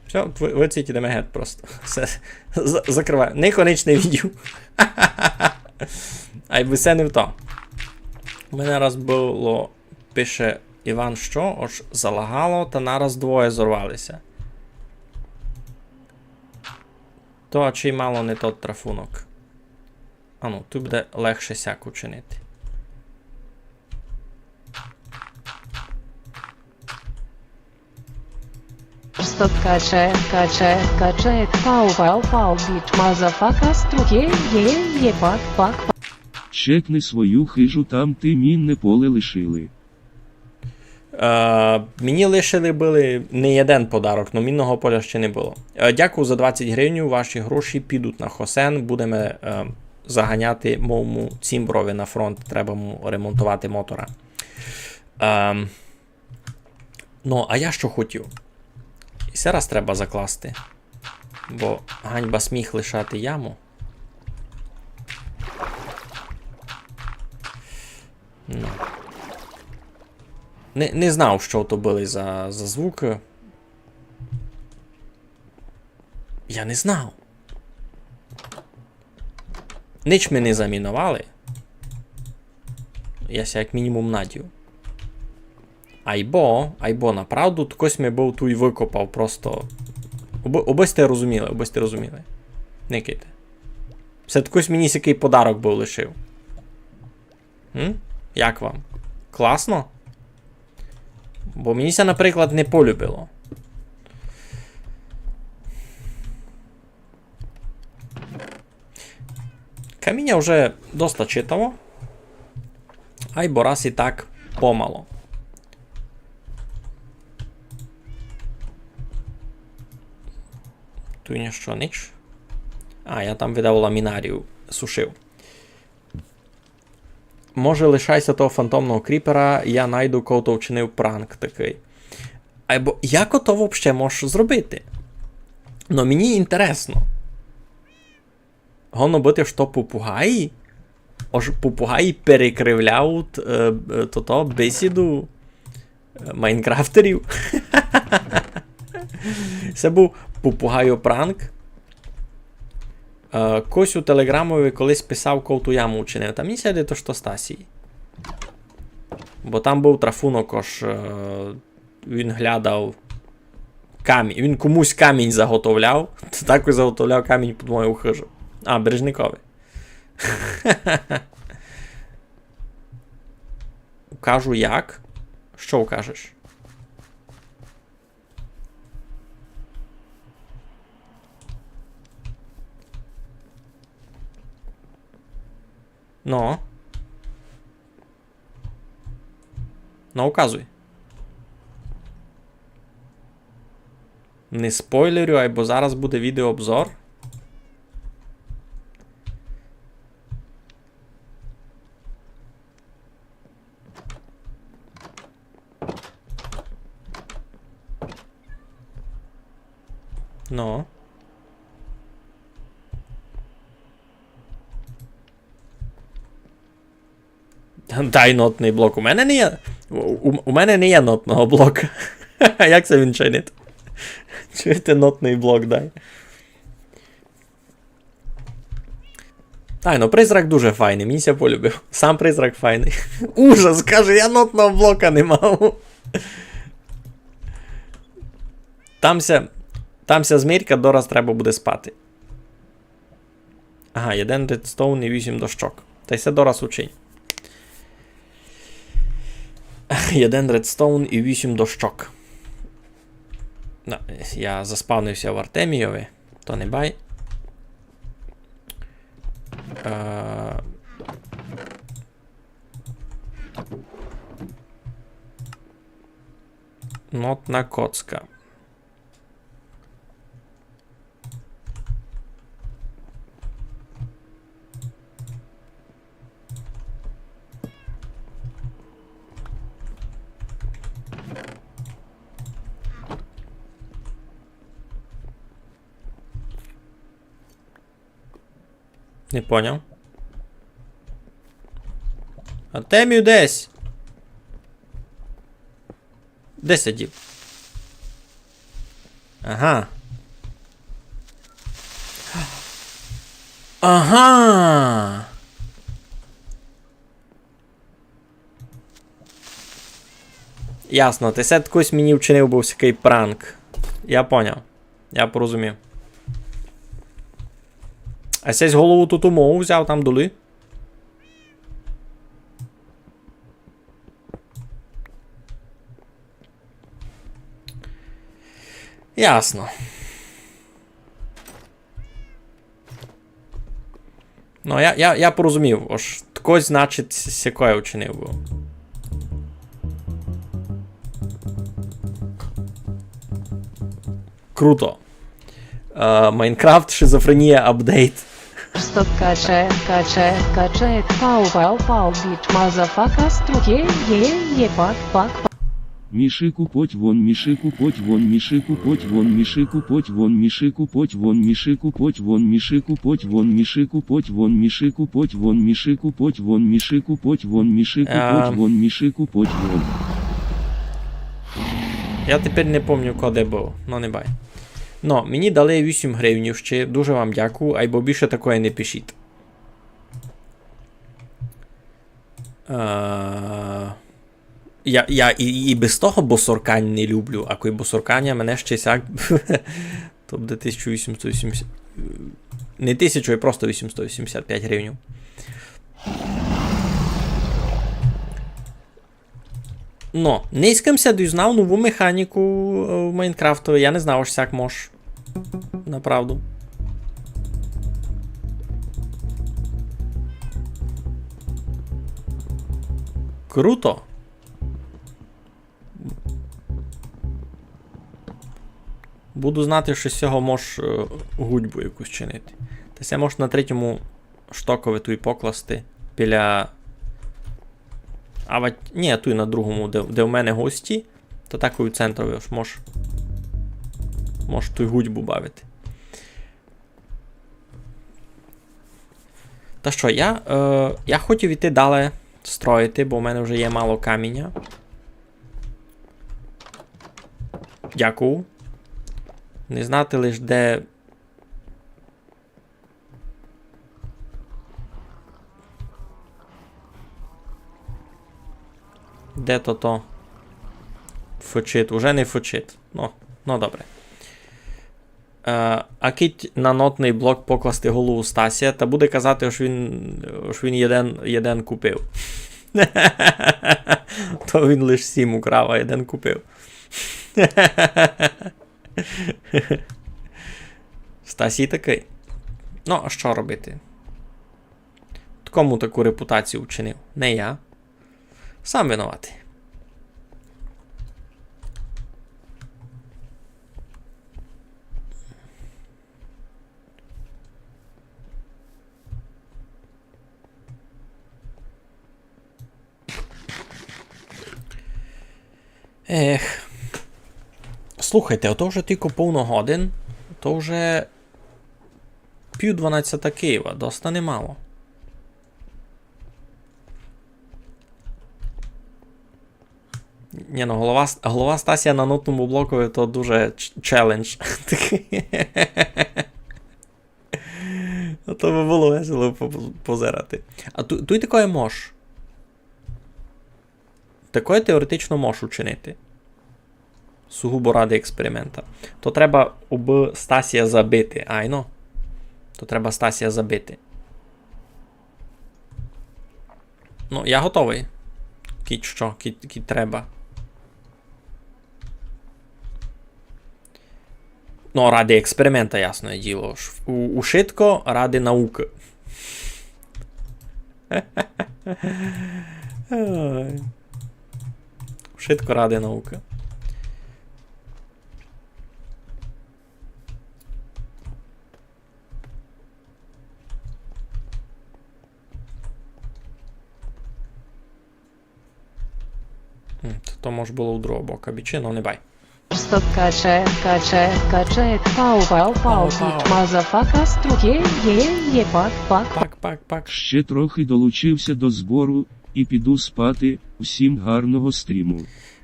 Все, виціть ідемо геть просто. Все, закриваю. Неконечне відео. А й все не в то. У мене раз було, пише Іван, що? Аж залагало, та нараз двоє зорвалися. То, а чи й мало не тот трафунок. А ну, тут буде легше сяк учинити. Stop качает, пау, бич, мазафака, струке, пак. Чекни свою хижу, там ти мінне поле лишили. Мені лишили були не один подарок, але мінного поля ще не було. Дякую за 20 гривень, ваші гроші підуть на Хосен, будемо заганяти моєму Цімброві на фронт, треба му ремонтувати мотора. Ну, а я що хотів? І зараз треба закласти, бо ганьба сміх лишати яму. Ну. Не знав, що то були за звуки. Я не знав. Ніч ми не замінували. Я ся як мінімум надію. Айбо, направду, такось ми був ту й викопав просто. Обось те розуміли. Не ките. Все такось мені сякий подарок був лишив. Як вам? Класно? Бо мені це, наприклад, не полюбило. Каміння вже доста читаво. Айбо раз і так помало. Тут ніщо ніч. А, я там видав ламінарію, сушив. Може, лишайся того фантомного кріпера, я найду, кого то вчинив пранк такий. Або як ото взагалі можеш зробити? Ну, мені інтересно. Гоно бути, що попугаї? Ож попугаї перекривляють бесіду майнкрафтерів. Це був попугайо-пранк. Кось у Телеграмові колись писав, кого ту яму учинив. Там мені сяде то, що Стасії. Бо там був трафунок, аж він глядав камінь. Він комусь камінь заготовляв. Так і заготовляв камінь під мою хижу. А, Бережниковий. Укажу як? Що укажеш? Ну. Ну, указуй. Не спойлерю, або зараз буде відеообзор. Ну. Дай нотний блок. У мене не є. У мене не є нотного блока. Як це він чинить? Чуєте, нотний блок дай. Ай, ну призрак дуже файний, мені ся полюбив. Сам призрак файний. Ужас, каже, я нотного блока не мав. Тамся змірка, дораз треба буде спати. Ага, 1 редстоун і 8 дощок. Та й се дораз учинь. 1 редстоун і 8 дощок. Я заспавнився в Артемійові, то не бай. Нотна коцка. Не поняв. Артемію десь. Де сидів? Ага. Ага. Ясно, ти сет якось мені вчинив був такий пранк. Я поняв. Я порозумів. А сесь голову тут умову взяв там доли. Ясно. Ну, я порозумів, ось такось, значить, сякое вчинив був. Круто. Майнкрафт, шизофренія, апдейт. Стоп, качает, пау, бич, мазафака, струке, ебак, пак. Мішику поть вон, мішику поть вон, мішику поть вон, мішику поть вон, мішику поть вон, мішику поть вон, мішику поть вон, мішику поть вон, мішику поть вон, мішику поть вон, мішику поть вон, мішику поть вон, мішику поть вон. Я тепер не пам'ятаю, куди був, ну не бай. Ну, мені дали 8 гривнів ще, дуже вам дякую, айбо більше такої не пишіть. Я і без того босоркань не люблю, а коли босоркання мене ще сяк... То буде 1880... Не 1000, а просто 885 гривень. Но, низькомся дізнав нову механіку в Майнкрафту, я не знав, що сяк мож. Направду. Круто. Буду знати, що з цього мож гудьбу якусь чинити. Та це мож на третьому штокові тут покласти біля... Ні, тут на другому, де в мене гості, то такою центровою ж мож ту гудьбу бавити. Та що, я хотів іти далі строїти, бо в мене вже є мало каміння. Дякую. Не знати лиш де... Де то фочит? Уже не фочит. Ну добре. А кить на нотний блок покласти голову Стасія, та буде казати, що він єден купив. То він лише 7 украв, а єден купив. Стасій такий. Ну, а що робити? Кому таку репутацію вчинив? Не я. Сам винуватий. Ех. Слухайте, ото вже тільки повно годин, то вже 11:30 Києва, доста немало. Ні, ну голова Стасія на нотному блокові то дуже челендж. То би було весело позирати. А тут такое мож. Такое теоретично мож учинити. Сугубо ради експеримента. То треба об Стасія забити. Айно. То треба Стасія забити. Ну, я готовий. Кіть що, кіть треба. Ну, ради експеримента, ясне діло. Ушитко ради науки. Ушитко ради науки. То може було у другого боку бічі, ну не бай. Стоп, качает, пау, бич, мазафака, струке, ебак, Пак. Ще трохи долучився до збору і піду спати. Всім гарного стріму.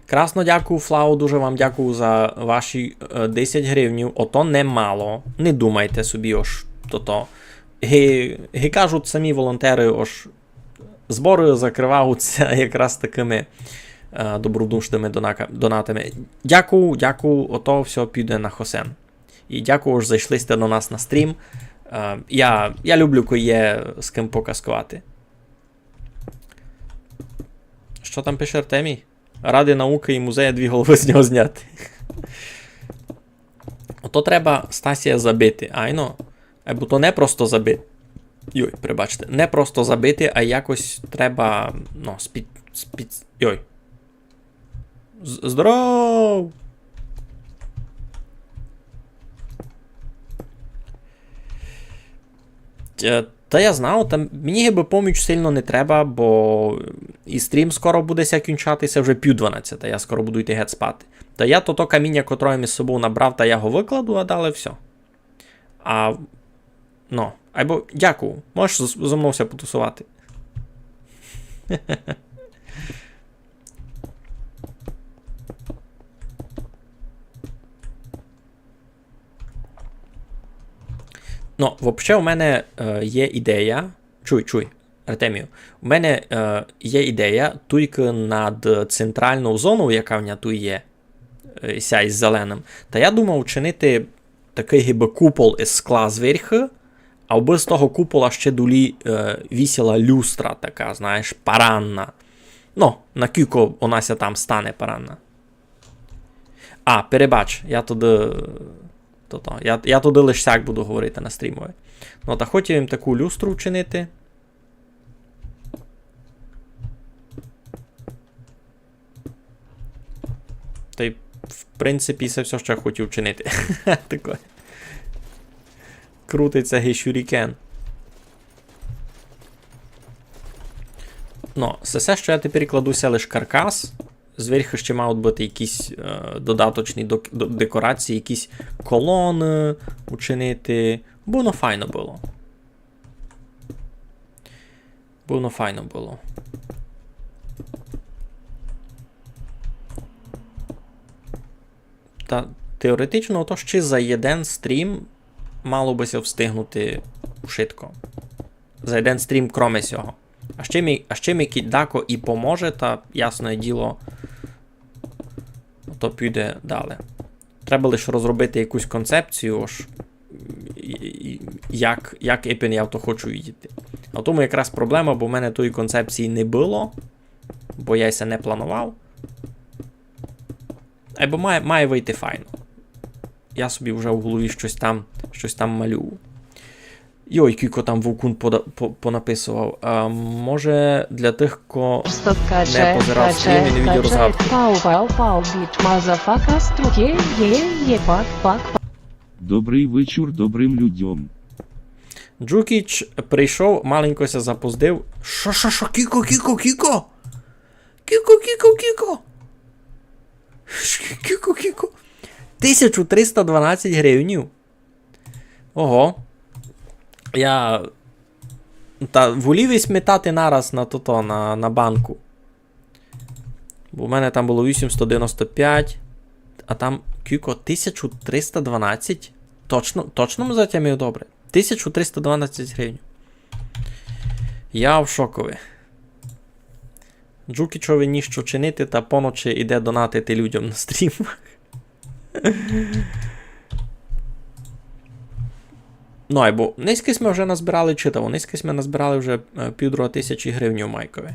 Красно дякую, Флау, дуже вам дякую за ваші 10 гривнів. Ото немало. Не думайте собі, ось то. Ги кажуть самі волонтери, ось збори закриваються якраз такими добродушними донатами. Дякую, ото все піде на Хосен. І дякую, що зайшли сте до нас на стрім. Я люблю, коли є з ким показкувати. Що там пише Артемій? Ради науки і музея 2 голови з нього зняти. Ото треба Стасія забити, айно. Або то не просто забити. Йой, прибачте. Не просто забити, а якось треба, ну, Йой. Здоров! Та я знав, там мені гиби поміч сильно не треба, бо і стрім скоро буде кінчатися вже 11:30, я скоро буду йти геть спати. Та я то каміння, котре я з собою набрав, та я його викладу, а далі все. Ну, або дякую, можеш зо мною все потусувати. Ну, взагалі, у мене є ідея. Чуй, Артемію. У мене є ідея тільки над центральною зоною, яка в мене тут є, ся із зеленим. Та я думав чинити такий гіби купол із скла зверху, а без того купола ще долі вісіла люстра така, знаєш, паранна. Ну, на кілько у нас там стане паранна. Перебач, я туди... Я туди лише сяк буду говорити на стрімові. Ну, та хотів їм таку люстру вчинити. Та й, в принципі, це все, що я хотів вчинити. Таке. Крутиться гещурікен. Ну, все, що я тепер кладуся лише каркас. Зверху ще мають бути якісь додаточні декорації, якісь колони учинити. Бо воно файно було. Та теоретично, то ще за один стрім мало бися встигнути швидко. За один стрім кроме сього. А ще мій кідако і поможе, та, ясне діло, то піде далі. Треба лише розробити якусь концепцію, як епін я то хочу їдати. А в тому якраз проблема, бо в мене тої концепції не було, бо я це не планував. Або має вийти файно. Я собі вже в голові щось там малюю. Йой, кілько там Вовкун понаписував. Може для тих, хто не позирав стрім і не відео розгадку. Добрий вечір добрим людям. Джукіч прийшов, маленько ся запуздив. Шо, кіко? Кіко! 1312 гривень. Ого. Я волів і сметати нараз на банку. Бо в мене там було 895, а там кілько 1312. Точно ми затямив добре? 1312 гривень. Я в шокові. Джукічові ніщо чинити та поночі іде донатити людям на стрімах. Ну, або низькість ми вже назбирали, читав, низькість ми назбирали вже 1500 гривень у Майкові.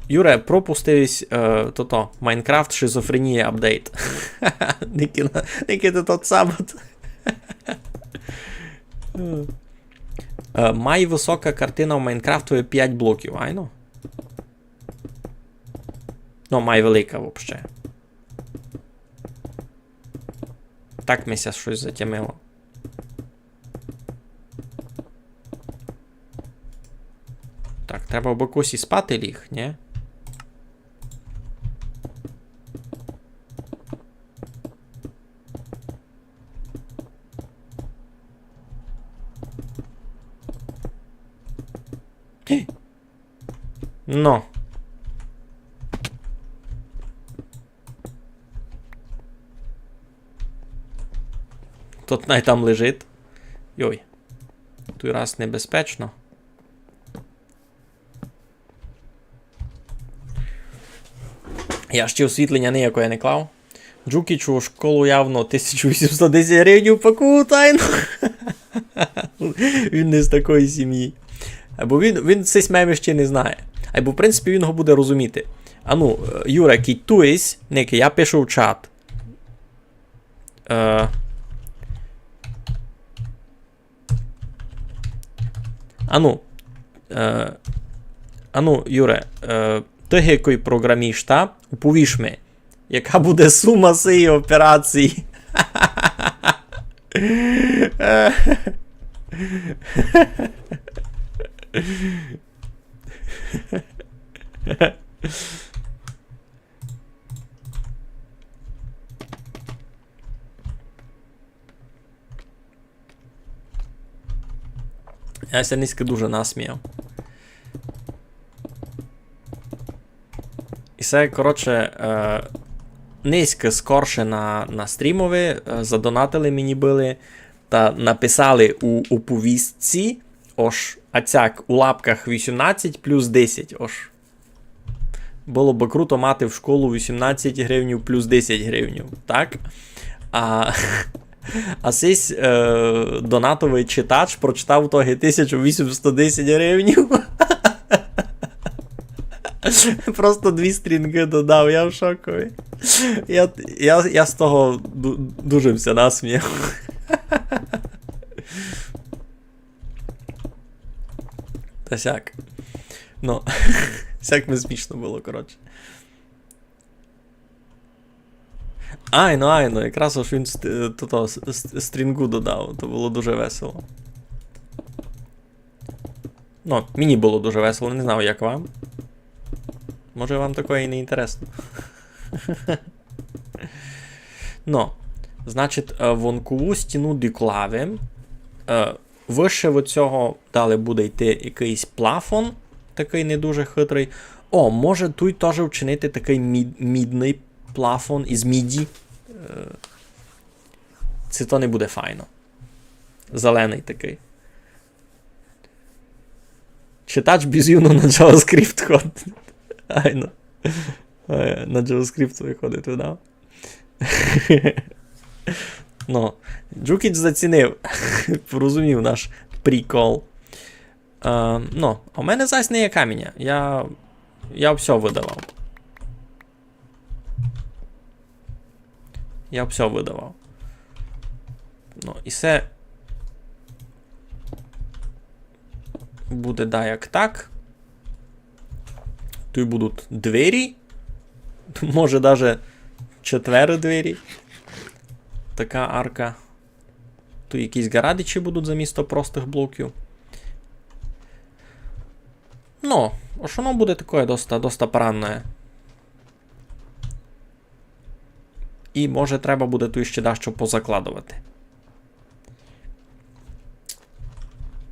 Юре, пропустився Майнкрафт шизофренія апдейт. Ники тот сабот. Має висока картина в Майнкрафтові 5 блоків, айно? Ну, має велика, взагалі. Так мися щось затямило. Так, треба в бокусі спати ліг, ні? Ну. Тут най там лежить. Йой. Той раз небезпечно. Я ще освітлення ніякої не клав. Джукічу у школу явно 1810 гривень паку тайну. Він не з такої сім'ї. Або він цей меми ще не знає. Або, в принципі, він його буде розуміти. А ну, Юра, кітуєсь, Ники, я пишу в чат. Ану, Юре, ти який програміста, уповіш ми, яка буде сума цієї операції? Я ся низько дуже насміяв. І це, коротше, низько скорше на стрімові, задонатили мені били та написали у оповістці, ож, ацяк, у лапках 18 плюс 10, ож. Було б круто мати в школу 18 гривень плюс 10 гривень, так? А сись донатовий читач прочитав в тогі 1810 гривень. Просто 2 стрінги додав, я в шокові. Я з того дуже все насміяв. Та сяк. Ну, сяк не смішно було, коротше. Айно, якраз ось він стрінгу додав, то було дуже весело. Ну, мені було дуже весело, не знаю, як вам. Може вам такое і не інтересно. Ну, значить, вонкову стіну доклавим. Вище від цього далі буде йти якийсь плафон, такий не дуже хитрий. О, може тут теж вчинити такий мідний плафон із міді. Це то не буде файно. Зелений такий. Читач безюмно на JavaScript ходить. Айно. На JavaScript виходить, видав? Ну, Джукіч зацінив. Порозумів наш прикол. Ну, а в мене зась не є каміння. Я все видавав. Ну, і це буде, да, як так. Тут будуть двері. Може, навіть 4 двері. Така арка. Тут якісь гарадичі будуть замісто простих блоків. Ну, ось воно буде таке доста паранне. І може треба буде тут ще дещо позакладувати.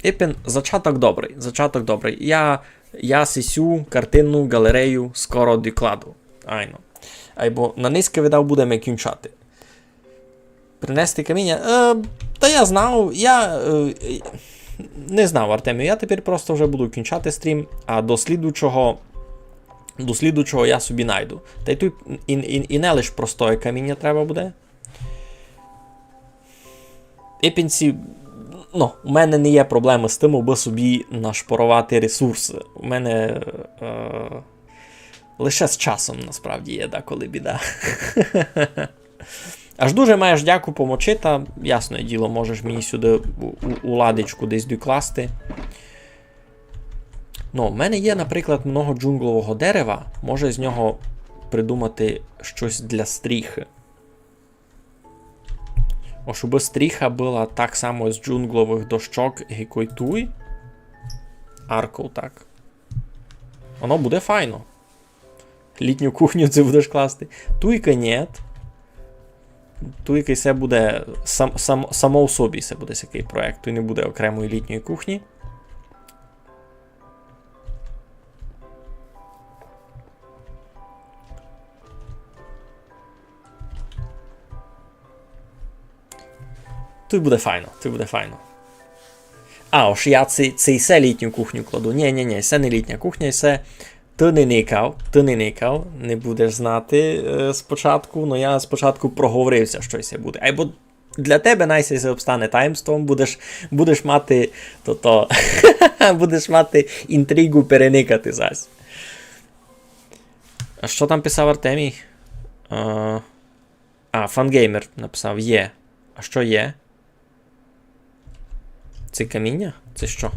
Іпін, зачаток добрий. Я сісю картинну галерею скоро докладу. Айно. Або на низьке видав будемо кінчати. Принести каміння? Та я знав, не знав, Артемію, я тепер просто вже буду кінчати стрім, а до слідучого я собі найду. Та й тут і не лише простое каміння треба буде. Іпінці, ну, у мене не є проблеми з тим, аби собі нашпорувати ресурси. У мене лише з часом, насправді, є деколи біда. Аж дуже маєш дяку помочи, та, ясне діло, можеш мені сюди у ладичку десь докласти. Ну, в мене є, наприклад, много джунглового дерева, може з нього придумати щось для стріхи. О, щоб стріха була так само з джунглових дощок, як і туй. Арков, так. Воно буде файно. Літню кухню це будеш класти. Туйка нет. Туйка це буде само в собі це буде такий проект. Туй не буде окремої літньої кухні. Тут буде файно. А, ось я цей літню кухню кладу. Ні, це не літня кухня, це Ти не никав, не будеш знати спочатку, но я спочатку проговорився, що це буде. Або для тебе найся обстане таємством, будеш мати будеш мати інтригу переникати зась. А що там писав Артемій? Фангеймер написав є. А що є? Це каміння? Це що?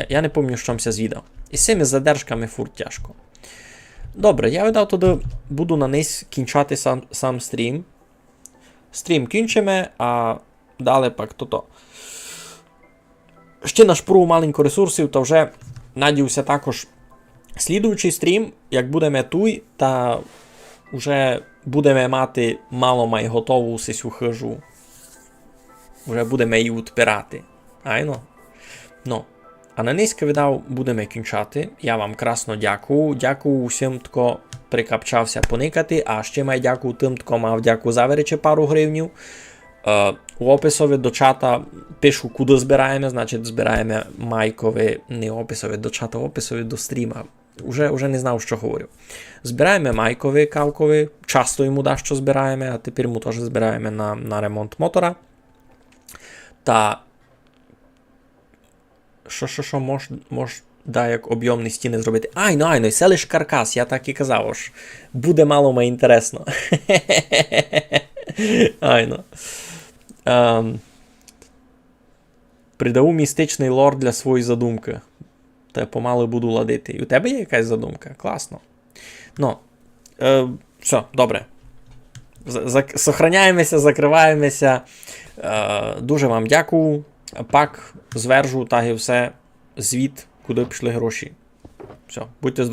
Я не пам'ятаю, що це звідав. І з цими задержками фур тяжко. Добре, я видав туди, буду на низ кінчати сам стрім. Стрім кінчимо, а далі пак то. Ще нашпру маленько ресурсів, то вже надіюся також слідуючий стрім, як будемо туй, та вже будемо мати мало-май готову сисю хижу. Вже будемо її відпирати. Айно? Ну. А на низьке видав будемо кінчати. Я вам красно дякую. Дякую усім, хто прикапчався поникати. А ще май дякую тим, хто мав дякую заверече пару гривнів. У описові до чата пишу, куди збираємо. Значить, збираємо майкові, не описові до чата, описові до стріма. Уже не знав, що говорю. Збираємо майкові, кавкові. Часто йому що збираємо, а тепер йому теж збираємо на ремонт мотора. Та що мож як об'ємні стіни зробити. Айно, це лиш каркас, я так і казав, аж буде мало інтересно. Айно. Придаву містичний лор для своєї задумки. Та помалу буду ладити. І у тебе є якась задумка? Класно. Ну, все, добре. Сохраняємося, закриваємося. Дуже вам дякую. Пак звержу, так і все. Звіт, куди пішли гроші. Все, будьте здорові.